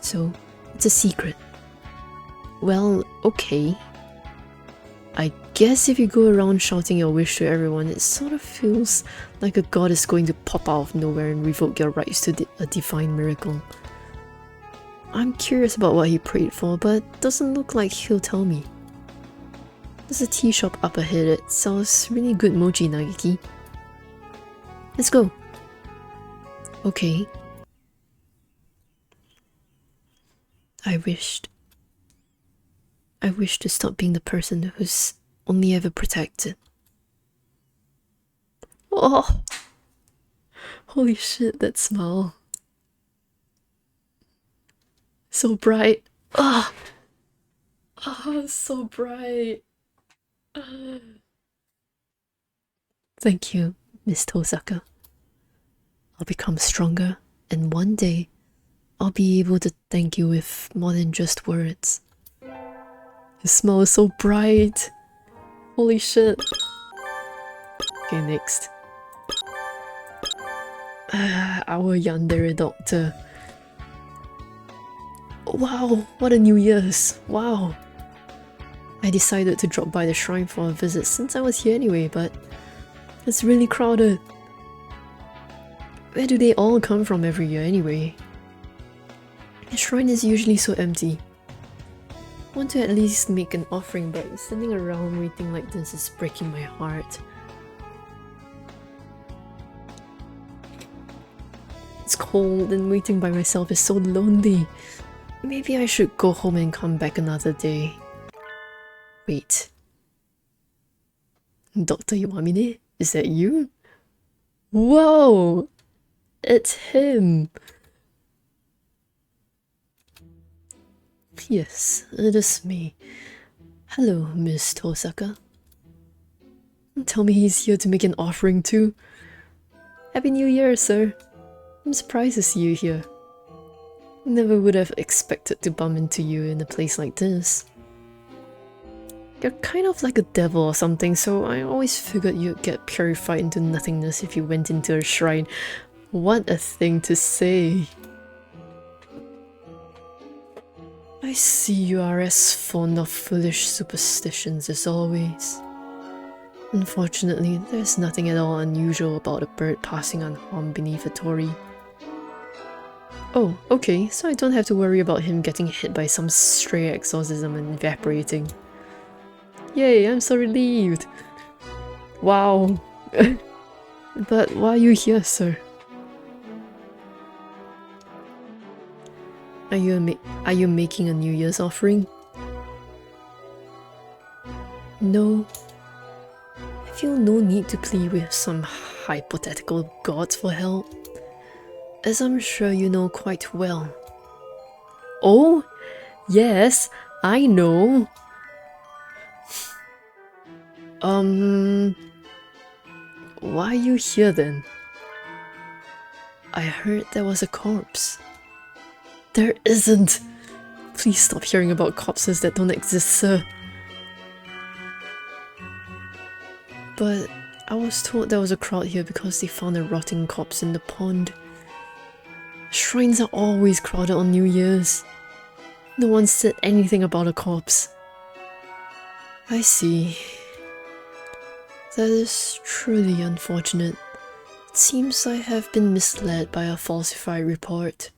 A: So, it's a secret. Well, okay. I guess if you go around shouting your wish to everyone, it sort of feels like a god is going to pop out of nowhere and revoke your rights to a divine miracle. I'm curious about what he prayed for, but doesn't look like he'll tell me. There's a tea shop up ahead that sells really good mochi, Nageki. Let's go. Okay. I wished to stop being the person who's only ever protected. Oh! Holy shit, that smile. So bright. Ah! Oh, so bright. Thank you, Miss Tosaka. I'll become stronger, and one day, I'll be able to thank you with more than just words. His smile is so bright. Holy shit. Okay, next. Our yandere doctor. Wow, what a New Year's. Wow. I decided to drop by the shrine for a visit since I was here anyway, but it's really crowded. Where do they all come from every year anyway? The shrine is usually so empty. Want to at least make an offering, but standing around waiting like this is breaking my heart. It's cold and waiting by myself is so lonely. Maybe I should go home and come back another day. Wait. Dr. Iwamine? Is that you? Whoa! It's him! Yes, it is me. Hello, Miss Tosaka. Tell me he's here to make an offering too. Happy New Year, sir. I'm surprised to see you here. Never would have expected to bump into you in a place like this. You're kind of like a devil or something, so I always figured you'd get purified into nothingness if you went into a shrine. What a thing to say. I see you are as fond of foolish superstitions as always. Unfortunately, there's nothing at all unusual about a bird passing unharmed beneath a torii. Oh, okay, so I don't have to worry about him getting hit by some stray exorcism and evaporating. Yay, I'm so relieved! Wow! But why are you here, sir? Are you making a New Year's offering? No. I feel no need to plead with some hypothetical gods for help, as I'm sure you know quite well. Oh, yes, I know. Why are you here then? I heard there was a corpse. There isn't! Please stop hearing about corpses that don't exist, sir. But I was told there was a crowd here because they found a rotting corpse in the pond. Shrines are always crowded on New Year's. No one said anything about a corpse. I see. That is truly unfortunate. It seems I have been misled by a falsified report.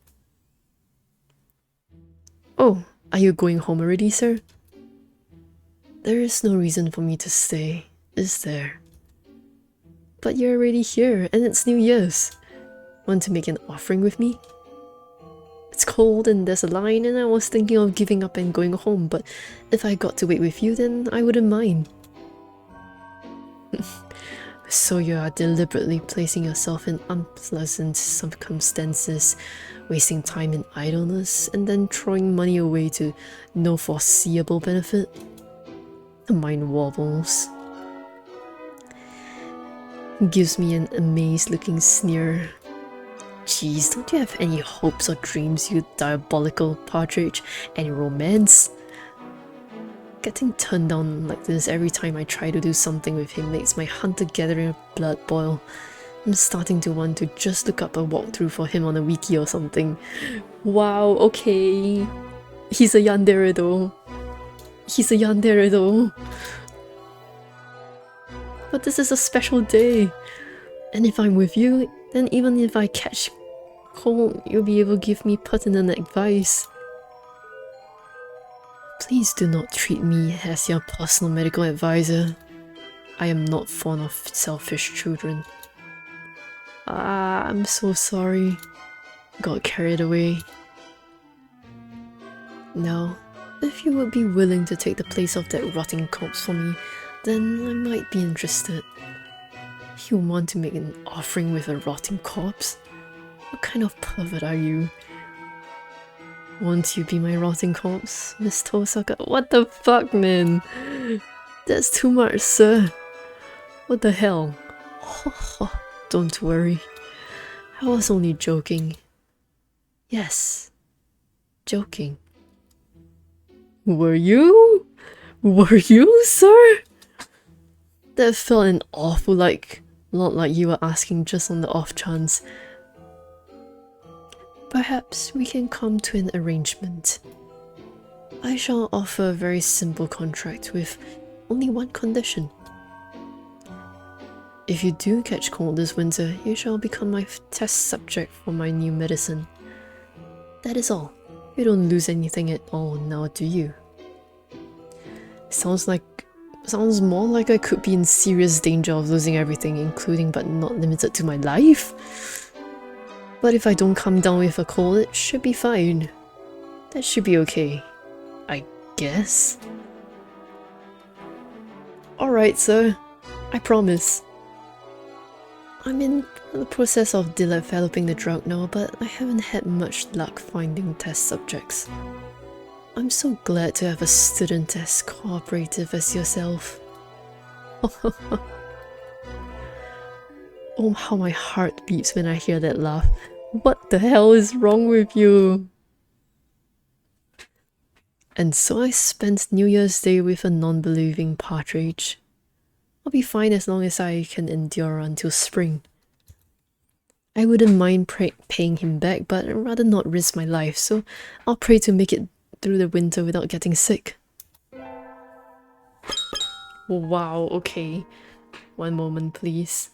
A: Oh, are you going home already, sir? There is no reason for me to stay, is there? But you're already here, and it's New Year's. Want to make an offering with me? It's cold and there's a line, and I was thinking of giving up and going home, but if I got to wait with you, then I wouldn't mind. So you are deliberately placing yourself in unpleasant circumstances, wasting time in idleness, and then throwing money away to no foreseeable benefit? The mind wobbles. Gives me an amazed looking sneer. Jeez, don't you have any hopes or dreams, you diabolical partridge? Any romance? Getting turned down like this every time I try to do something with him makes my hunter-gathering blood boil. I'm starting to want to just look up a walkthrough for him on a wiki or something. Wow, okay. He's a yandere though. He's a yandere though. But this is a special day. And if I'm with you, then even if I catch cold, you'll be able to give me pertinent advice. Please do not treat me as your personal medical advisor. I am not fond of selfish children. I'm so sorry. Got carried away. Now, if you would be willing to take the place of that rotting corpse for me, then I might be interested. You want to make an offering with a rotting corpse? What kind of pervert are you? Won't you be my rotting corpse, Miss Tosaka? What the fuck, man? That's too much, sir. What the hell? Don't worry. I was only joking. Yes, joking. Were you? Were you, sir? That felt an awful lot like you were asking just on the off chance. Perhaps we can come to an arrangement. I shall offer a very simple contract with only one condition. If you do catch cold this winter, you shall become my test subject for my new medicine. That is all. You don't lose anything at all now, do you? Sounds more like I could be in serious danger of losing everything, including but not limited to my life. But if I don't come down with a cold, it should be fine. That should be okay, I guess. Alright, sir. I promise. I'm in the process of developing the drug now, but I haven't had much luck finding test subjects. I'm so glad to have a student as cooperative as yourself. Oh, how my heart beats when I hear that laugh. What the hell is wrong with you? And so I spent New Year's Day with a non-believing partridge. I'll be fine as long as I can endure until spring. I wouldn't mind paying him back, but I'd rather not risk my life, so I'll pray to make it through the winter without getting sick. Wow, okay. One moment, please.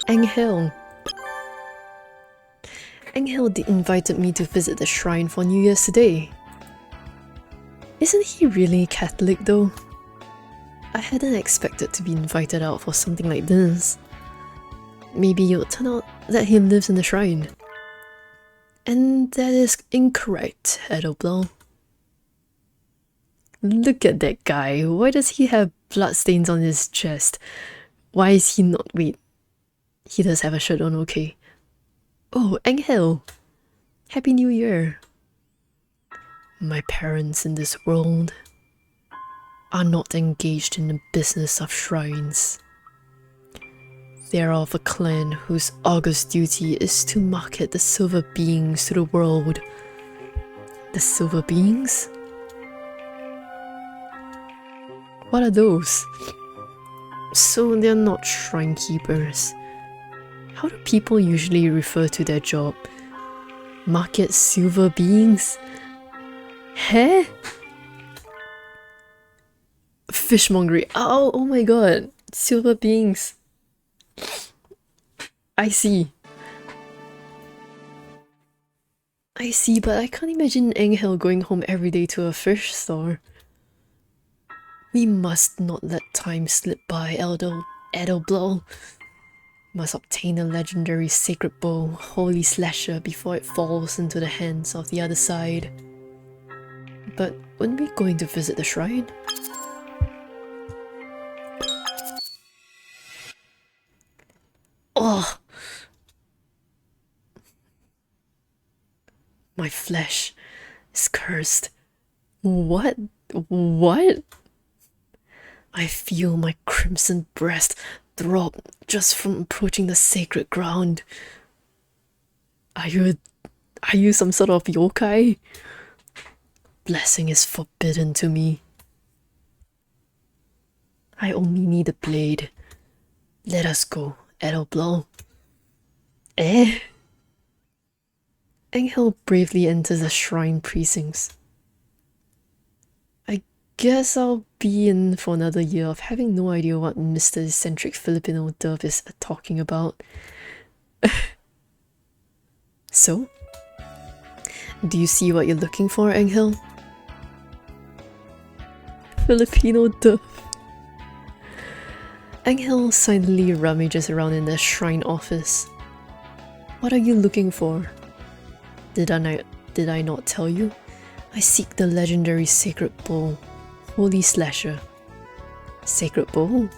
A: Angel. Angel invited me to visit the shrine for New Year's Day. Isn't he really Catholic though? I hadn't expected to be invited out for something like this. Maybe it would turn out that he lives in the shrine. And that is incorrect, Hatoful. Look at that guy. Why does he have bloodstains on his chest? Why is he not... Wait. He does have a shirt on, okay. Oh, Angel! Happy New Year! My parents in this world are not engaged in the business of shrines. They are of a clan whose august duty is to market the silver beings to the world. The silver beings? What are those? So they're not shrine keepers. How do people usually refer to their job? Market silver beings? Huh? Fishmongery. Oh my god. Silver beings. I see. I see, but I can't imagine Angel going home every day to a fish store. We must not let time slip by, Hatoful. Must obtain a legendary sacred bow, Holy Slasher, before it falls into the hands of the other side. But weren't we going to visit the shrine? Oh! My flesh is cursed. What? What? I feel my crimson breast throb just from approaching the sacred ground. Are you some sort of yokai? Blessing is forbidden to me. I only need a blade. Let us go, Hatoful. Eh? Angel bravely enters the shrine precincts. I guess I'll be in for another year of having no idea what Mr. Eccentric Filipino Dove is talking about. So? Do you see what you're looking for, Angel? Filipino Dove. Angel silently rummages around in the shrine office. What are you looking for? Did I not tell you? I seek the legendary sacred bow, Holy Slasher. Sacred bow?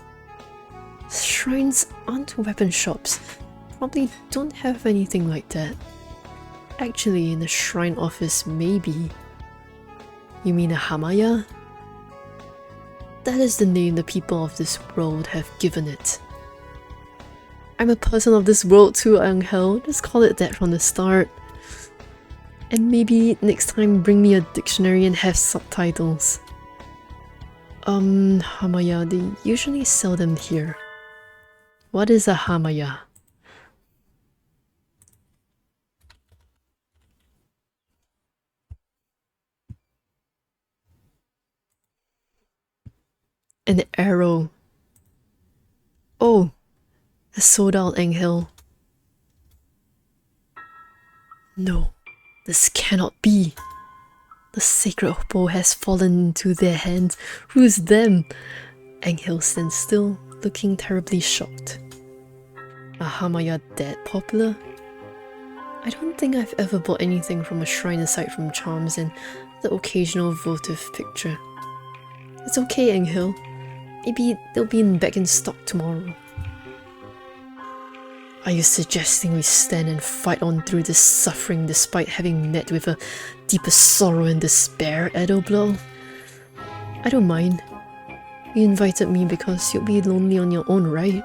A: Shrines aren't weapon shops. Probably don't have anything like that. Actually, in the shrine office, maybe. You mean a Hamaya? That is the name the people of this world have given it. I'm a person of this world too, Angel. Just call it that from the start. And maybe next time bring me a dictionary and have subtitles. Hamaya, they usually sell them here. What is a Hamaya? An arrow. Oh, a sold out Angel. No, this cannot be. The sacred bow has fallen into their hands. Who's them? Angel stands still, looking terribly shocked. Are Hamaya that popular? I don't think I've ever bought anything from a shrine aside from charms and the occasional votive picture. It's okay, Angel. Maybe they'll be back in stock tomorrow. Are you suggesting we stand and fight on through this suffering despite having met with a deeper sorrow and despair, Hatoful? I don't mind. You invited me because you'll be lonely on your own, right?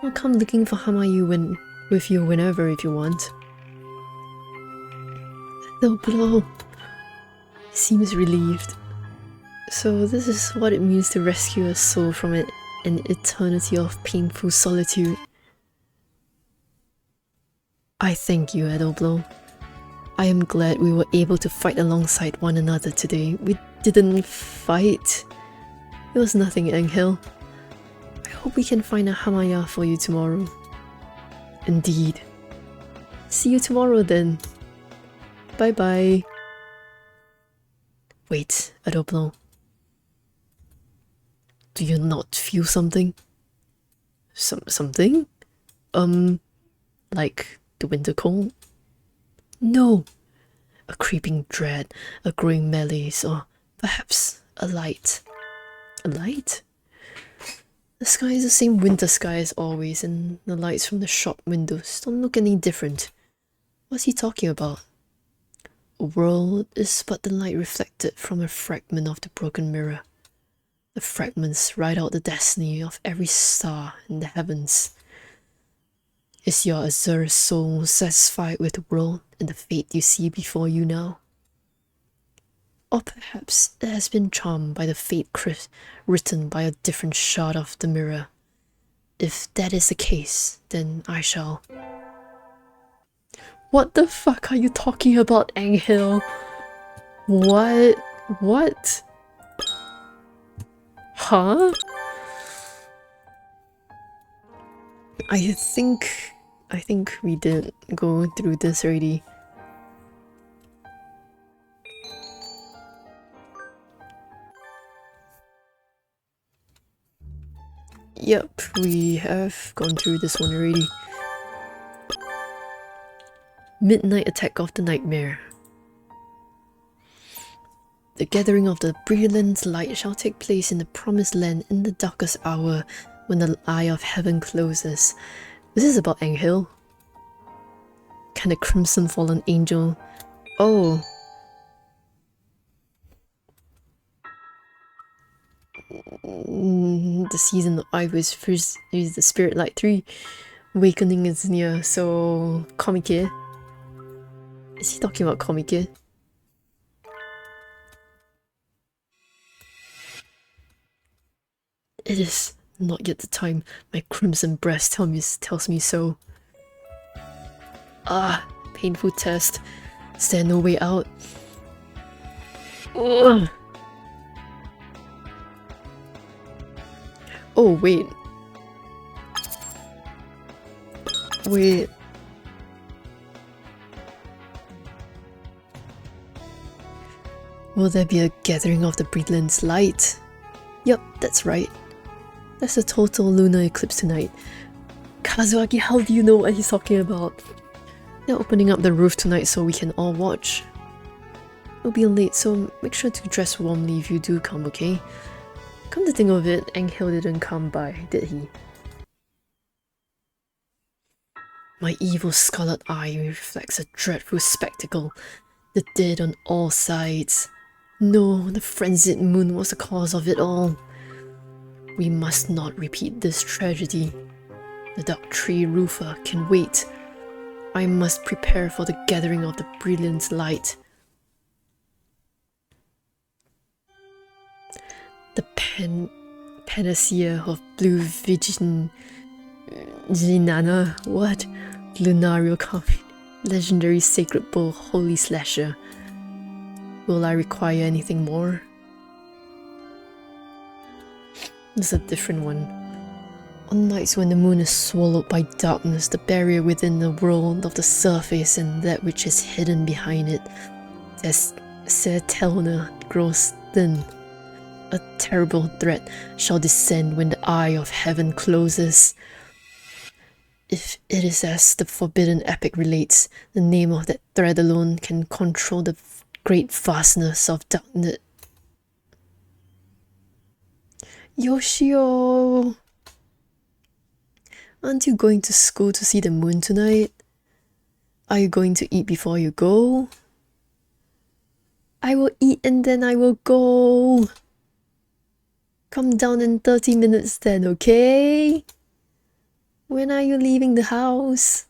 A: I'll come looking for Hamayu when with you whenever if you want. No blow. He seems relieved. So this is what it means to rescue a soul from an eternity of painful solitude. I thank you, Edoblo. I am glad we were able to fight alongside one another today. We didn't fight. It was nothing, Angel. I hope we can find a Hamaya for you tomorrow. Indeed. See you tomorrow then. Bye bye. Wait, Edoblo. Do you not feel something? Something? Like the winter cold? No! A creeping dread, a growing malaise, or perhaps a light. A light? The sky is the same winter sky as always, and the lights from the shop windows don't look any different. What's he talking about? A world is but the light reflected from a fragment of the broken mirror. The fragments write out the destiny of every star in the heavens. Is your azure soul satisfied with the world and the fate you see before you now? Or perhaps it has been charmed by the fate written by a different shard of the mirror. If that is the case, then I shall... What the fuck are you talking about, Angel? What? What? Huh? I think we did go through this already. Yep, we have gone through this one already. Midnight Attack of the Nightmare. The gathering of the brilliant light shall take place in the promised land in the darkest hour when the eye of heaven closes. This is about Angel. Can the crimson fallen angel... Oh. The season of Iris first is the Spirit Light 3. Awakening is near, so... Komike? Is he talking about Komike? It is not yet the time. My crimson breast tells me so. Ah, painful test. Is there no way out? Ugh. Oh, wait. Wait. Will there be a gathering of the brilliant light? Yup, that's right. There's a total lunar eclipse tonight. Kazuaki, how do you know what he's talking about? They're opening up the roof tonight so we can all watch. It'll be late, so make sure to dress warmly if you do come, okay? Come to think of it, Angel didn't come by, did he? My evil scarlet eye reflects a dreadful spectacle. The dead on all sides. No, the frenzied moon was the cause of it all. We must not repeat this tragedy. The dark tree roofer can wait. I must prepare for the gathering of the brilliant light. The panacea of blue Ginana, what? Lunario coffee, legendary sacred bowl, holy slasher. Will I require anything more? This is a different one. On nights when the moon is swallowed by darkness, the barrier within the world of the surface and that which is hidden behind it, as Sertelna grows thin. A terrible threat shall descend when the eye of heaven closes. If it is as the forbidden epic relates, the name of that thread alone can control the great vastness of darkness. Yoshio! Aren't you going to school to see the moon tonight? Are you going to eat before you go? I will eat and then I will go. Come down in 30 minutes then, okay? When are you leaving the house?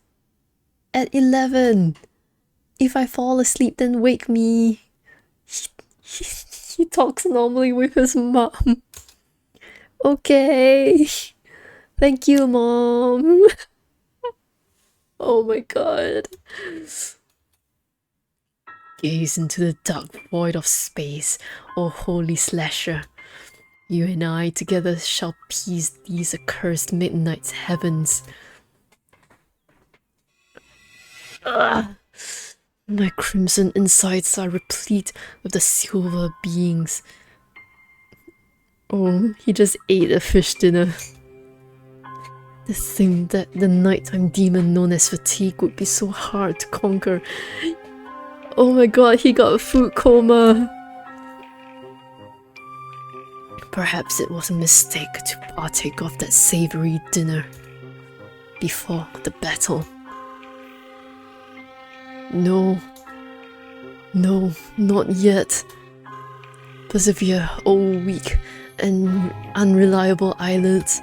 A: At 11. If I fall asleep, then wake me. He talks normally with his mom. Okay. Thank you, Mom. Oh my god. Gaze into the dark void of space, O holy slasher. You and I together shall piece these accursed midnight's heavens. My crimson insides are replete with the silver beings. Oh, he just ate a fish dinner. To think that the nighttime demon known as fatigue would be so hard to conquer. Oh my god, he got a food coma. Perhaps it was a mistake to partake of that savory dinner before the battle. No, not yet. Persevere, O weak and unreliable eyelids.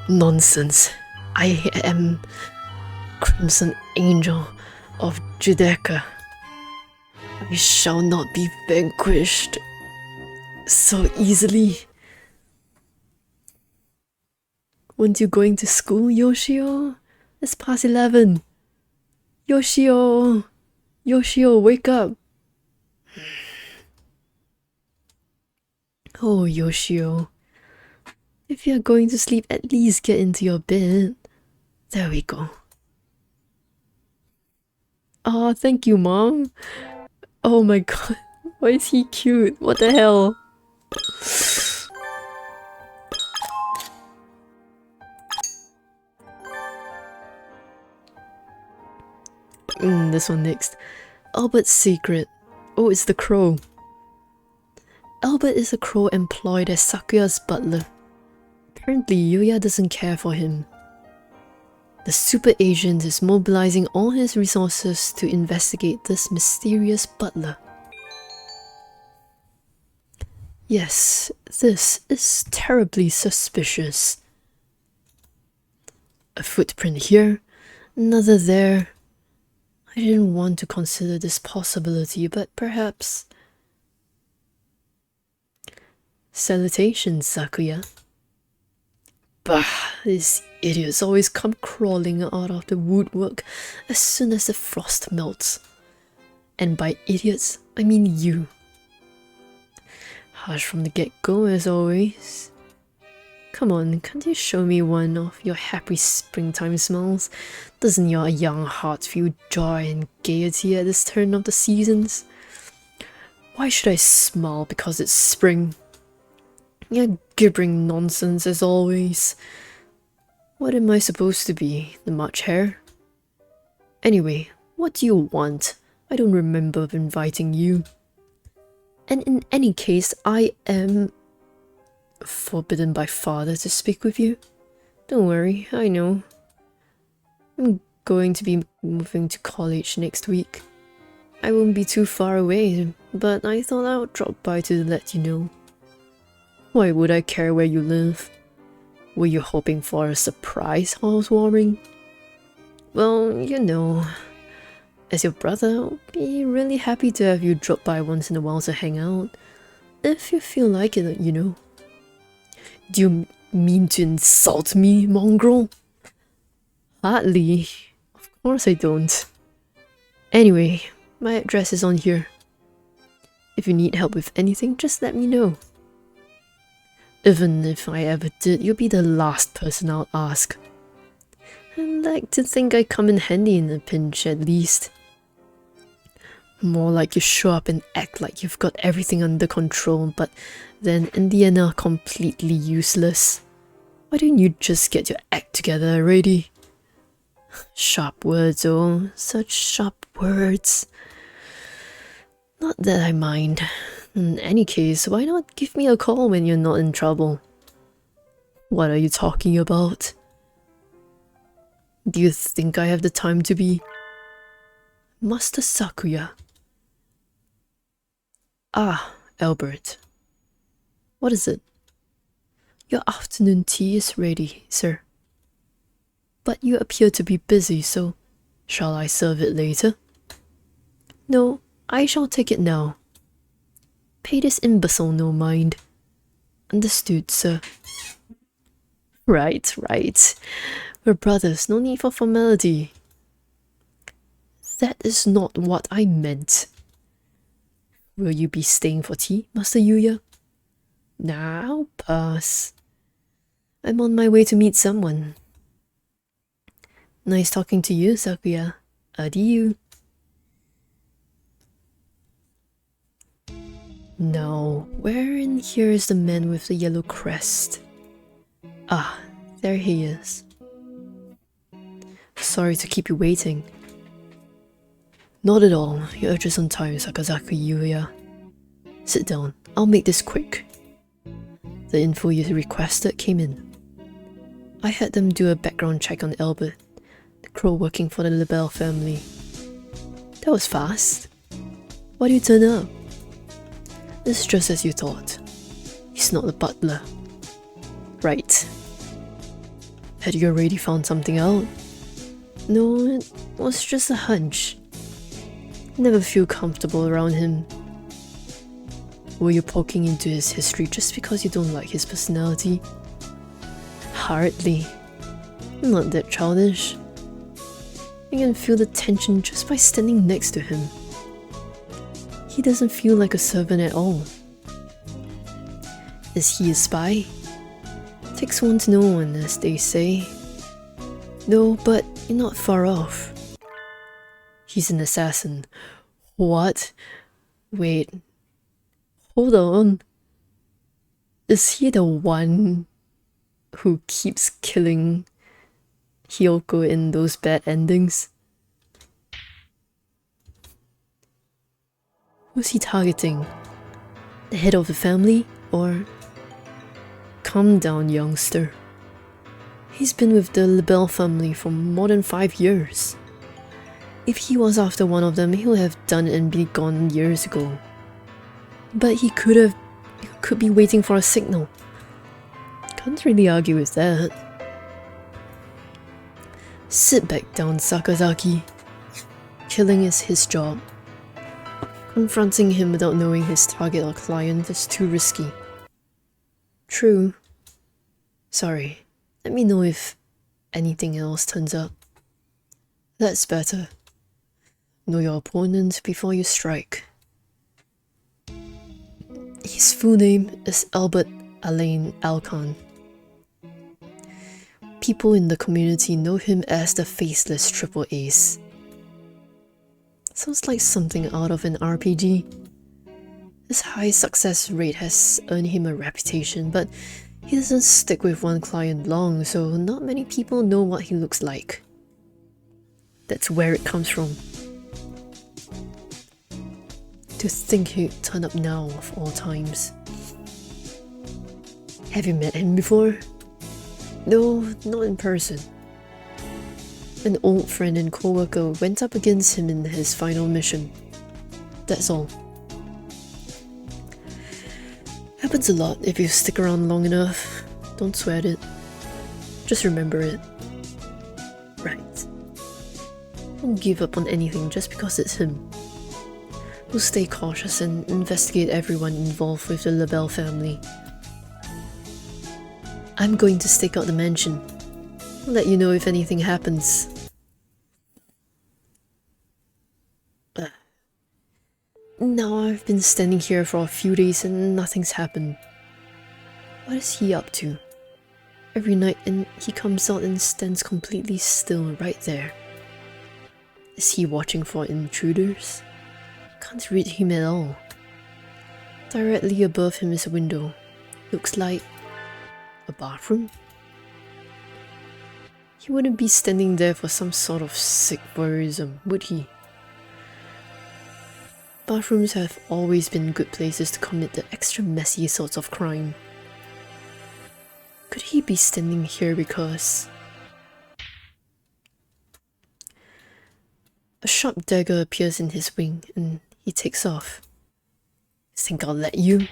A: Nonsense. I am Crimson Angel of Judaica. I shall not be vanquished so easily. Weren't you going to school, Yoshio? It's past 11. Yoshio! Yoshio, wake up! Oh, Yoshio. If you're going to sleep, at least get into your bed. There we go. Oh, thank you, Mom. Oh my god. Why is he cute? What the hell? This one next. Albert's secret. Oh, it's the crow. Albert is a crow employed as Sakuya's butler. Apparently, Yuya doesn't care for him. The super agent is mobilizing all his resources to investigate this mysterious butler. Yes, this is terribly suspicious. A footprint here, another there. I didn't want to consider this possibility, but perhaps... Salutations, Sakuya. Bah, these idiots always come crawling out of the woodwork as soon as the frost melts. And by idiots, I mean you. Harsh from the get-go as always. Come on, can't you show me one of your happy springtime smiles? Doesn't your young heart feel joy and gaiety at this turn of the seasons? Why should I smile because it's spring? You're gibbering nonsense as always. What am I supposed to be, the March Hare? Anyway, what do you want? I don't remember inviting you. And in any case, I am forbidden by father to speak with you. Don't worry, I know. I'm going to be moving to college next week. I won't be too far away, but I thought I would drop by to let you know. Why would I care where you live? Were you hoping for a surprise housewarming? Well, you know, as your brother, I'll be really happy to have you drop by once in a while to hang out. If you feel like it, you know. Do you mean to insult me, mongrel? Hardly. Of course I don't. Anyway, my address is on here. If you need help with anything, just let me know. Even if I ever did, you'll be the last person I'll ask. I'd like to think I come in handy in a pinch at least. More like you show up and act like you've got everything under control, but then in the end are completely useless. Why don't you just get your act together already? Sharp words, oh, such sharp words. Not that I mind. In any case, why not give me a call when you're not in trouble? What are you talking about? Do you think I have the time to be... Master Sakuya, Ah, Albert. What is it? Your afternoon tea is ready, sir. But you appear to be busy, so shall I serve it later? No, I shall take it now. Pay this imbecile no mind. Understood, sir. Right. We're brothers, no need for formality. That is not what I meant. Will you be staying for tea, Master Yuya? Now, pass. I'm on my way to meet someone. Nice talking to you, Sakuya. Adieu. Now, where in here is the man with the yellow crest? Ah, there he is. Sorry to keep you waiting. Not at all. You're just on time, Sakazaki Yuya. Sit down. I'll make this quick. The info you requested came in. I had them do a background check on Albert, the crow working for the Lebel family. That was fast. Why do you turn up? It's just as you thought. He's not the butler. Right. Had you already found something out? No, it was just a hunch. Never feel comfortable around him. Were you poking into his history just because you don't like his personality? Hardly. Not that childish. You can feel the tension just by standing next to him. He doesn't feel like a servant at all. Is he a spy? Takes one to know one, as they say. No, but you're not far off. He's an assassin. What? Wait. Hold on. Is he the one who keeps killing Hyoko in those bad endings? Who's he targeting? The head of the family? Or... Calm down, youngster. He's been with the Lebel family for more than 5 years. If he was after one of them, he would have done it and be gone years ago. But he could be waiting for a signal. Can't really argue with that. Sit back down, Sakazaki. Killing is his job. Confronting him without knowing his target or client is too risky. True. Sorry. Let me know if anything else turns up. That's better. Know your opponent before you strike. His full name is Albert Alain Alcon. People in the community know him as the Faceless Triple Ace. Sounds like something out of an RPG. His high success rate has earned him a reputation, but he doesn't stick with one client long, so not many people know what he looks like. That's where it comes from. To think he'd turn up now of all times. Have you met him before? No, not in person. An old friend and co-worker went up against him in his final mission. That's all. Happens a lot if you stick around long enough. Don't sweat it. Just remember it. Right. Don't give up on anything just because it's him. We'll stay cautious and investigate everyone involved with the Lebel family. I'm going to stake out the mansion. I'll let you know if anything happens. Now I've been standing here for a few days and nothing's happened. What is he up to? Every night and he comes out and stands completely still right there. Is he watching for intruders? Can't read him at all. Directly above him is a window. Looks like a bathroom? He wouldn't be standing there for some sort of sick voyeurism, would he? Bathrooms have always been good places to commit the extra messy sorts of crime. Could he be standing here because... A sharp dagger appears in his wing and he takes off. Think I'll let you?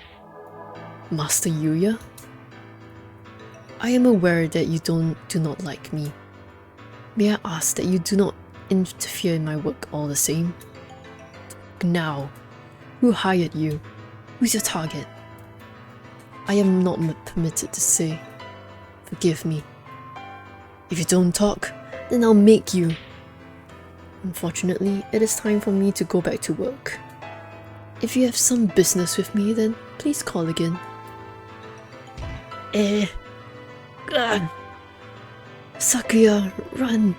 A: Master Yuya? I am aware that you do not like me. May I ask that you do not interfere in my work all the same? Now, who hired you? Who's your target? I am not permitted to say. Forgive me. If you don't talk, then I'll make you. Unfortunately, it is time for me to go back to work. If you have some business with me, then please call again. Sakuya, run!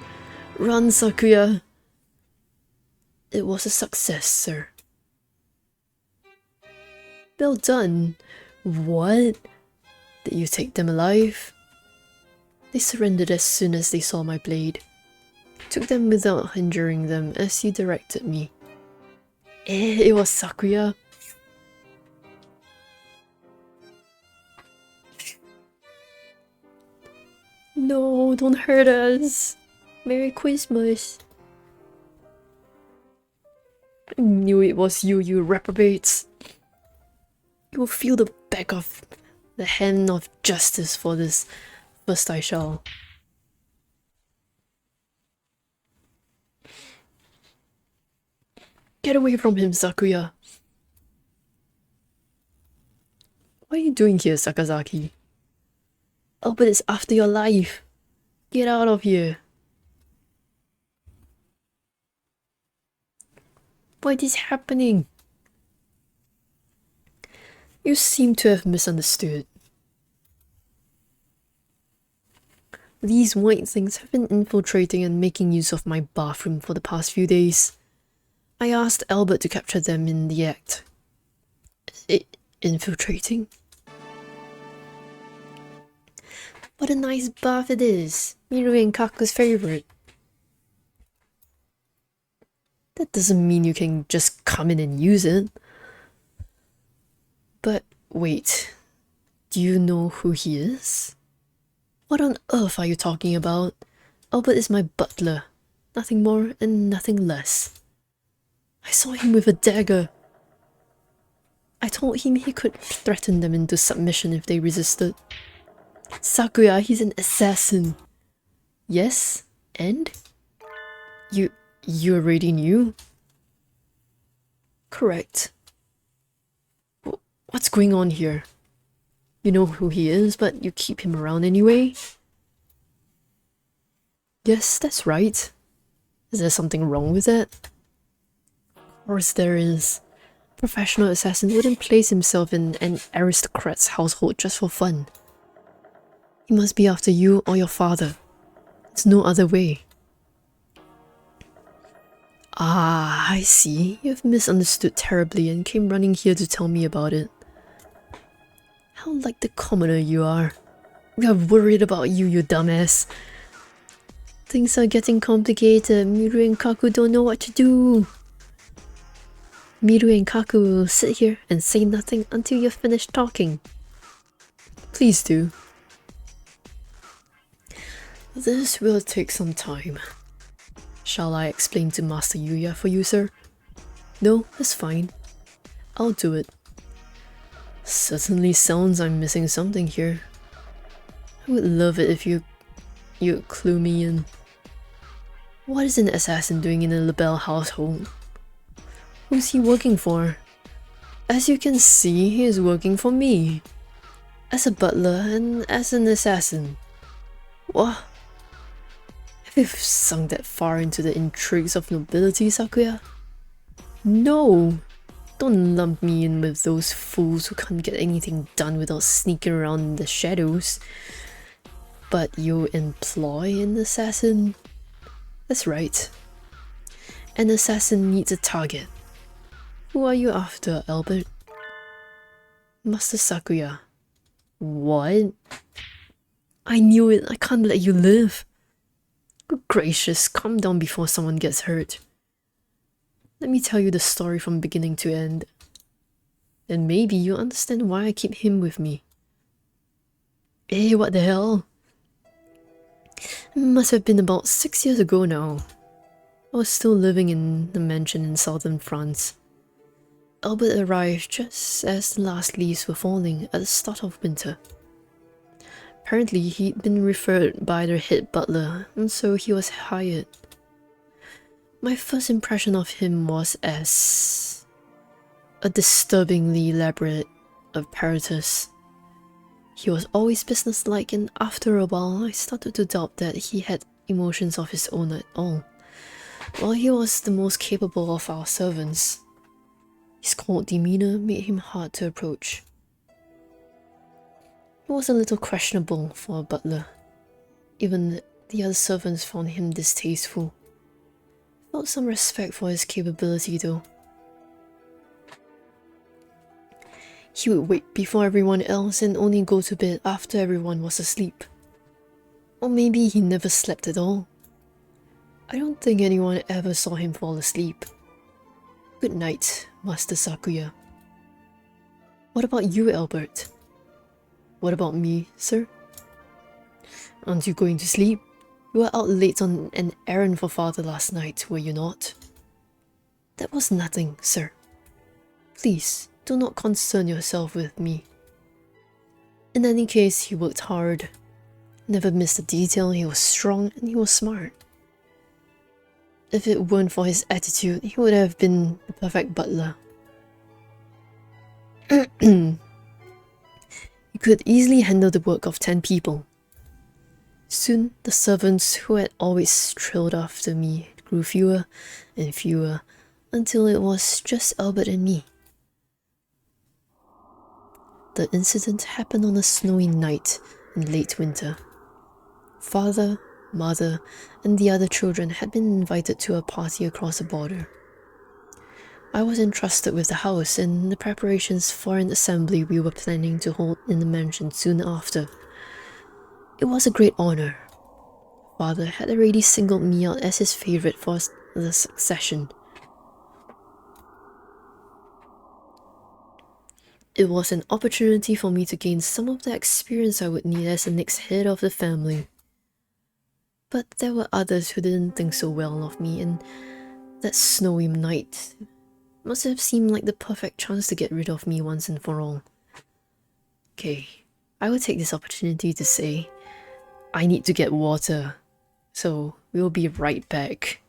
A: Run, Sakuya! It was a success, sir. Well done. What? Did you take them alive? They surrendered as soon as they saw my blade. Took them without injuring them as you directed me. It was Sakuya. No, don't hurt us. Merry Christmas. I knew it was you, you reprobates. You will feel the back of the hand of justice for this. First I shall. Get away from him, Sakuya. What are you doing here, Sakazaki? Albert is after your life. Get out of here. What is happening? You seem to have misunderstood. These white things have been infiltrating and making use of my bathroom for the past few days. I asked Albert to capture them in the act. Infiltrating? What a nice bath it is. Miru and Kaku's favorite. That doesn't mean you can just come in and use it. But wait, do you know who he is? What on earth are you talking about? Albert is my butler. Nothing more and nothing less. I saw him with a dagger. I told him he could threaten them into submission if they resisted. Sakuya, he's an assassin. Yes, and? You already knew? Correct. What's going on here? You know who he is, but you keep him around anyway? Yes, that's right. Is there something wrong with it? Of course there is. A professional assassin wouldn't place himself in an aristocrat's household just for fun. He must be after you or your father. There's no other way. Ah, I see. You've misunderstood terribly and came running here to tell me about it. How like the commoner you are. We are worried about you, you dumbass. Things are getting complicated. Miru and Kaku don't know what to do. Miru and Kaku will sit here and say nothing until you're finished talking. Please do. This will take some time. Shall I explain to Master Yuya for you, sir? No, that's fine. I'll do it. Certainly sounds I'm missing something here. I would love it if you clue me in. What is an assassin doing in a Lebel household? Who's he working for? As you can see, he is working for me. As a butler and as an assassin. What? Have you sunk that far into the intrigues of nobility, Sakuya? No! Don't lump me in with those fools who can't get anything done without sneaking around in the shadows. But you employ an assassin? That's right. An assassin needs a target. Who are you after, Albert? Master Sakuya. What? I knew it. I can't let you live. Good gracious, calm down before someone gets hurt. Let me tell you the story from beginning to end. Then maybe you'll understand why I keep him with me. What the hell? It must have been about 6 years ago now. I was still living in the mansion in southern France. Albert arrived just as the last leaves were falling at the start of winter. Apparently, he'd been referred by their head butler, and so he was hired. My first impression of him was as a disturbingly elaborate apparatus. He was always businesslike, and after a while I started to doubt that he had emotions of his own at all. While he was the most capable of our servants, his cold demeanor made him hard to approach. He was a little questionable for a butler. Even the other servants found him distasteful. I felt some respect for his capability though. He would wait before everyone else and only go to bed after everyone was asleep. Or maybe he never slept at all. I don't think anyone ever saw him fall asleep. Good night, Master Sakuya. What about you, Albert? What about me, sir? Aren't you going to sleep? You were out late on an errand for father last night, were you not? That was nothing, sir. Please, do not concern yourself with me. In any case, he worked hard. Never missed a detail, he was strong and he was smart. If it weren't for his attitude, he would have been the perfect butler. He could easily handle the work of 10 people. Soon, the servants who had always trailed after me grew fewer and fewer until it was just Albert and me. The incident happened on a snowy night in late winter. Father, mother, and the other children had been invited to a party across the border. I was entrusted with the house and the preparations for an assembly we were planning to hold in the mansion soon after. It was a great honor. Father had already singled me out as his favorite for the succession. It was an opportunity for me to gain some of the experience I would need as the next head of the family. But there were others who didn't think so well of me, and that snowy night must have seemed like the perfect chance to get rid of me once and for all. Okay, I will take this opportunity to say, I need to get water, so we'll be right back.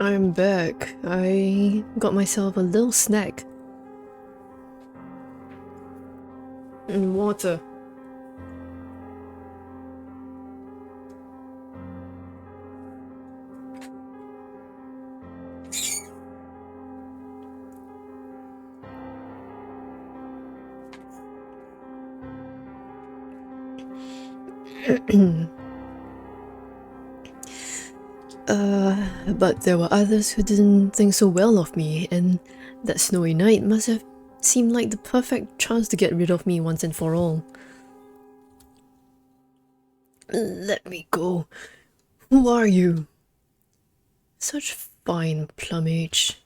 A: I'm back. I got myself a little snack. And water. But there were others who didn't think so well of me, and that snowy night must have seemed like the perfect chance to get rid of me once and for all. Let me go. Who are you? Such fine plumage.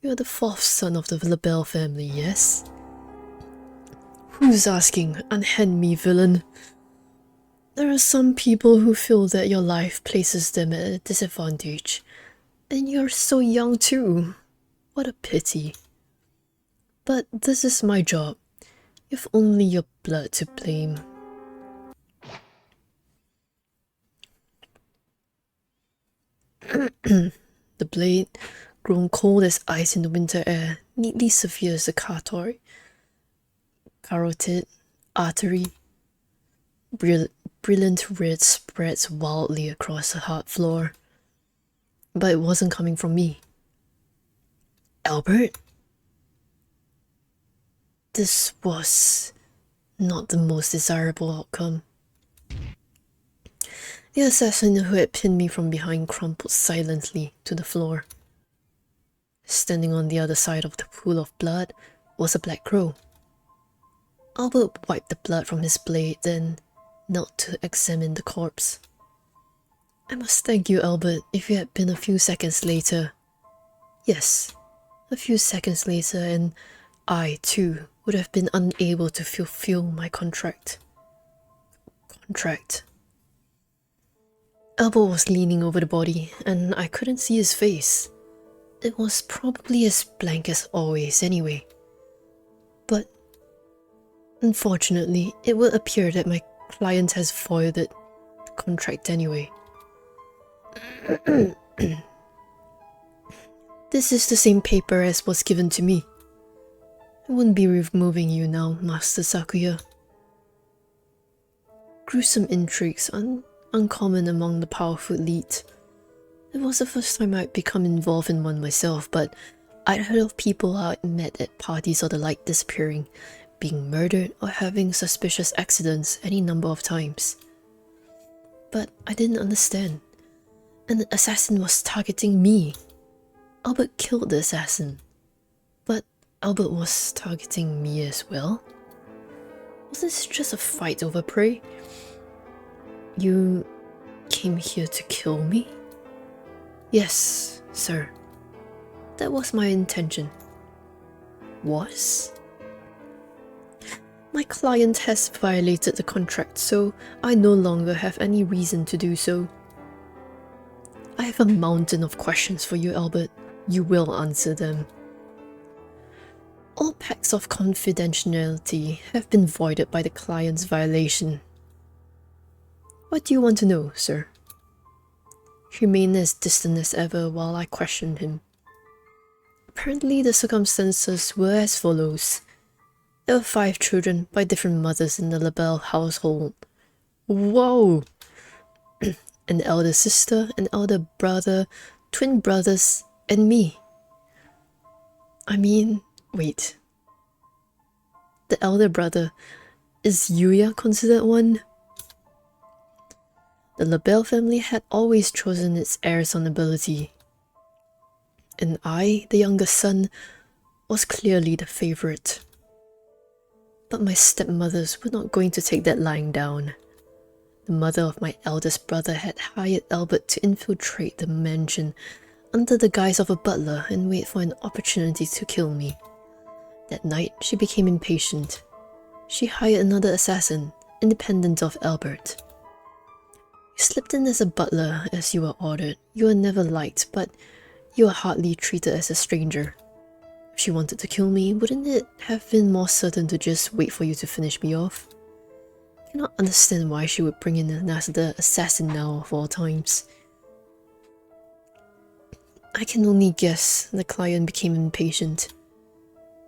A: You're the fourth son of the Labelle family, yes? Who's asking? Unhand me, villain. There are some people who feel that your life places them at a disadvantage. And you're so young too. What a pity. But this is my job. You've only your blood to blame. The blade, grown cold as ice in the winter air, neatly severs the carotid artery. Brilliant red spreads wildly across the hard floor. But it wasn't coming from me. Albert? This was not the most desirable outcome. The assassin who had pinned me from behind crumpled silently to the floor. Standing on the other side of the pool of blood was a black crow. Albert wiped the blood from his blade, then knelt to examine the corpse. I must thank you, Albert, if you had been a few seconds later. Yes, a few seconds later, and I, too, would have been unable to fulfill my contract. Albert was leaning over the body, and I couldn't see his face. It was probably as blank as always anyway. But unfortunately, it would appear that my client has voided the contract anyway. This is the same paper as was given to me. I wouldn't be removing you now, Master Sakuya. Gruesome intrigues, uncommon among the powerful elite. It was the first time I'd become involved in one myself, but I'd heard of people I'd met at parties or the like disappearing, being murdered, or having suspicious accidents any number of times. But I didn't understand. An assassin was targeting me. Albert killed the assassin. But Albert was targeting me as well? Was this just a fight over prey? You came here to kill me? Yes, sir. That was my intention. Was? My client has violated the contract, so I no longer have any reason to do so. I have a mountain of questions for you, Albert. You will answer them. All pacts of confidentiality have been voided by the client's violation. What do you want to know, sir? He remained as distant as ever while I questioned him. Apparently the circumstances were as follows. There were 5 children by different mothers in the Labelle household. Whoa! An elder sister, an elder brother, twin brothers, and me. I mean, wait. The elder brother, is Yuya considered one? The Labelle family had always chosen its heirs on ability. And I, the youngest son, was clearly the favorite. But my stepmothers were not going to take that lying down. The mother of my eldest brother had hired Albert to infiltrate the mansion under the guise of a butler and wait for an opportunity to kill me. That night, she became impatient. She hired another assassin, independent of Albert. You slipped in as a butler as you were ordered. You were never liked, but you were hardly treated as a stranger. If she wanted to kill me, wouldn't it have been more certain to just wait for you to finish me off? I cannot understand why she would bring in another assassin now of all times. I can only guess the client became impatient.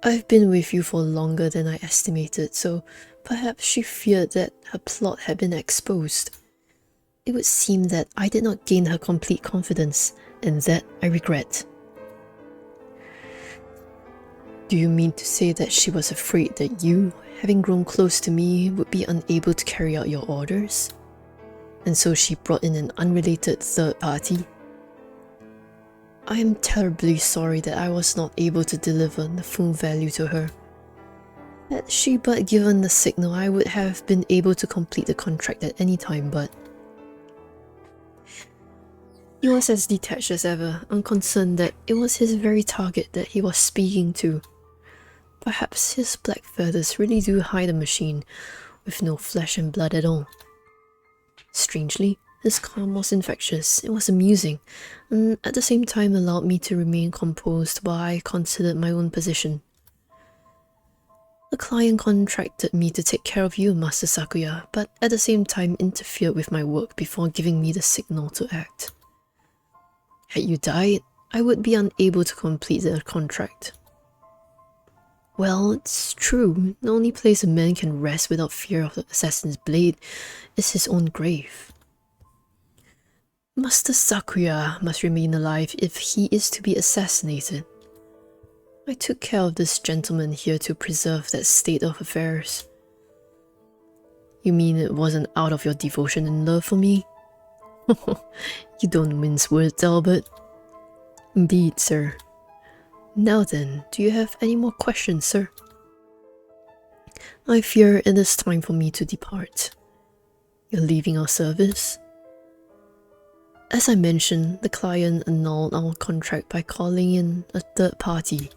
A: I've been with you for longer than I estimated, so perhaps she feared that her plot had been exposed. It would seem that I did not gain her complete confidence, and that I regret. Do you mean to say that she was afraid that you, having grown close to me, would be unable to carry out your orders? And so she brought in an unrelated third party? I am terribly sorry that I was not able to deliver the full value to her. Had she but given the signal, I would have been able to complete the contract at any time, but... He was as detached as ever, unconcerned that it was his very target that he was speaking to. Perhaps his black feathers really do hide a machine with no flesh and blood at all. Strangely, his calm was infectious. It was amusing, and at the same time allowed me to remain composed while I considered my own position. The client contracted me to take care of you, Master Sakuya, but at the same time interfered with my work before giving me the signal to act. Had you died, I would be unable to complete the contract. Well, it's true. The only place a man can rest without fear of the assassin's blade is his own grave. Master Sakuya must remain alive if he is to be assassinated. I took care of this gentleman here to preserve that state of affairs. You mean it wasn't out of your devotion and love for me? You don't mince words, Albert. Indeed, sir. Now then, do you have any more questions, sir? I fear it is time for me to depart. You're leaving our service? As I mentioned, the client annulled our contract by calling in a third party.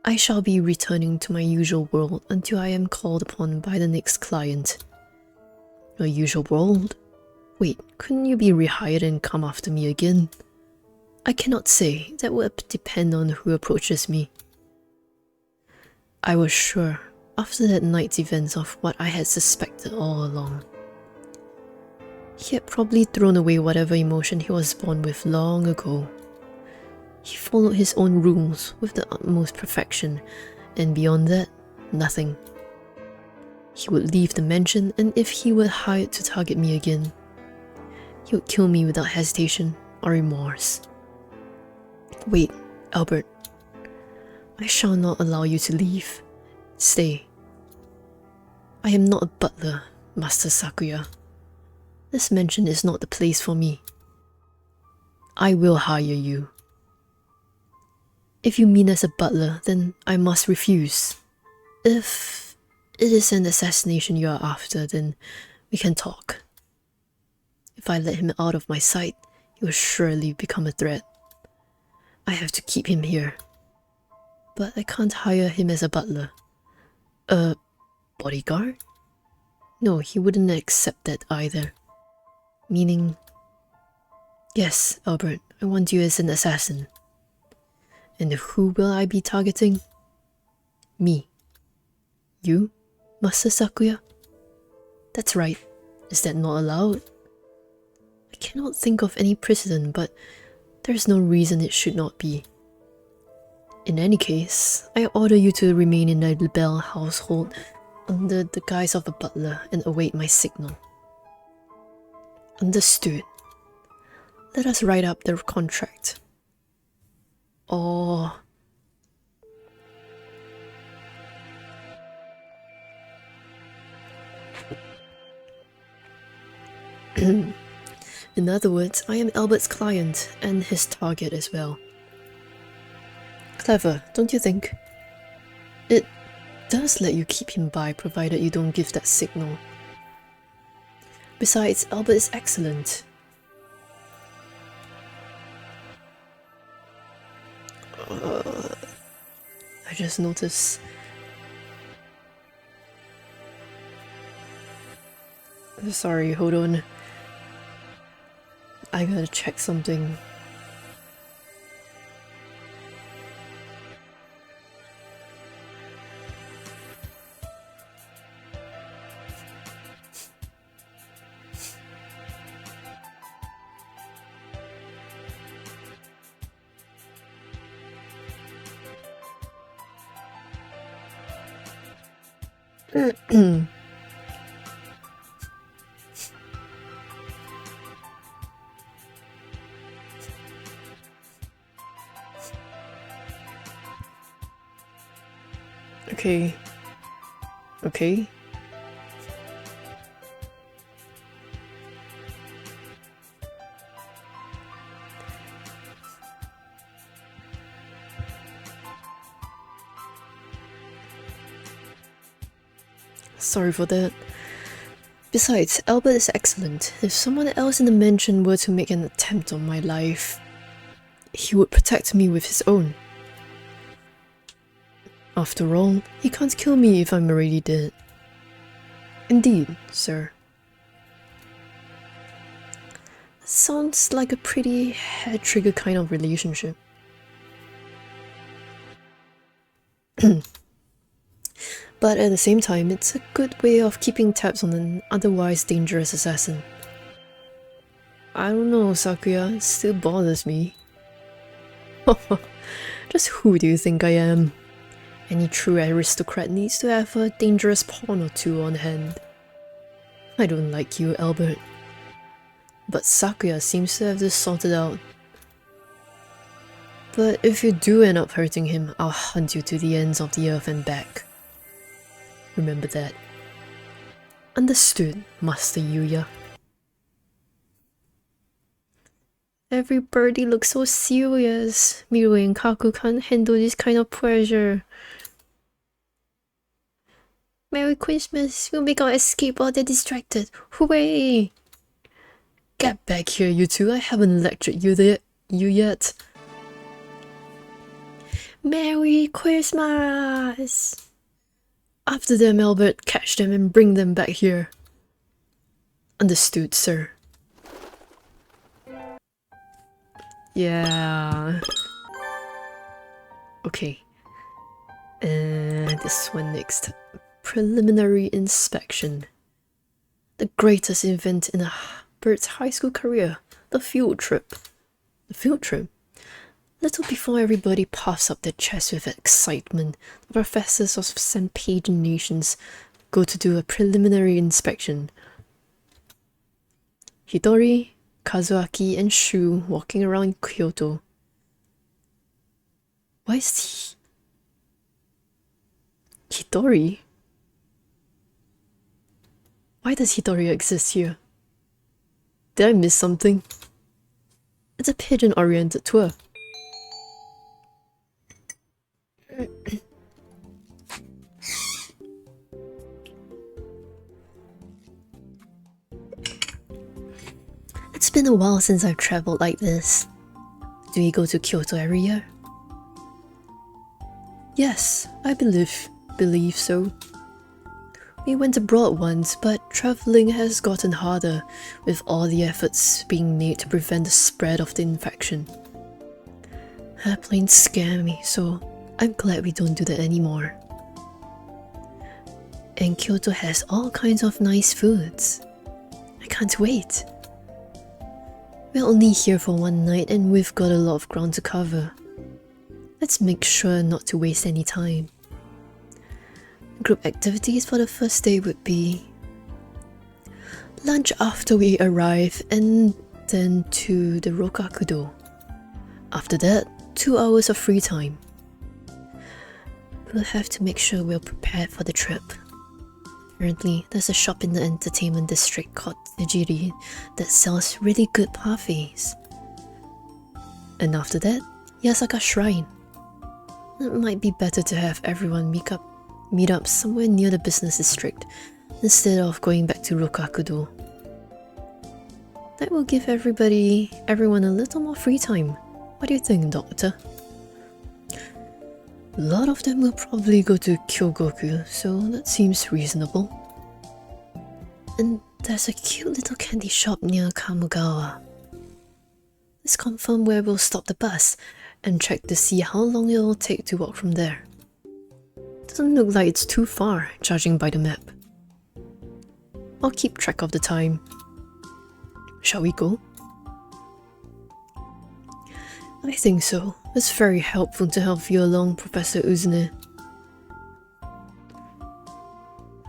A: I shall be returning to my usual world until I am called upon by the next client. Your usual world? Wait, couldn't you be rehired and come after me again? I cannot say. That would depend on who approaches me. I was sure, after that night's events, of what I had suspected all along. He had probably thrown away whatever emotion he was born with long ago. He followed his own rules with the utmost perfection, and beyond that, nothing. He would leave the mansion, and if he were hired to target me again, he would kill me without hesitation or remorse. Wait, Albert. I shall not allow you to leave. Stay. I am not a butler, Master Sakuya. This mansion is not the place for me. I will hire you. If you mean as a butler, then I must refuse. If it is an assassination you are after, then we can talk. If I let him out of my sight, he will surely become a threat. I have to keep him here. But I can't hire him as a butler. A bodyguard? No, he wouldn't accept that either. Meaning... Yes, Albert, I want you as an assassin. And who will I be targeting? Me. You, Master Sakuya? That's right. Is that not allowed? I cannot think of any precedent, but there's no reason it should not be. In any case, I order you to remain in the Bell household under the guise of a butler and await my signal. Understood. Let us write up the contract. Or... In other words, I am Albert's client and his target as well. Clever, don't you think? It does let you keep him by, provided you don't give that signal. Besides, Albert is excellent. I just noticed... Sorry, hold on. I gotta check something. Okay. Okay. Sorry for that. Besides, Albert is excellent. If someone else in the mansion were to make an attempt on my life, he would protect me with his own. After all, he can't kill me if I'm already dead. Indeed, sir. Sounds like a pretty hair-trigger kind of relationship. But at the same time, it's a good way of keeping tabs on an otherwise dangerous assassin. I don't know, Sakuya, it still bothers me. Just who do you think I am? Any true aristocrat needs to have a dangerous pawn or two on hand. I don't like you, Albert. But Sakuya seems to have this sorted out. But if you do end up hurting him, I'll hunt you to the ends of the earth and back. Remember that. Understood, Master Yuya. Everybody looks so serious. Miru and Kaku can't handle this kind of pressure. Merry Christmas, we'll make our escape while they're distracted. Hooray! Get back here, you two. I haven't lectured you yet. Merry Christmas! After them, Albert. Catch them and bring them back here. Understood, sir. Yeah. Okay. And this one next. Preliminary inspection. The greatest event in a bird's high school career. The field trip. The field trip? Little before everybody puffs up their chests with excitement, the professors of St. Pagan nations go to do a preliminary inspection. Hitori, Kazuaki, and Shu walking around Kyoto. Why is Hitori? Why does Hitori exist here? Did I miss something? It's a pigeon-oriented tour. It's been a while since I've traveled like this. Do you go to Kyoto every year? Yes, I believe so. We went abroad once, but traveling has gotten harder with all the efforts being made to prevent the spread of the infection. Airplanes scare me, so I'm glad we don't do that anymore. And Kyoto has all kinds of nice foods. I can't wait. We're only here for one night and we've got a lot of ground to cover. Let's make sure not to waste any time. Group activities for the first day would be lunch after we arrive and then to the Rokakudo. After that, 2 hours of free time. We'll have to make sure we're prepared for the trip. Apparently, there's a shop in the entertainment district called Tajiri that sells really good parfaits. And after that, Yasaka Shrine. It might be better to have everyone meet up somewhere near the business district instead of going back to Rokakudo. That will give everyone a little more free time. What do you think, Doctor? A lot of them will probably go to Kyogoku, so that seems reasonable. And there's a cute little candy shop near Kamugawa. Let's confirm where we'll stop the bus and check to see how long it will take to walk from there. Doesn't look like it's too far, judging by the map. I'll keep track of the time. Shall we go? I think so. It's very helpful to help you along, Professor Uzune.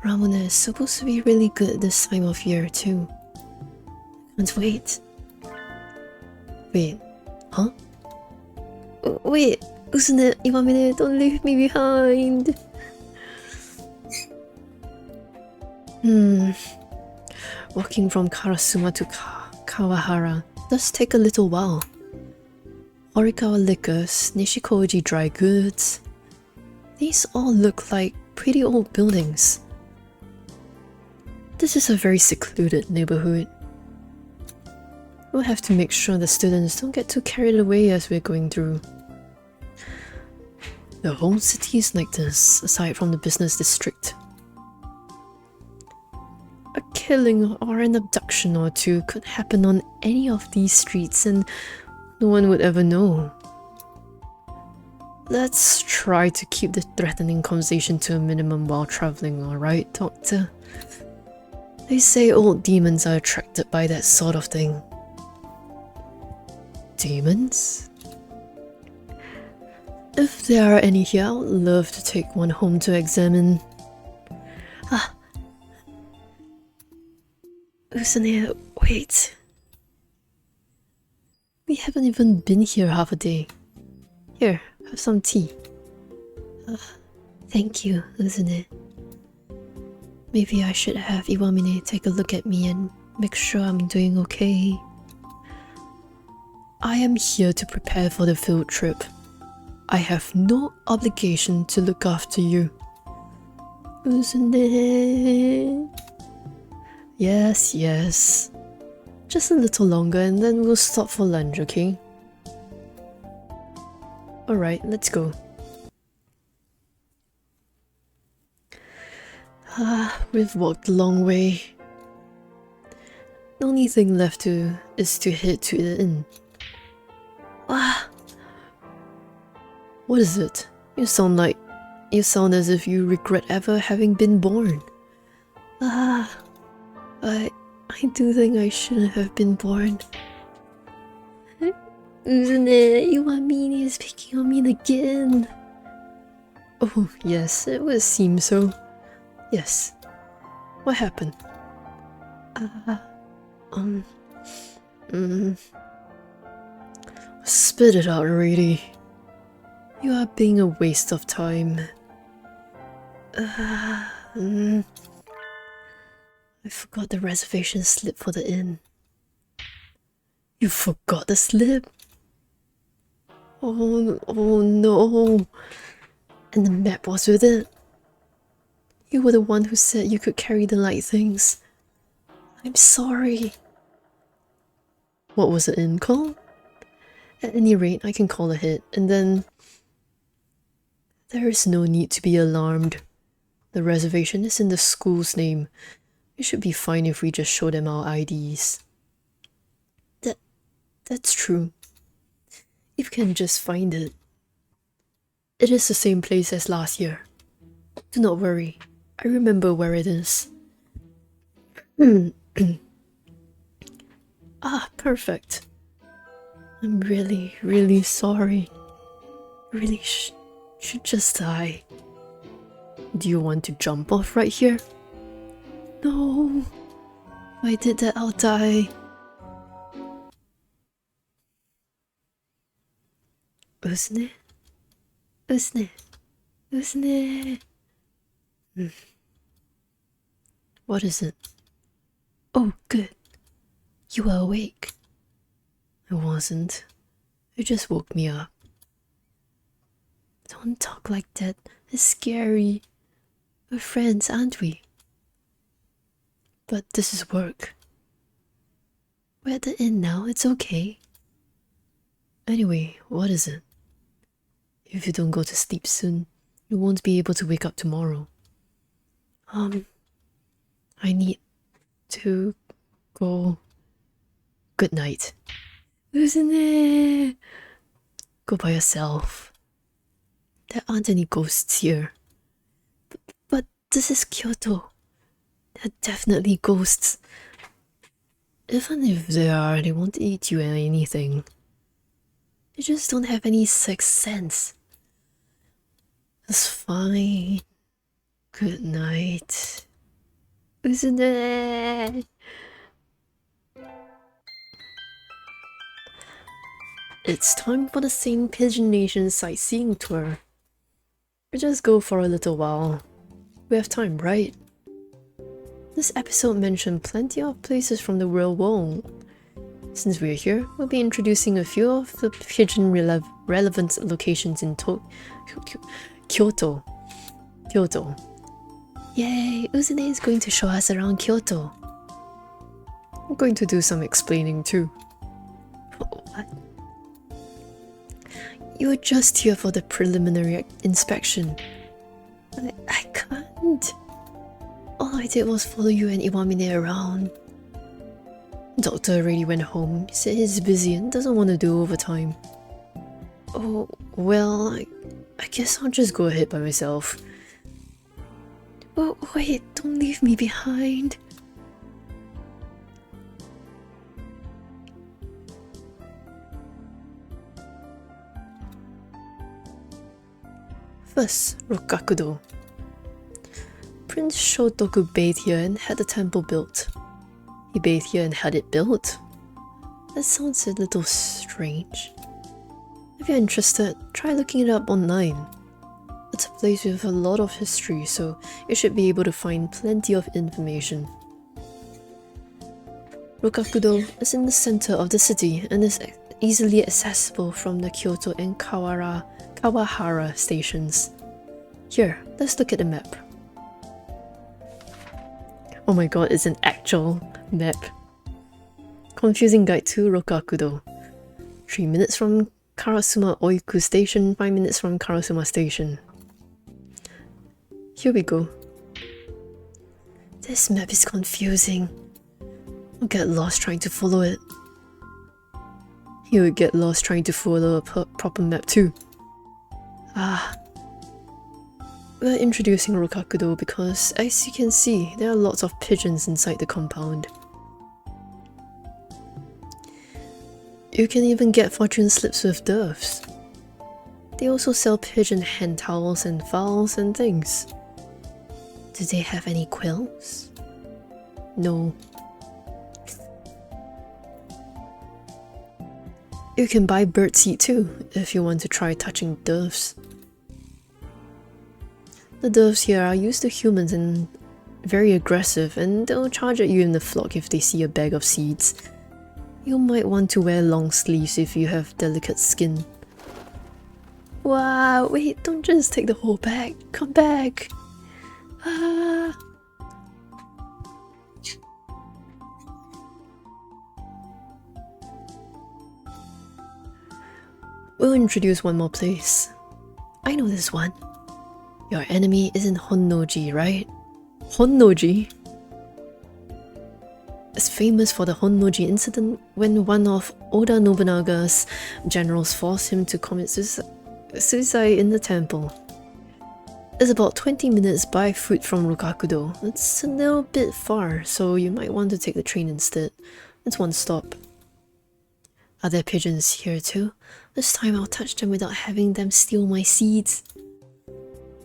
A: Ramen is supposed to be really good this time of year too. Can't wait. Wait, huh? Wait, Usune, Iwamine, don't leave me behind. Walking from Karasuma to Kawahara does take a little while. Horikawa Liquors, Nishikoji Dry Goods. These all look like pretty old buildings. This is a very secluded neighborhood. We'll have to make sure the students don't get too carried away as we're going through. The whole city is like this, aside from the business district. A killing or an abduction or two could happen on any of these streets and no one would ever know. Let's try to keep the threatening conversation to a minimum while traveling, alright, Doctor? They say old demons are attracted by that sort of thing. Demons? If there are any here, I would love to take one home to examine. Usune, wait. We haven't even been here half a day. Here, have some tea. Thank you, Usune. Maybe I should have Iwamine take a look at me and make sure I'm doing okay. I am here to prepare for the field trip. I have no obligation to look after you. Usune. Yes, yes. Just a little longer and then we'll stop for lunch, okay? Alright, let's go. We've walked a long way. The only thing left is to head to the inn. What is it? You sound as if you regret ever having been born. I do think I shouldn't have been born. Usune, Iwamine is picking on me again. Oh, yes, it would seem so. Yes. What happened? Spit it out already. You are being a waste of time. I forgot the reservation slip for the inn. You forgot the slip? Oh no. And the map was with it. You were the one who said you could carry the light things. I'm sorry. What was the inn called? At any rate, I can call ahead, and then... There is no need to be alarmed. The reservation is in the school's name. It should be fine if we just show them our IDs. That's true. If you can just find it. It is the same place as last year. Do not worry. I remember where it is. Perfect. I'm really, really sorry. I really should just die. Do you want to jump off right here? No. If I did that, I'll die. Usune? Usune? Usune? What is it? Oh, good. You are awake. I wasn't. You just woke me up. Don't talk like that. It's scary. We're friends, aren't we? But this is work. We're at the inn now, it's okay. Anyway, what is it? If you don't go to sleep soon, you won't be able to wake up tomorrow. I need to go. Good night. Usune! Go by yourself. There aren't any ghosts here. But this is Kyoto. There are definitely ghosts. Even if there are, they won't eat you or anything. They just don't have any sixth sense. It's fine. Good night. Uzune! It's time for the Saint Pigeon Nation sightseeing tour. We just go for a little while. We have time, right? This episode mentioned plenty of places from the real world. Since we're here, we'll be introducing a few of the pigeon relevant locations in Kyoto. Yay! Uzune is going to show us around Kyoto. I'm going to do some explaining too. What? You were just here for the preliminary inspection. I can't. All I did was follow you and Iwamine around. Doctor already went home. He said he's busy and doesn't want to do overtime. Oh, well, I guess I'll just go ahead by myself. Oh, wait, don't leave me behind. First, Rokakudo. Prince Shotoku bathed here and had the temple built. He bathed here and had it built? That sounds a little strange. If you're interested, try looking it up online. It's a place with a lot of history, so you should be able to find plenty of information. Rokakudo is in the center of the city and is easily accessible from the Kyoto and Kawahara stations. Here, let's look at the map. Oh my god, it's an actual map. Confusing guide to Rokakudo. 3 minutes from Karasuma Oiku Station, 5 minutes from Karasuma Station. Here we go. This map is confusing. I'll get lost trying to follow it. You would get lost trying to follow a proper map too. We're introducing Rokakudo because, as you can see, there are lots of pigeons inside the compound. You can even get fortune slips with doves. They also sell pigeon hand towels and fowls and things. Do they have any quills? No. You can buy birdseed too, if you want to try touching doves. The doves here are used to humans and very aggressive, and they'll charge at you in the flock if they see a bag of seeds. You might want to wear long sleeves if you have delicate skin. Wow, wait, don't just take the whole bag. Come back. We'll introduce one more place. I know this one. Your enemy is in Honnoji, right? Honnoji? It's famous for the Honnoji incident when one of Oda Nobunaga's generals forced him to commit suicide in the temple. It's about 20 minutes by foot from Rokakudo. It's a little bit far, so you might want to take the train instead. It's one stop. Are there pigeons here too? This time I'll touch them without having them steal my seeds.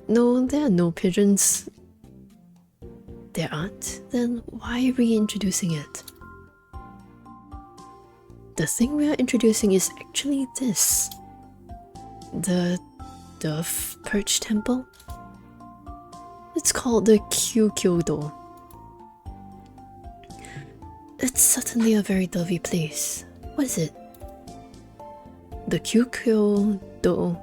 A: No, there are no pigeons. There aren't? Then why are we introducing it? The thing we are introducing is actually this. The Dove Perch Temple? It's called the Kyukyo-do. It's certainly a very dovey place. What is it? The Kyukyo-do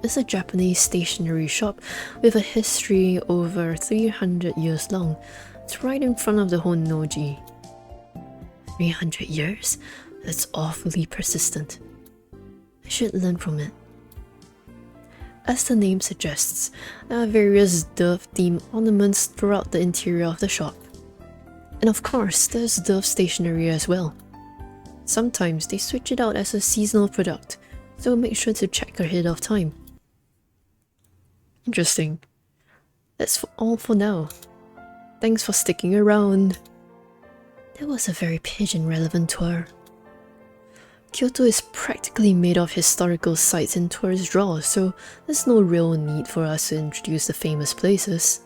A: is a Japanese stationery shop with a history over 300 years long. It's right in front of the Honnoji. 300 years? That's awfully persistent. I should learn from it. As the name suggests, there are various dove-themed ornaments throughout the interior of the shop. And of course, there's dove stationery as well. Sometimes they switch it out as a seasonal product, so make sure to check ahead of time. Interesting. That's all for now. Thanks for sticking around. That was a very pigeon-relevant tour. Kyoto is practically made of historical sites and tourist draws, so there's no real need for us to introduce the famous places.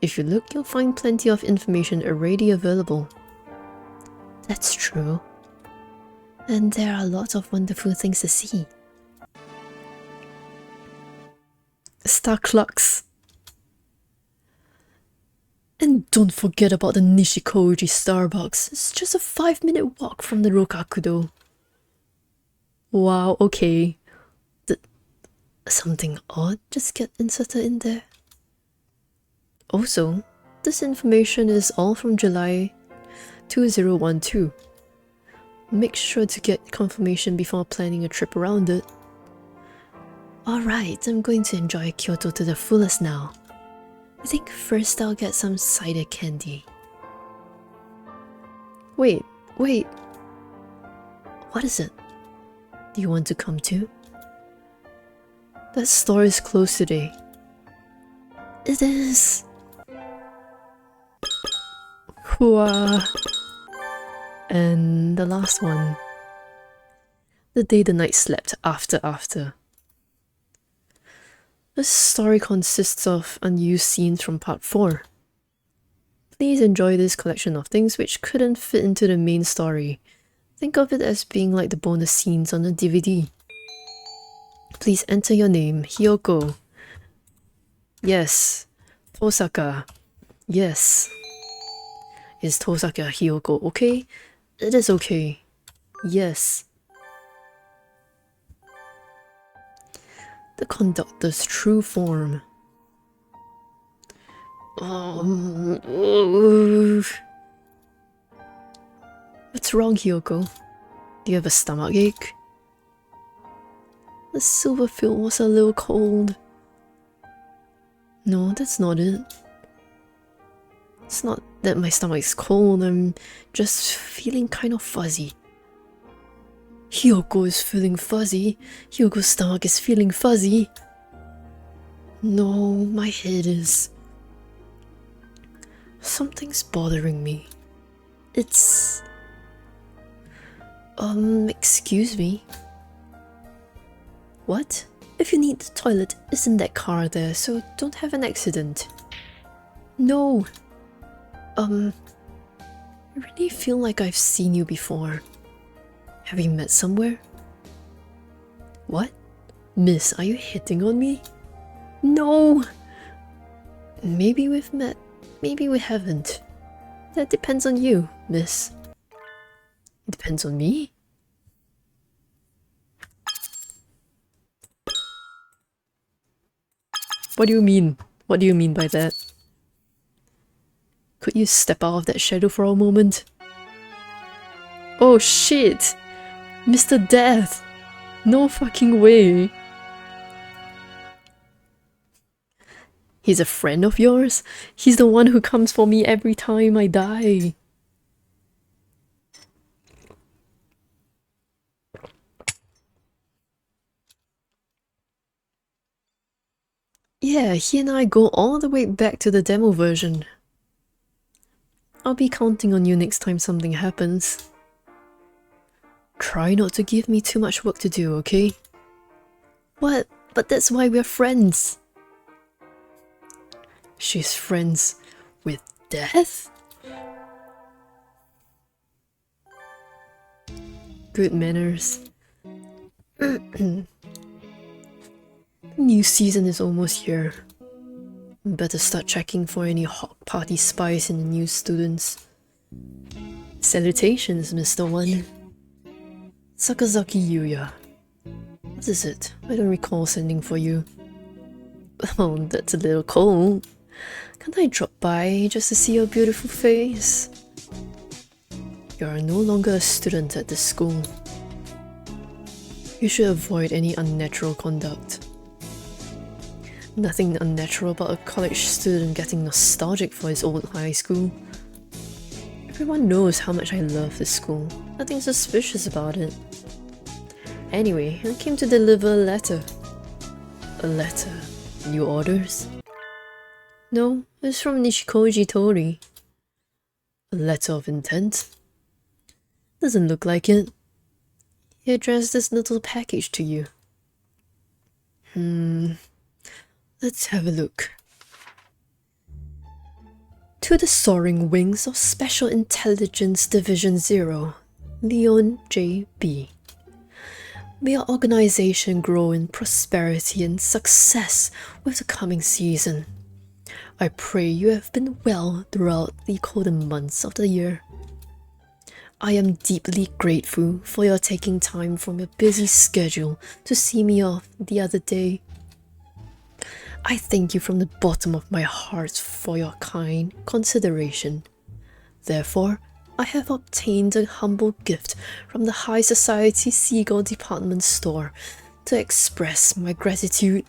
A: If you look, you'll find plenty of information already available. That's true. And there are lots of wonderful things to see. Star clocks. And don't forget about the Nishikoji Starbucks. It's just a 5-minute walk from the Rokakudo. Wow, okay. Did something odd just get inserted in there? Also, this information is all from July 2012. Make sure to get confirmation before planning a trip around it. Alright, I'm going to enjoy Kyoto to the fullest now. I think first I'll get some cider candy. Wait. What is it? Do you want to come too? That store is closed today. It is. Hooah. And the last one. The day the night slept after. This story consists of unused scenes from part 4. Please enjoy this collection of things which couldn't fit into the main story. Think of it as being like the bonus scenes on a DVD. Please enter your name, Hiyoko. Yes. Tosaka. Yes. Is Tosaka Hiyoko okay? It is okay. Yes. The conductor's true form. What's wrong, Hiyoko? Do you have a stomach ache? The silver field was a little cold. No, that's not it. It's not that my stomach's cold, I'm just feeling kind of fuzzy. Hiyoko is feeling fuzzy. Hyoko's stomach is feeling fuzzy. No, my head is. Something's bothering me. It's... excuse me. What? If you need the toilet, isn't that car there, so don't have an accident. No. I really feel like I've seen you before. Have we met somewhere? What? Miss, are you hitting on me? No! Maybe we've met, maybe we haven't. That depends on you, miss. It depends on me? What do you mean? What do you mean by that? Could you step out of that shadow for a moment? Oh shit! Mr. Death! No fucking way! He's a friend of yours? He's the one who comes for me every time I die. Yeah, he and I go all the way back to the demo version. I'll be counting on you next time something happens. Try not to give me too much work to do, okay? What? But that's why we're friends. She's friends with death? Good manners. The new season is almost here. Better start checking for any hot party spies in the new students. Salutations, Mr. One. Sakazaki Yuya. What is it? I don't recall sending for you. Oh, that's a little cold. Can't I drop by just to see your beautiful face? You are no longer a student at this school. You should avoid any unnatural conduct. Nothing unnatural about a college student getting nostalgic for his old high school. Everyone knows how much I love this school. Nothing suspicious about it. Anyway, I came to deliver a letter. A letter? New orders? No, it's from Nishikoji Tori. A letter of intent? Doesn't look like it. He addressed this little package to you. Let's have a look. To the soaring wings of Special Intelligence Division 0, Leon J.B. May our organization grow in prosperity and success with the coming season. I pray you have been well throughout the colder months of the year. I am deeply grateful for your taking time from your busy schedule to see me off the other day. I thank you from the bottom of my heart for your kind consideration. Therefore, I have obtained a humble gift from the High Society Seagull Department Store to express my gratitude.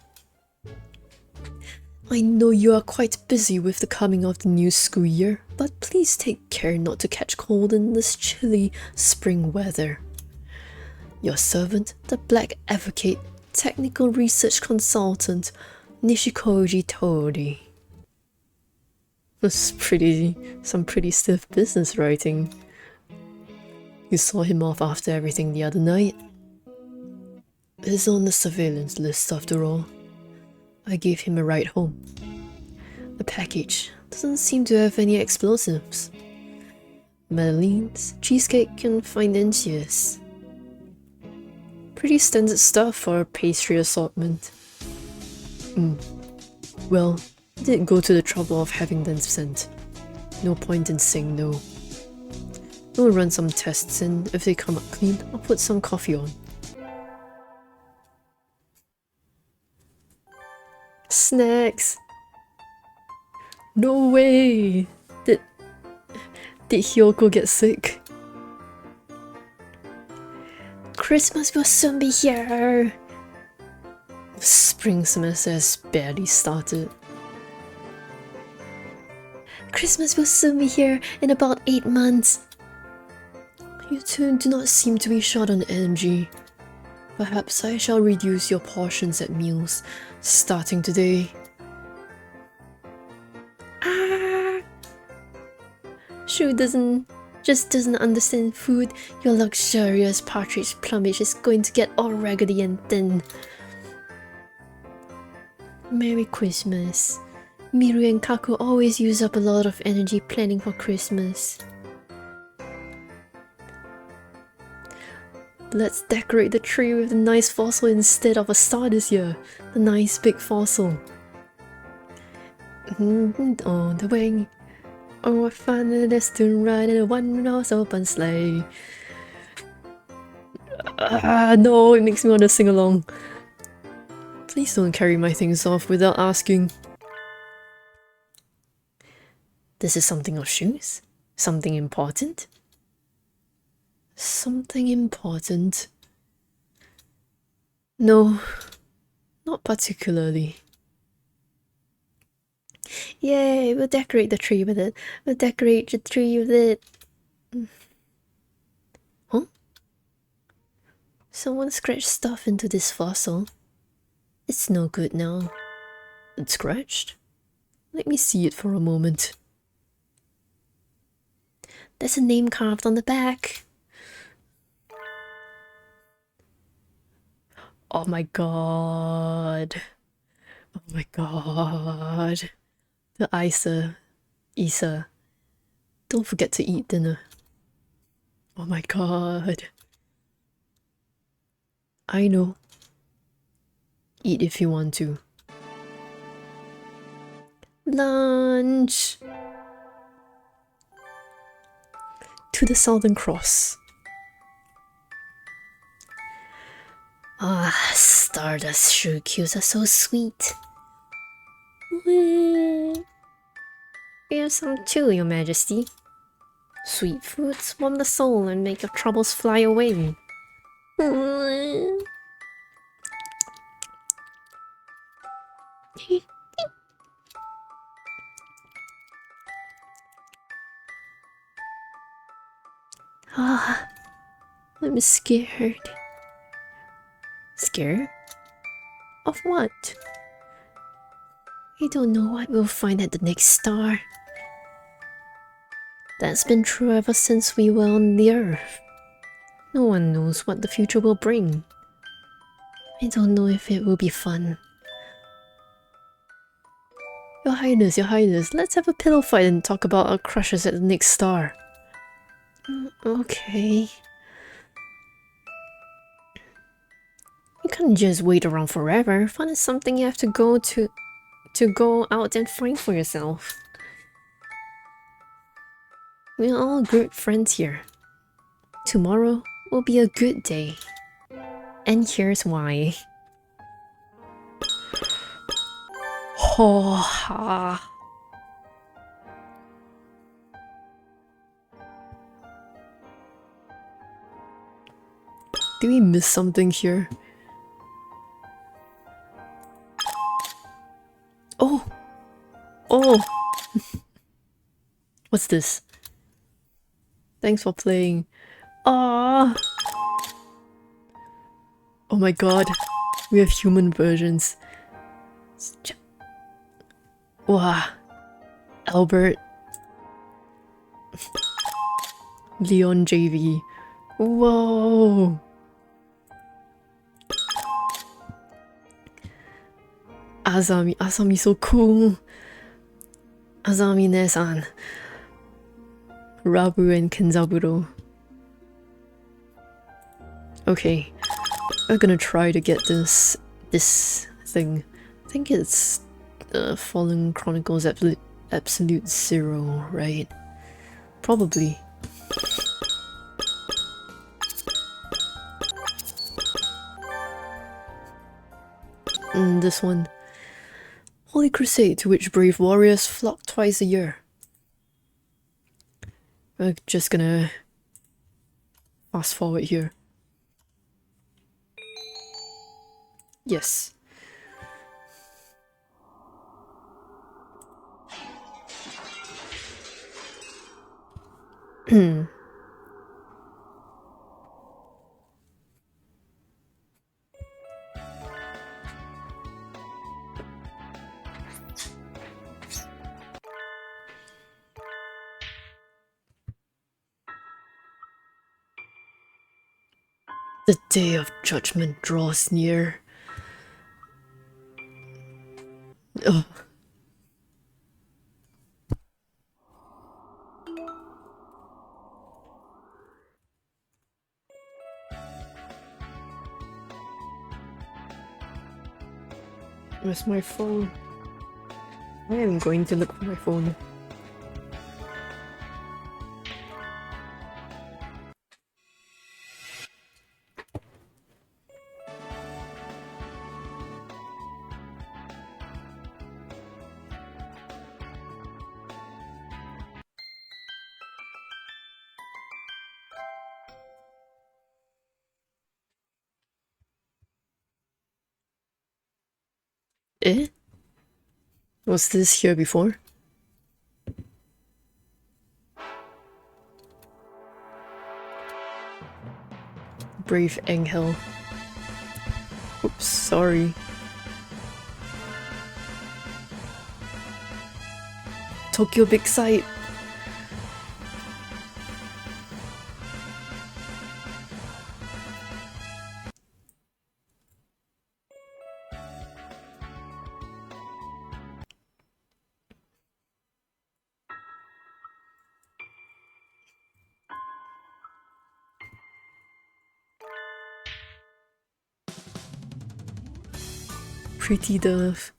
A: I know you are quite busy with the coming of the new school year, but please take care not to catch cold in this chilly spring weather. Your servant, the Black Advocate, Technical Research Consultant, Nishikoji Tori. That's some pretty stiff business writing. You saw him off after everything the other night. He's on the surveillance list after all. I gave him a ride home. The package doesn't seem to have any explosives. Madeleines, cheesecake and financiers. Pretty standard stuff for a pastry assortment. Well, I did go to the trouble of having them sent. No point in saying no. We'll run some tests and if they come up clean, I'll put some coffee on. Snacks! No way! Did Hyoko get sick? Christmas will soon be here! The spring semester has barely started. Christmas will soon be here in about 8 months. You two do not seem to be short on energy. Perhaps I shall reduce your portions at meals, starting today. Shu just doesn't understand food. Your luxurious partridge plumage is going to get all raggedy and thin. Merry Christmas. Miru and Kaku always use up a lot of energy planning for Christmas. Let's decorate the tree with a nice fossil instead of a star this year. A nice big fossil. On the wing. Oh, what fun it is to ride in a one-horse open sleigh. No, it makes me want to sing along. Please don't carry my things off without asking. This is something of shoes? Something important? Something important? No, not particularly. Yay, we'll decorate the tree with it. We'll decorate the tree with it. Huh? Someone scratched stuff into this fossil. It's no good now. It's scratched? Let me see it for a moment. There's a name carved on the back. Oh my god. Oh my god. The Isa. Don't forget to eat dinner. Oh my god. I know. Eat if you want to. Lunch! To the Southern Cross. Stardust Shuryukyus are so sweet. Here's some too, Your Majesty. Sweet fruits warm the soul and make your troubles fly away. I'm scared. Scared? Of what? I don't know what we'll find at the next star. That's been true ever since we were on the Earth. No one knows what the future will bring. I don't know if it will be fun. Your Your Highness, let's have a pillow fight and talk about our crushes at the next star. Okay. You can't just wait around forever. Fun is something you have to go out and find for yourself. We're all good friends here. Tomorrow will be a good day. And here's why. Ha. Did we miss something here? Oh! Oh! What's this? Thanks for playing. Ah! Oh my god. We have human versions. Wow. Albert. Leon JV. Whoa! Azami so cool. Azami-ne-san. Rabu and Kenzaburo. Okay. We're gonna try to get this thing. I think it's Fallen Chronicles Absolute Zero, right? Probably. This one. Holy Crusade, to which brave warriors flock twice a year. We're just gonna fast forward here. Yes. The day of judgment draws near. Ugh. Where's my phone? I am going to look for my phone. Eh? Was this here before? Brave Angel. Oops, sorry. Tokyo Big Sight. Pretty Dove.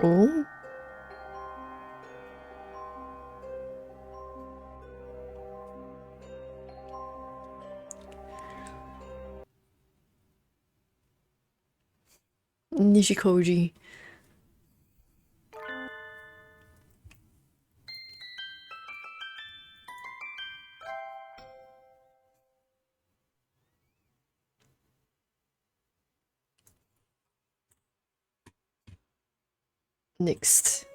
A: Oh? Nishikoji. Next.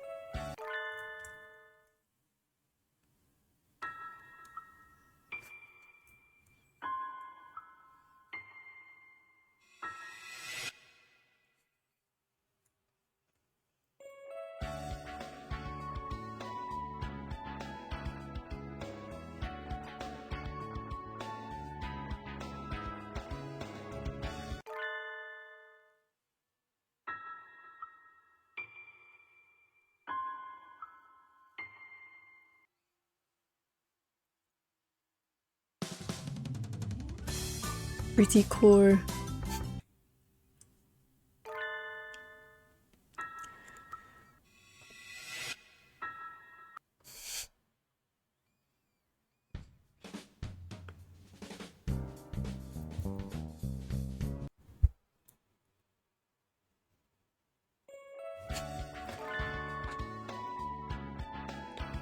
A: Pretty core.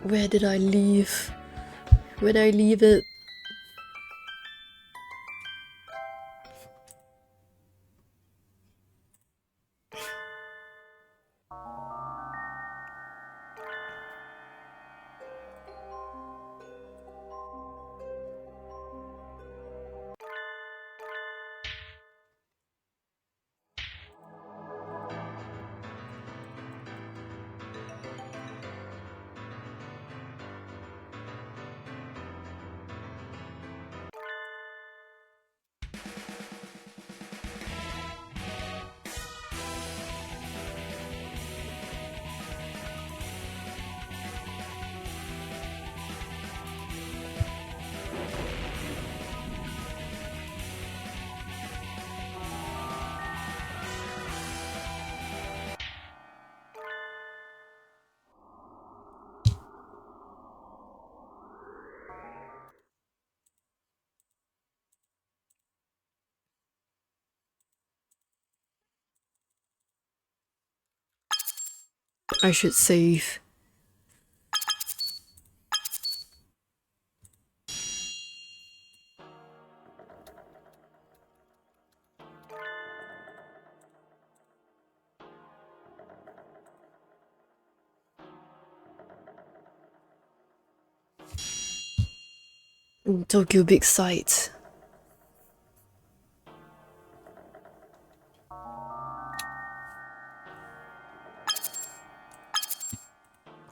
A: Where did I leave? Where did I leave it? I should save. Tokyo big sight.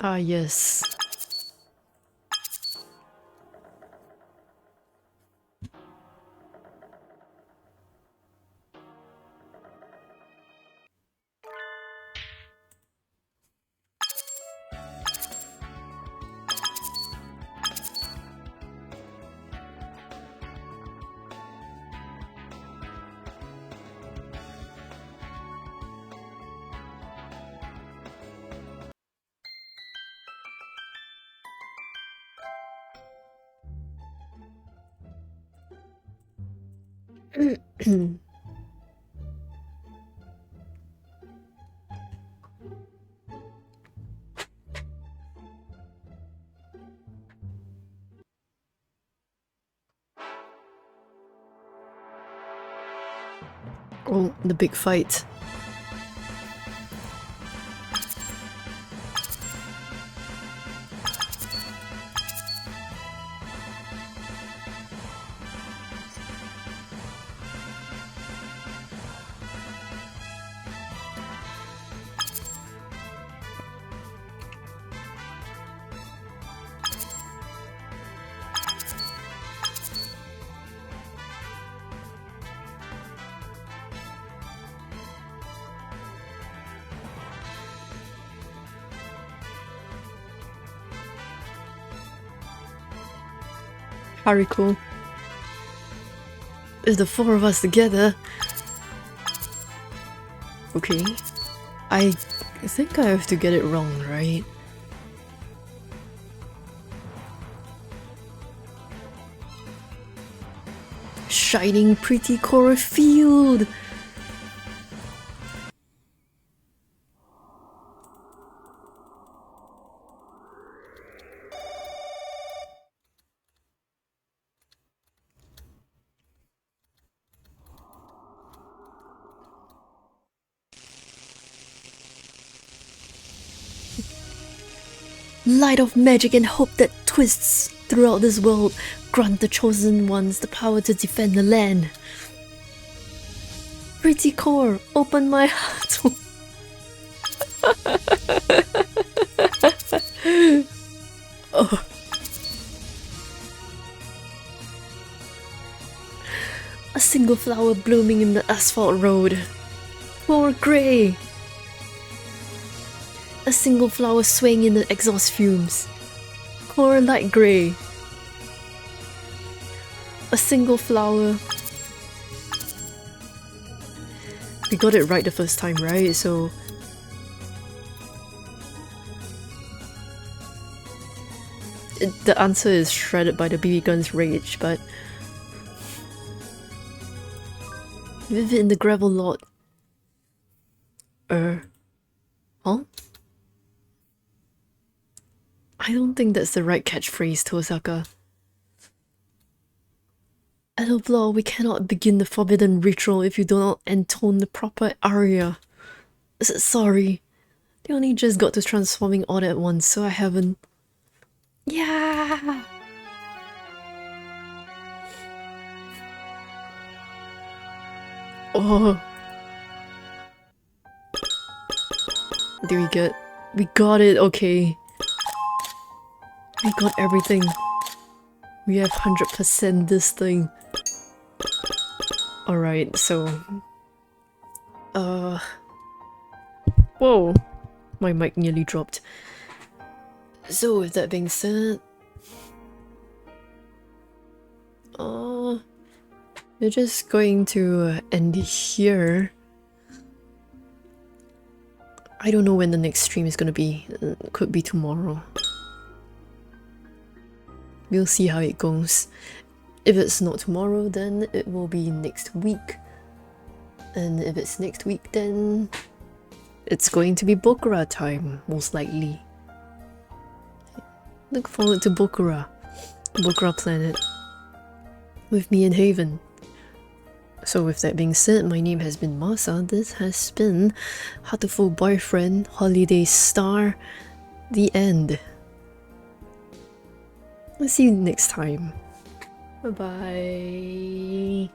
A: Ah, yes. Oh, the big fight. Hariko. It's the four of us together. Okay. I think I have to get it wrong, right? Shining pretty core field! Light of magic and hope that twists throughout this world, grant the chosen ones the power to defend the land. Pretty core, open my heart. Oh. A single flower blooming in the asphalt road. Poor grey. A single flower swaying in the exhaust fumes. Core light grey. A single flower We got it right the first time, right? So the answer is shredded by the BB gun's rage, but live in the gravel lot. Huh? I don't think that's the right catchphrase, Tosaka. Eloblaw, we cannot begin the forbidden ritual if you do not intone the proper aria. Sorry. They only just got to transforming all at once, so I haven't... Yeah! Oh. Did we get... We got it, okay. We got everything. We have 100% this thing. Alright, so... Whoa! My mic nearly dropped. So with that being said... we're just going to end it here. I don't know when the next stream is gonna be. Could be tomorrow. We'll see how it goes. If it's not tomorrow, then it will be next week. And if it's next week, then it's going to be Bokura time, most likely. Look forward to Bokura. Bokura Planet. With me and Haven. So with that being said, my name has been Masa. This has been Hatoful Boyfriend, Holiday Star, the end. I'll see you next time. Bye bye.